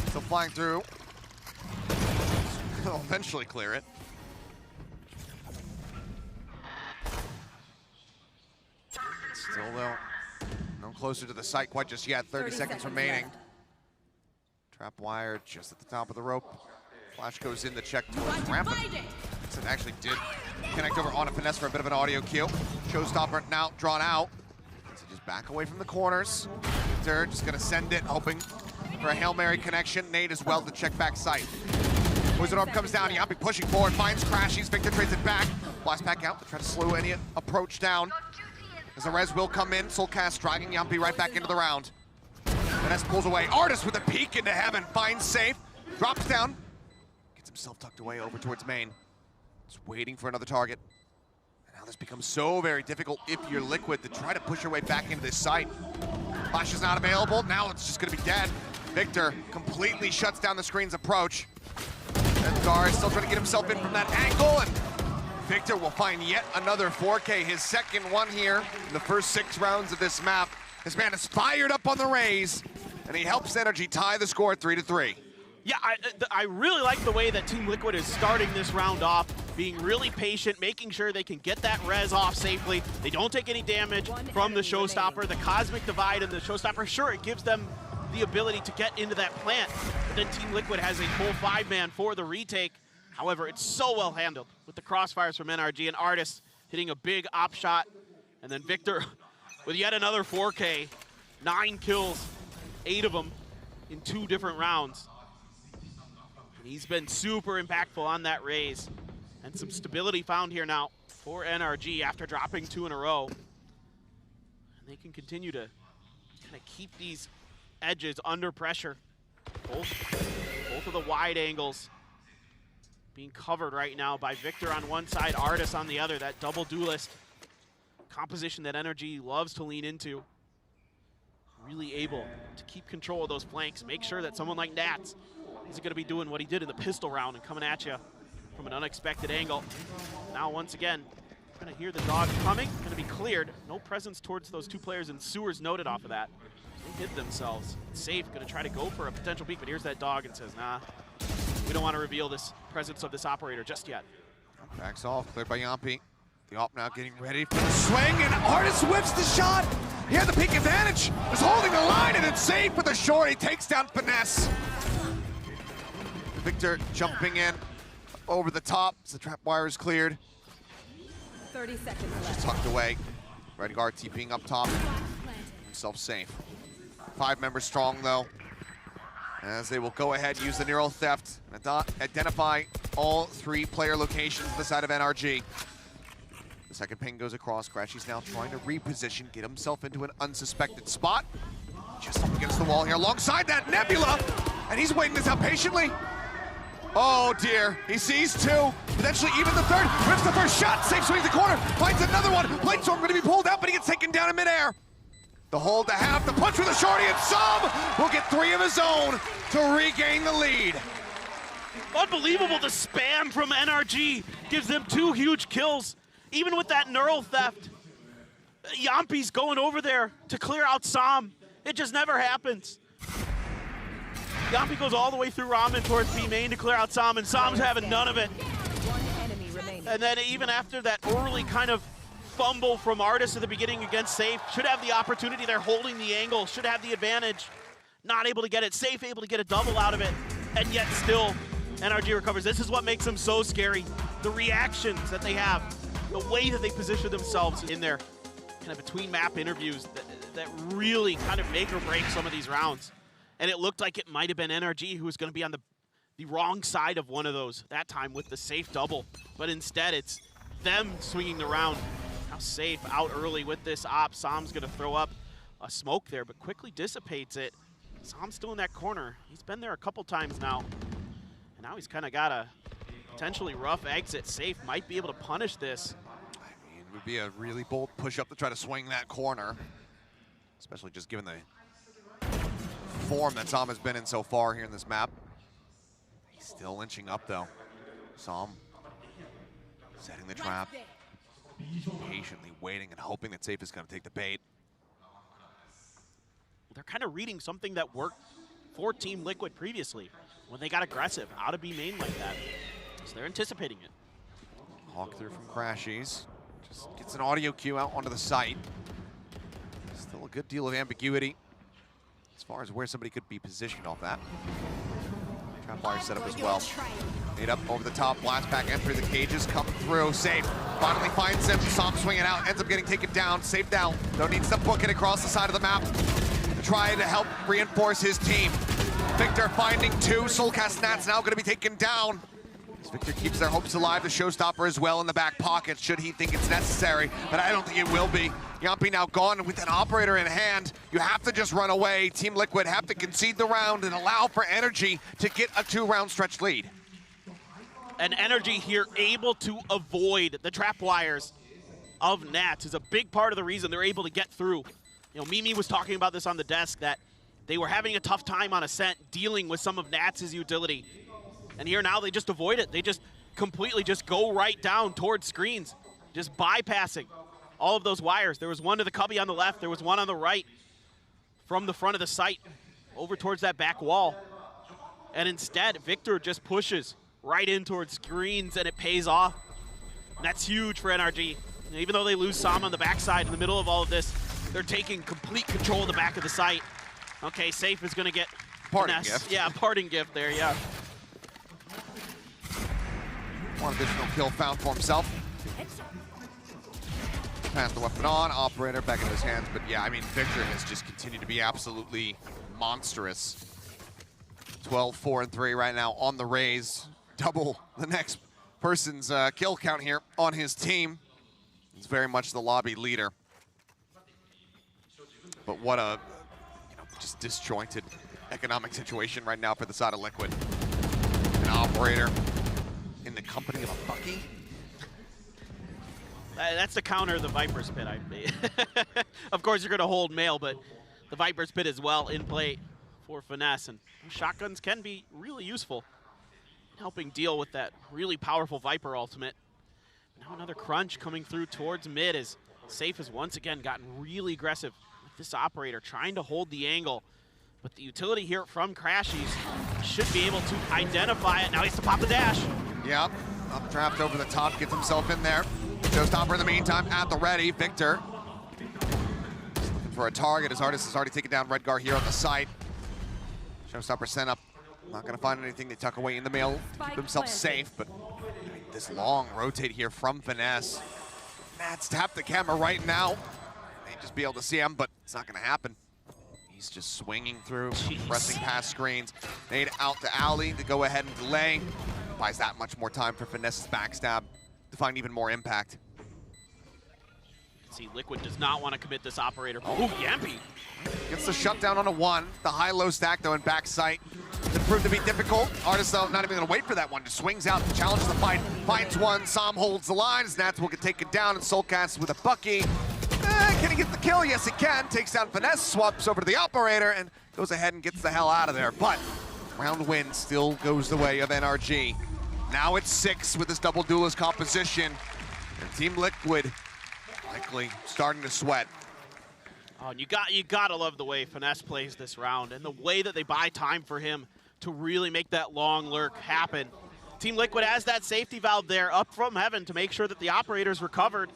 Still flying through. He'll eventually clear it. Still though, no closer to the site quite just yet. 30 seconds remaining. left. Trap wire just at the top of the rope. Flash goes in the check towards ramp. It actually did connect over on a finesse for a bit of an audio cue. Showstopper now drawn out. So just back away from the corners. Victor just gonna send it, hoping for a Hail Mary connection. Nate as well to check back sight. Wizard Orb comes down, Yampi pushing forward, finds Crashies. Victor trades it back. Blast back out to try to slow any approach down. As the res will come in, Soulcast dragging Yampi right back into the round. Finesse pulls away. Artist with a peek into heaven, finds Safe, drops down, gets himself tucked away over towards main. Just waiting for another target. And now this becomes so very difficult if you're Liquid to try to push your way back into this site. Flash is not available, now it's just gonna be dead. Victor completely shuts down the screen's approach. Edgar is still trying to get himself in from that angle, and Victor will find yet another 4K, his second one here in the first 6 rounds of this map. This man is fired up on the raise, and he helps NRG tie the score at 3-3. Yeah, I really like the way that Team Liquid is starting this round off, being really patient, making sure they can get that res off safely. They don't take any damage from the showstopper. The Cosmic Divide and the showstopper, sure, it gives them the ability to get into that plant, but then Team Liquid has a full 5-man for the retake. However, it's so well handled with the crossfires from NRG and Artist hitting a big op shot, and then Victor with yet another 4K, 9 kills, 8 of them in 2 different rounds. And he's been super impactful on that raise, and some stability found here now for NRG after dropping 2 in a row. And they can continue to kind of keep these edges under pressure. Both of the wide angles being covered right now by Victor on one side, Artis on the other. That double duelist composition that NRG loves to lean into. Really able to keep control of those flanks, make sure that someone like Nats isn't gonna be doing what he did in the pistol round and coming at you from an unexpected angle. Now once again, gonna hear the dog coming, gonna be cleared. No presence towards those 2 players, and Sewers noted off of that. They hid themselves. Safe, gonna try to go for a potential peek, but here's that dog and says, nah, we don't want to reveal this presence of this operator just yet. Backs off, cleared by Yampi. The op now getting ready for the swing, and Artist whips the shot. He had the peak advantage, was holding the line, and it's Safe with the short. He takes down Finesse. Victor jumping in over the top as the trap wire is cleared. 30 seconds Just left. tucked away. Redgar TPing up top, himself safe. 5 members strong though, as they will go ahead, use the neural theft, and identify all 3 player locations on the side of NRG. The second ping goes across. Crashy's now trying to reposition, get himself into an unsuspected spot. Just up against the wall here, alongside that Nebula, and he's waiting this out patiently. Oh dear, he sees 2, potentially even the 3rd, rips the first shot, Safe swings the corner, finds another one, Bladestorm going to be pulled out, but he gets taken down in midair. The hold to half, the punch with a shorty, and Som will get 3 of his own to regain the lead. Unbelievable, the spam from NRG gives them 2 huge kills. Even with that neural theft, Yampi's going over there to clear out Som. It just never happens. Yampi goes all the way through Ramen towards B main to clear out Som, and Som's having none of it. 1 enemy remaining. And then even after that early kind of fumble from Artis at the beginning against Safe, should have the opportunity there, holding the angle, should have the advantage. Not able to get it. Safe able to get a double out of it, and yet still NRG recovers. This is what makes them so scary. The reactions that they have, the way that they position themselves in their kind of between map interviews that really kind of make or break some of these rounds. And it looked like it might have been NRG who was going to be on the wrong side of one of those that time with the safe double. But instead, it's them swinging the round. Now safe out early with this op. Sam's going to throw up a smoke there, but quickly dissipates it. Sam's still in that corner. He's been there a couple times now. And now he's kind of got a potentially rough exit. Safe might be able to punish this. I mean, it would be a really bold push-up to try to swing that corner, especially just given the form that Sam has been in so far here in this map. He's still inching up, though. Sam setting the trap, patiently waiting and hoping that Safe is going to take the bait. They're kind of reading something that worked for Team Liquid previously when they got aggressive out of B main like that. So they're anticipating it. Hawk through from Crashies. Just gets an audio cue out onto the site. Still a good deal of ambiguity as far as where somebody could be positioned off that. Trapwire set up as well. Made up over the top, blast pack entering the cages, come through, Safe. Finally finds him, Sam swinging out, ends up getting taken down, Safe down. No needs to book it across the side of the map to try to help reinforce his team. Victor finding two, Soulcast Nats now gonna be taken down. As Victor keeps their hopes alive, the showstopper as well in the back pocket, should he think it's necessary, but I don't think it will be. Yampi now gone, and with an operator in hand, you have to just run away. Team Liquid have to concede the round and allow for NRG to get a 2-round stretch lead. And NRG here able to avoid the trap wires of Nats is a big part of the reason they're able to get through. You know, Mimi was talking about this on the desk, that they were having a tough time on Ascent dealing with some of Nats' utility. And here now they just avoid it. They just completely just go right down towards screens, just bypassing all of those wires. There was one to the cubby on the left, there was one on the right from the front of the site over towards that back wall. And instead, Victor just pushes right in towards screens, and it pays off. And that's huge for NRG. And even though they lose Sam on the backside in the middle of all of this, they're taking complete control of the back of the site. Okay, Safe is gonna get Parting finesse. gift. Yeah, parting gift there, yeah. One additional kill found for himself. Pass the weapon on, operator back in his hands, but yeah, I mean, Victor has just continued to be absolutely monstrous. 12, 4, and 3 right now on the raise. Double the next person's kill count here on his team. He's very much the lobby leader. But what a just disjointed economic situation right now for the side of Liquid. An operator in the company of a Bucky. That's the counter of the Viper's Pit, I made. Of course, you're going to hold Mail, but the Viper's Pit as well in play for Finesse. And shotguns can be really useful in helping deal with that really powerful Viper ultimate. Now another crunch coming through towards mid as Safe has once again gotten really aggressive with this operator, trying to hold the angle. But the utility here from Crashies should be able to identify it. Now he has to pop the dash. Yep, up trapped over the top, gets himself in there. Showstopper in the meantime at the ready. Victor looking for a target. His artist has already taken down Redgar here on the site. Showstopper sent up. Not going to find anything to tuck away in the middle to keep himself safe, but I mean, this long rotate here from Finesse. Nats tap the camera right now. May just be able to see him, but it's not going to happen. He's just swinging through, pressing past screens. Made out to Alley to go ahead and delay. Buys that much more time for Finesse's backstab to find even more impact. See, Liquid does not want to commit this operator. Oh, Yampi. Gets the shutdown on a 1. The high-low stack, though, in back sight. It proved to be difficult. Artist, though, not even going to wait for that one. Just swings out to challenge the fight. Finds one. Sam holds the line. Nats will get taken down, and Soulcast with a Bucky. Can he get the kill? Yes, he can. Takes down Finesse, swaps over to the operator, and goes ahead and gets the hell out of there. But round win still goes the way of NRG. Now it's 6 with this double duelist composition. And Team Liquid likely starting to sweat. Oh, and you gotta love the way Finesse plays this round and the way that they buy time for him to really make that long lurk happen. Team Liquid has that safety valve there up from heaven to make sure that the operator's recovered.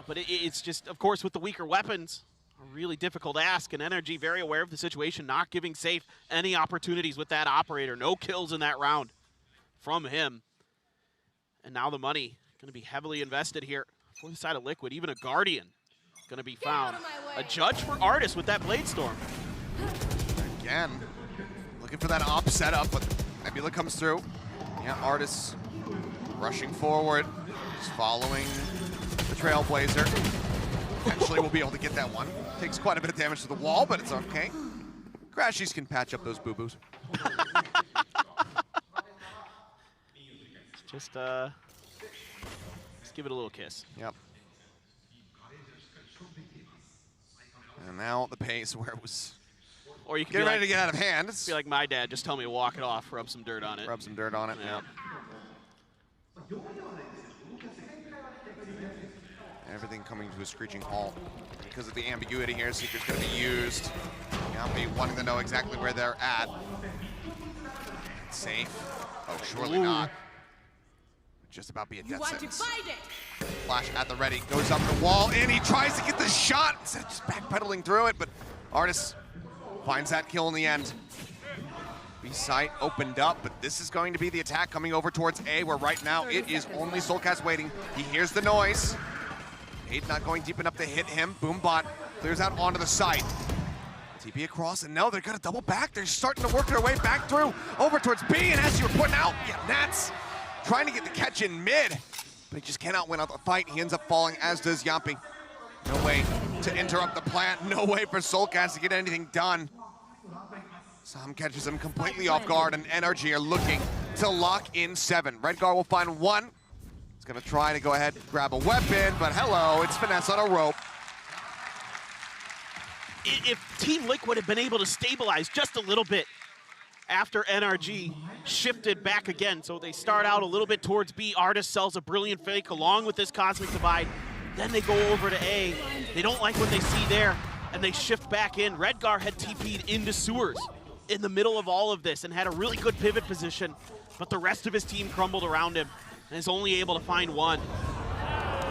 But it's just, of course, with the weaker weapons, a really difficult ask, and NRG very aware of the situation, not giving Safe any opportunities with that operator. No kills in that round from him. And now the money going to be heavily invested here for the side of Liquid. Even a Guardian going to be found. A judge for Artis with that Blade Storm. Again, looking for that op setup, but Nebula comes through. Yeah, Artis rushing forward, just following the Trailblazer. Eventually we'll be able to get that one. Takes quite a bit of damage to the wall, but it's okay. Crashies can patch up those boo-boos. Just give it a little kiss. Yep. And now the pace where it was Or you can getting be ready like, to get out of hand. be like my dad, just tell me to walk it off, rub some dirt on it. Rub some dirt on it. Yeah. Everything coming to a screeching halt because of the ambiguity here. Seeker's going to be used. Yampi wanting to know exactly where they're at. Safe. Oh, surely not. Just about be a death sentence. Flash at the ready, goes up the wall, and he tries to get the shot instead of just backpedaling through it, but Artis finds that kill in the end. B site opened up, but this is going to be the attack coming over towards A, where right now it is only Soulcast waiting. He hears the noise. Aid not going deep enough to hit him. Boombot clears out onto the site. TP across, and no, they're gonna double back. They're starting to work their way back through, over towards B, and as you were pointing out, yeah, Nats trying to get the catch in mid, but he just cannot win out the fight. He ends up falling, as does Yampi. No way to interrupt the plant, no way for Soulcast to get anything done. Sam catches him completely off guard, and NRG are looking to lock in 7. Redgar will find 1. He's gonna try to go ahead and grab a weapon, but hello, it's Finesse on a rope. If Team Liquid had been able to stabilize just a little bit after NRG shifted back again, so they start out a little bit towards B, Artis sells a brilliant fake along with this Cosmic Divide, then they go over to A. They don't like what they see there, and they shift back in. Redgar had TP'd into sewers in the middle of all of this and had a really good pivot position, but the rest of his team crumbled around him and is only able to find 1.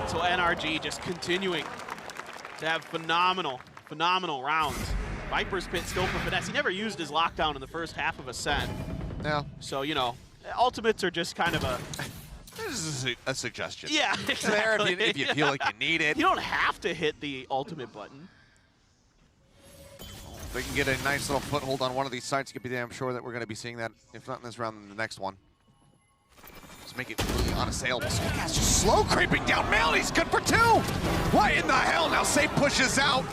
So NRG just continuing to have phenomenal rounds. Viper's Pit still for Finesse. He never used his lockdown in the first half of Ascent. Yeah. So, you know, ultimates are just kind of a... This is a suggestion. Yeah, exactly. There if you feel like you need it. You don't have to hit the ultimate button. If they can get a nice little foothold on one of these sites, you can be damn sure that we're going to be seeing that, if not in this round, then the next one. Just make it really unassailable. Soulcast just slow creeping down. Melly's good for 2. What in the hell? Now Safe pushes out.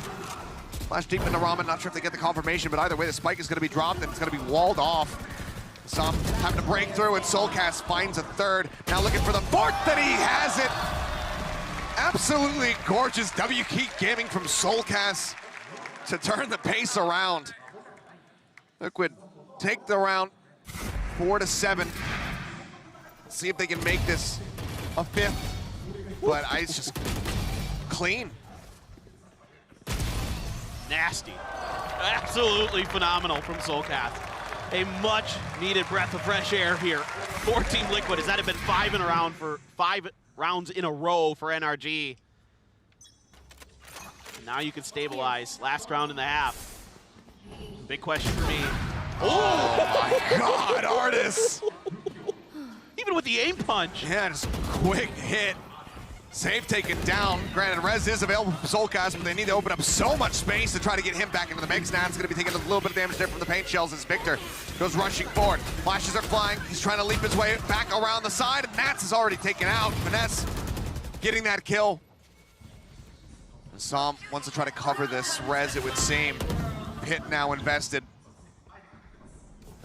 Flash deep into Ramen. Not sure if they get the confirmation, but either way, the spike is going to be dropped and it's going to be walled off. Some having to break through, and Soulcast finds a 3rd. Now looking for the 4th, and he has it. Absolutely gorgeous W Key gaming from Soulcast to turn the pace around. Liquid take the round 4-7. See if they can make this a 5th. But it's just clean. Nasty. Absolutely phenomenal from Soulcast. A much needed breath of fresh air here for Team Liquid, as that had been 5 rounds in a row for NRG. Now you can stabilize. Last round and a half. Big question for me. Oh my God, Artis! Even with the aim punch. Yeah, just a quick hit. Safe taken down. Granted, Rez is available for Soulcast, but they need to open up so much space to try to get him back into the mix. Now it's going to be taking a little bit of damage there from the paint shells as Victor goes rushing forward. Flashes are flying. He's trying to leap his way back around the side, and Nats is already taken out. Finesse getting that kill. And Sam wants to try to cover this. Rez, it would seem. Pit now invested.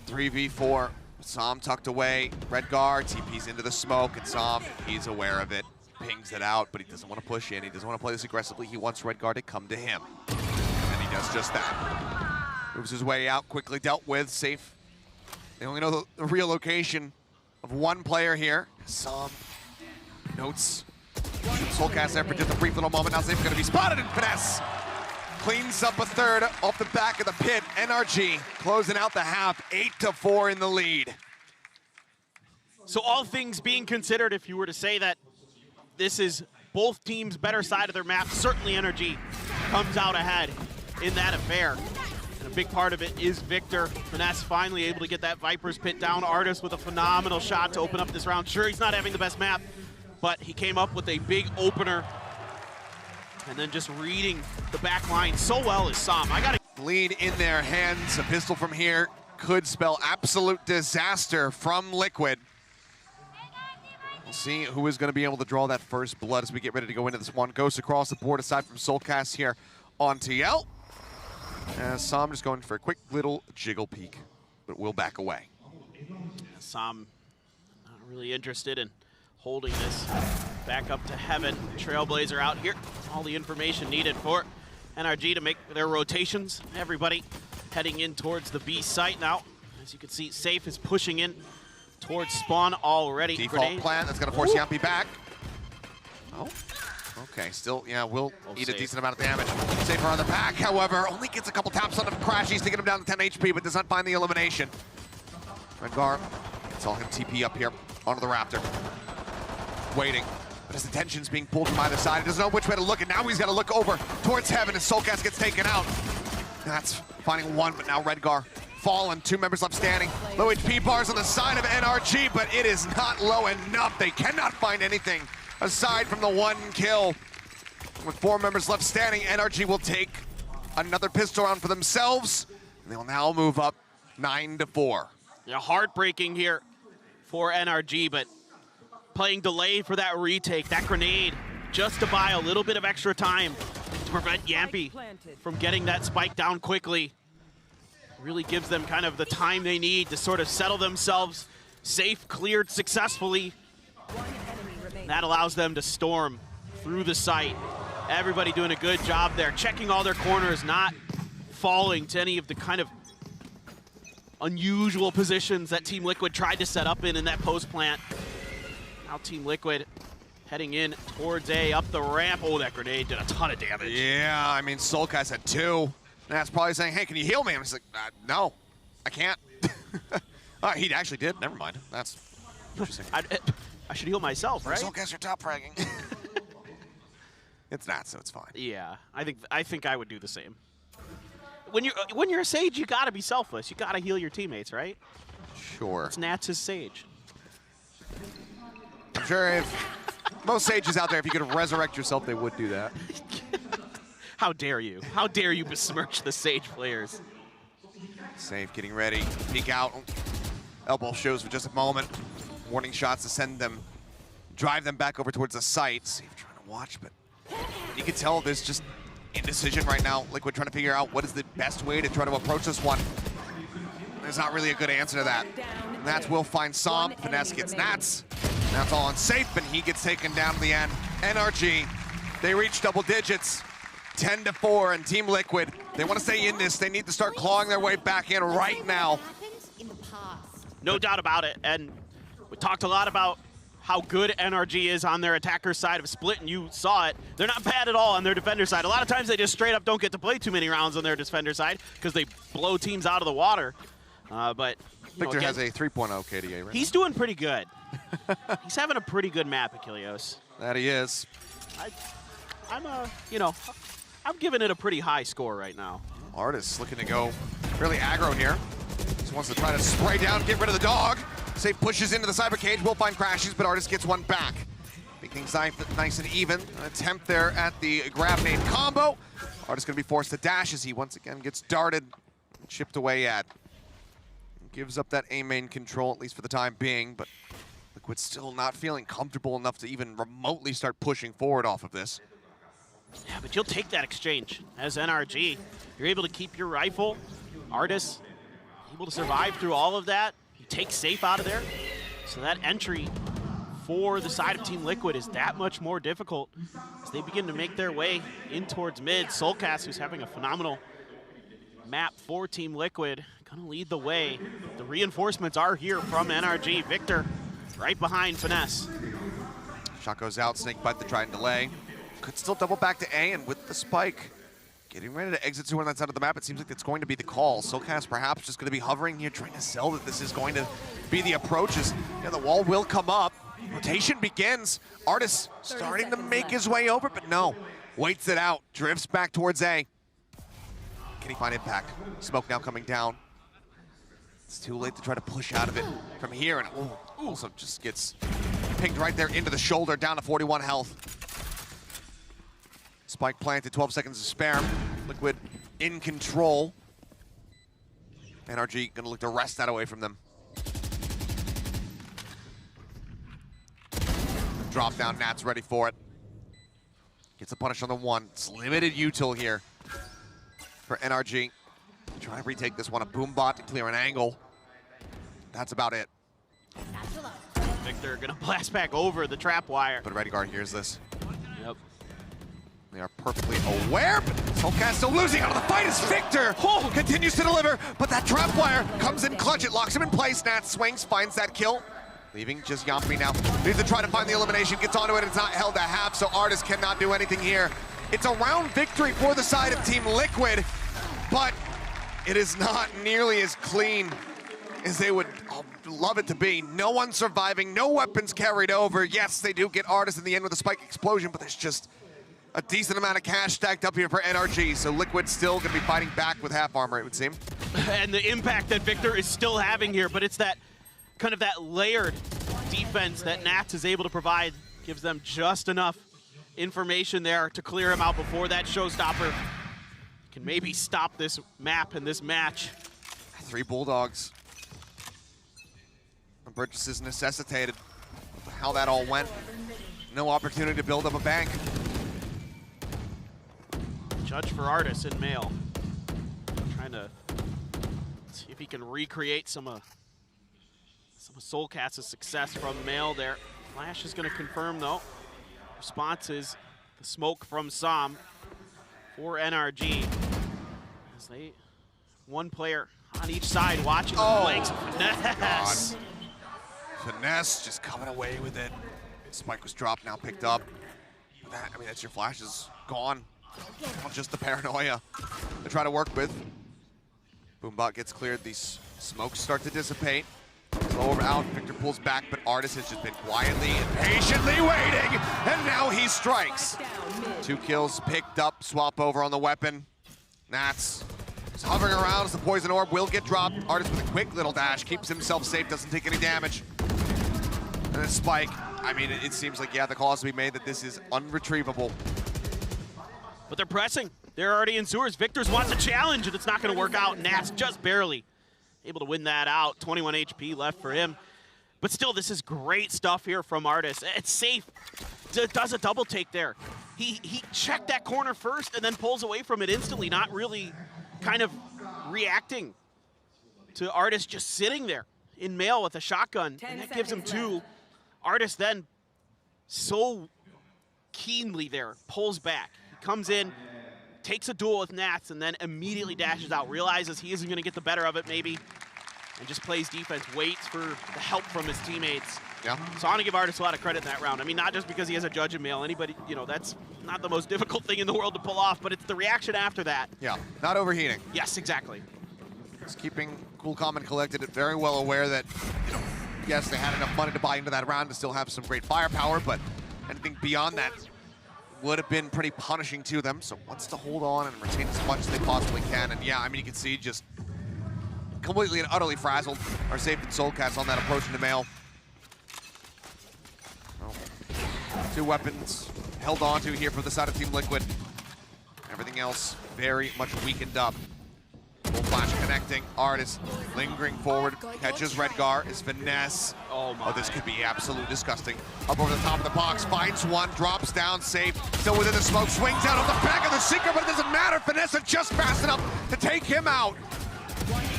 3v4. Sam tucked away. Redgar TP's into the smoke, and Sam, he's aware of it. Pings it out, but he doesn't want to push in. He doesn't want to play this aggressively. He wants Redgar to come to him. And he does just that. Moves his way out, quickly dealt with. Safe. They only know the real location of 1 player here. Sam notes Soulcast there for just a brief little moment. Now Safe going to be spotted, and Finesse cleans up a 3rd off the back of the pit. NRG closing out the half, 8-4 in the lead. So all things being considered, if you were to say that this is both teams' better side of their map, certainly NRG comes out ahead in that affair. And A big part of it is Victor. Finesse finally able to get that Viper's Pit down. Artist with a phenomenal shot to open up this round. Sure, he's not having the best map, but he came up with a big opener. And then just reading the back line so well is Sam. I got to Lead in their hands. A pistol from here could spell absolute disaster from Liquid. We'll see who is going to be able to draw that first blood as we get ready to go into this one. Ghost across the board aside from Soulcast here on TL. As Sam just going for a quick little jiggle peek, but will back away. Sam not really interested in holding this back up to heaven. Trailblazer out here. All the information needed for NRG to make their rotations. Everybody heading in towards the B site now. As you can see, Safe is pushing in towards spawn already. Default Grenade. plan, that's going to force Yampi back. Oh, okay, still, yeah, will eat a decent amount of damage. Safer on the back, however, only gets a couple taps on the Crashies to get him down to 10 HP, but does not find the elimination. Rengar, saw him TP up here onto the Raptor. Waiting, but his attention's being pulled from either side. He doesn't know which way to look, and now he's got to look over towards heaven as Soulcast gets taken out. That's finding one, but now Redgar fallen. 2 members left standing. Low HP bars on the side of NRG, but it is not low enough. They cannot find anything aside from the 1 kill. With 4 members left standing, NRG will take another pistol round for themselves. And they'll now move up 9-4. Yeah, heartbreaking here for NRG, but playing delay for that retake, that grenade, just to buy a little bit of extra time to prevent Yampi from getting that spike down quickly. Really gives them kind of the time they need to sort of settle themselves. Safe cleared successfully. That allows them to storm through the site. Everybody doing a good job there, checking all their corners, not falling to any of the kind of unusual positions that Team Liquid tried to set up in that post plant. Now Team Liquid heading in towards A, up the ramp. Oh, that grenade did a ton of damage. Yeah, I mean, Soulcast had 2. That's probably saying, hey, can you heal me? I'm just like, no, I can't. He actually did. Never mind. That's interesting. I should heal myself, right? Soulcast, you're top fragging. It's not, so it's fine. Yeah, I think I would do the same. When you're a Sage, you gotta be selfless. You gotta heal your teammates, right? Sure. It's Nats' Sage. I'm sure if most Sages out there, if you could resurrect yourself, they would do that. How dare you? How dare you besmirch the Sage players? Safe, getting ready. Peek out. Elbow shows for just a moment. Warning shots to send them, drive them back over towards the site. Safe trying to watch, but you can tell there's just indecision right now. Liquid trying to figure out what is the best way to try to approach this one. There's not really a good answer to that. And that's will find Som. Finesse gets Nats. That's all on Safe, and he gets taken down to the end. NRG, they reach double digits. 10-4, and Team Liquid, they want to stay in this. They need to start clawing their way back in right now. No doubt about it, and we talked a lot about how good NRG is on their attacker side of Split, and you saw it. They're not bad at all on their defender side. A lot of times they just straight up don't get to play too many rounds on their defender side because they blow teams out of the water. But Victor again, has a 3.0 KDA right he's doing pretty good. He's having a pretty good map, Achilleos. That he is. I'm giving it a pretty high score right now. Artist looking to go really aggro here. Just wants to try to spray down, get rid of the dog. Safe pushes into the cyber cage, will find Crashes, but Artist gets one back. Make things nice and even. An attempt there at the grab nade combo. Artist gonna be forced to dash as he once again gets darted and chipped away at. Gives up that A main control, at least for the time being, but Liquid still not feeling comfortable enough to even remotely start pushing forward off of this. Yeah, but you'll take that exchange as NRG. You're able to keep your rifle. Artist able to survive through all of that. You take Safe out of there. So that entry for the side of Team Liquid is that much more difficult as they begin to make their way in towards mid. Soulcast, who's having a phenomenal map for Team Liquid, gonna lead the way. The reinforcements are here from NRG. Victor right behind Finesse. Shot goes out, Snake Bite to try and delay. Could still double back to A, and with the spike, getting ready to exit to one on that side of the map, it seems like it's going to be the call. Soulcast perhaps just going to be hovering here, trying to sell that this is going to be the approaches. Yeah, the wall will come up. Rotation begins. Artist starting to make his way over, but no. Waits it out, drifts back towards A. Can he find impact? Smoke now coming down. It's too late to try to push out of it from here, and also just gets pinged right there into the shoulder, down to 41 health. Spike planted, 12 seconds to spare. Liquid in control. NRG gonna look to wrest that away from them. Drop down, Nat's ready for it. Gets a punish on the one. It's limited util here for NRG. Try to retake this one, a boom bot to clear an angle. That's about it. Victor gonna blast back over the trap wire. But Redguard hears this. Yep. They are perfectly aware, but Soulcast still losing out of the fight as Victor continues to deliver, but that trap wire comes in clutch. It locks him in place. Nat swings, finds that kill. Leaving just Yampi now. Needs to try to find the elimination, gets onto it, it's not held to half, so Artis cannot do anything here. It's a round victory for the side of Team Liquid, but it is not nearly as clean as they would love it to be. No one surviving, no weapons carried over. Yes, they do get Artis in the end with a spike explosion, but there's just a decent amount of cash stacked up here for NRG, so Liquid's still gonna be fighting back with half armor, it would seem. And the impact that Victor is still having here, but it's that kind of that layered defense that Nats is able to provide, gives them just enough information there to clear him out before that showstopper can maybe stop this map and this match. 3 Bulldogs. Purchases necessitated. How that all went. No opportunity to build up a bank. Judge for Artis in male. Trying to see if he can recreate some of Soulcast's success from male there. Flash is going to confirm though. Response is the smoke from Som for NRG. As they, one player on each side watching the flanks. Finesse. Finesse just coming away with it. Spike was dropped, now picked up. That, I mean, that's your flashes gone. Not just the paranoia to try to work with. Boombot gets cleared. These smokes start to dissipate. Slow over out. Victor pulls back, but Artis has just been quietly and patiently waiting, and now he strikes. 2 kills picked up. Swap over on the weapon. Nats is hovering around as the poison orb will get dropped. Artis with a quick little dash keeps himself safe, doesn't take any damage. And then Spike. I mean, it seems like, yeah, the call has to be made that this is unretrievable. But they're pressing. They're already in sewers. Victor's wants a challenge, and it's not going to work out. Nats just barely able to win that out. 21 HP left for him. But still, this is great stuff here from Artis. It's safe. Does a double take there. He checked that corner first and then pulls away from it instantly, not really kind of reacting to Artis just sitting there in male with a shotgun. And that gives him 2. Artis then so keenly there, pulls back. He comes in, takes a duel with Nats, and then immediately dashes out, realizes he isn't gonna get the better of it maybe, and just plays defense, waits for the help from his teammates. Yeah. So I want to give Artis a lot of credit in that round. I mean, not just because he has a judge in male, anybody, you know, that's not the most difficult thing in the world to pull off, but it's the reaction after that. Yeah, not overheating. Yes, exactly. Just keeping cool, calm, and collected, very well aware that, you know, yes, they had enough money to buy into that round to still have some great firepower, but anything beyond that would have been pretty punishing to them. So wants to hold on and retain as much as they possibly can. And yeah, I mean, you can see just completely and utterly frazzled are saved in Soulcast on that approach into male. Well, 2 weapons held on to here for the side of Team Liquid. Everything else very much weakened up. Full flash connecting. Artis lingering forward. Catches Redgar. Is finesse. Oh my. Oh, this could be absolutely disgusting. Up over the top of the box. Finds one. Drops down. Safe. Still within the smoke. Swings out of the back of the Seeker, but it doesn't matter. Finesse is just fast enough to take him out.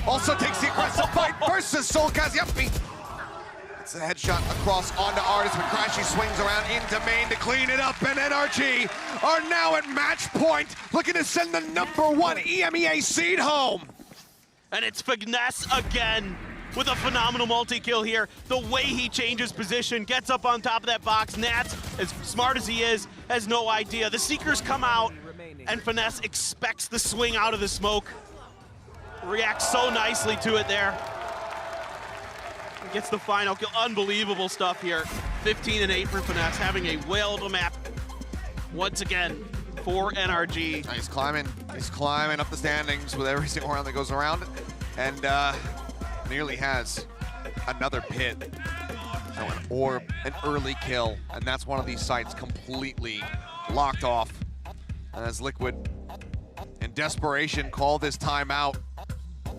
Also takes the aggressive fight versus Soulcast. Yep. It's a headshot across onto Artis, but Crashy swings around into main to clean it up, and NRG are now at match point, looking to send the #1 EMEA seed home. And it's Finesse again with a phenomenal multi-kill here. The way he changes position, gets up on top of that box. Nats, as smart as he is, has no idea. The Seekers come out, and Finesse expects the swing out of the smoke. Reacts so nicely to it there. Gets the final kill. Unbelievable stuff here. 15 and 8 for Finesse, having a whale of a map once again. for NRG. He's climbing up the standings with every single round that goes around, and nearly has another pit. So an orb, an early kill, and that's one of these sites completely locked off. And as Liquid, in desperation, call this timeout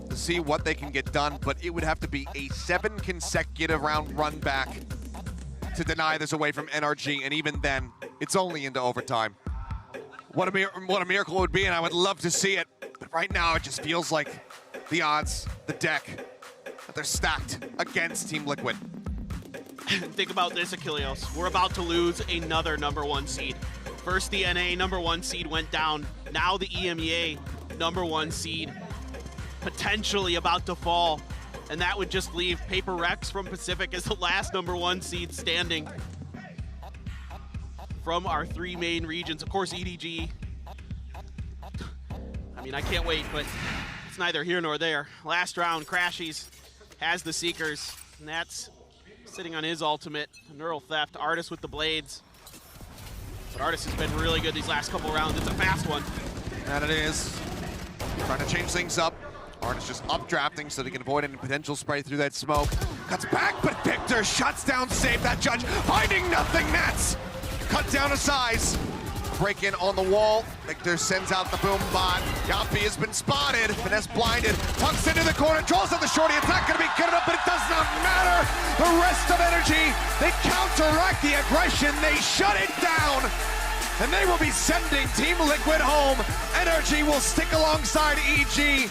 to see what they can get done, but it would have to be a 7 consecutive round run back to deny this away from NRG, and even then, it's only into overtime. What a miracle it would be, and I would love to see it. But right now, it just feels like the odds, the deck, that they're stacked against Team Liquid. Think about this, Achilleos. We're about to lose another #1 seed. First, the NA #1 seed went down. Now the EMEA #1 seed potentially about to fall. And that would just leave Paper Rex from Pacific as the last #1 seed standing from our 3 main regions. Of course, EDG. I mean, I can't wait, but it's neither here nor there. Last round, Crashies has the Seekers, and that's sitting on his ultimate. Neural Theft, Artis with the blades. But Artis has been really good these last couple rounds. It's a fast one. And it is. Trying to change things up. Artis just updrafting so they can avoid any potential spray through that smoke. Cuts back, but Victor shuts down, save that judge. Finding nothing, Nats. Cut down to size. Break in on the wall. Victor sends out the boom bot. Yapi has been spotted. Finesse blinded. Tucks into the corner. Draws out the shorty. It's not going to be good enough, but it does not matter. The rest of NRG, they counteract the aggression. They shut it down. And they will be sending Team Liquid home. NRG will stick alongside EG.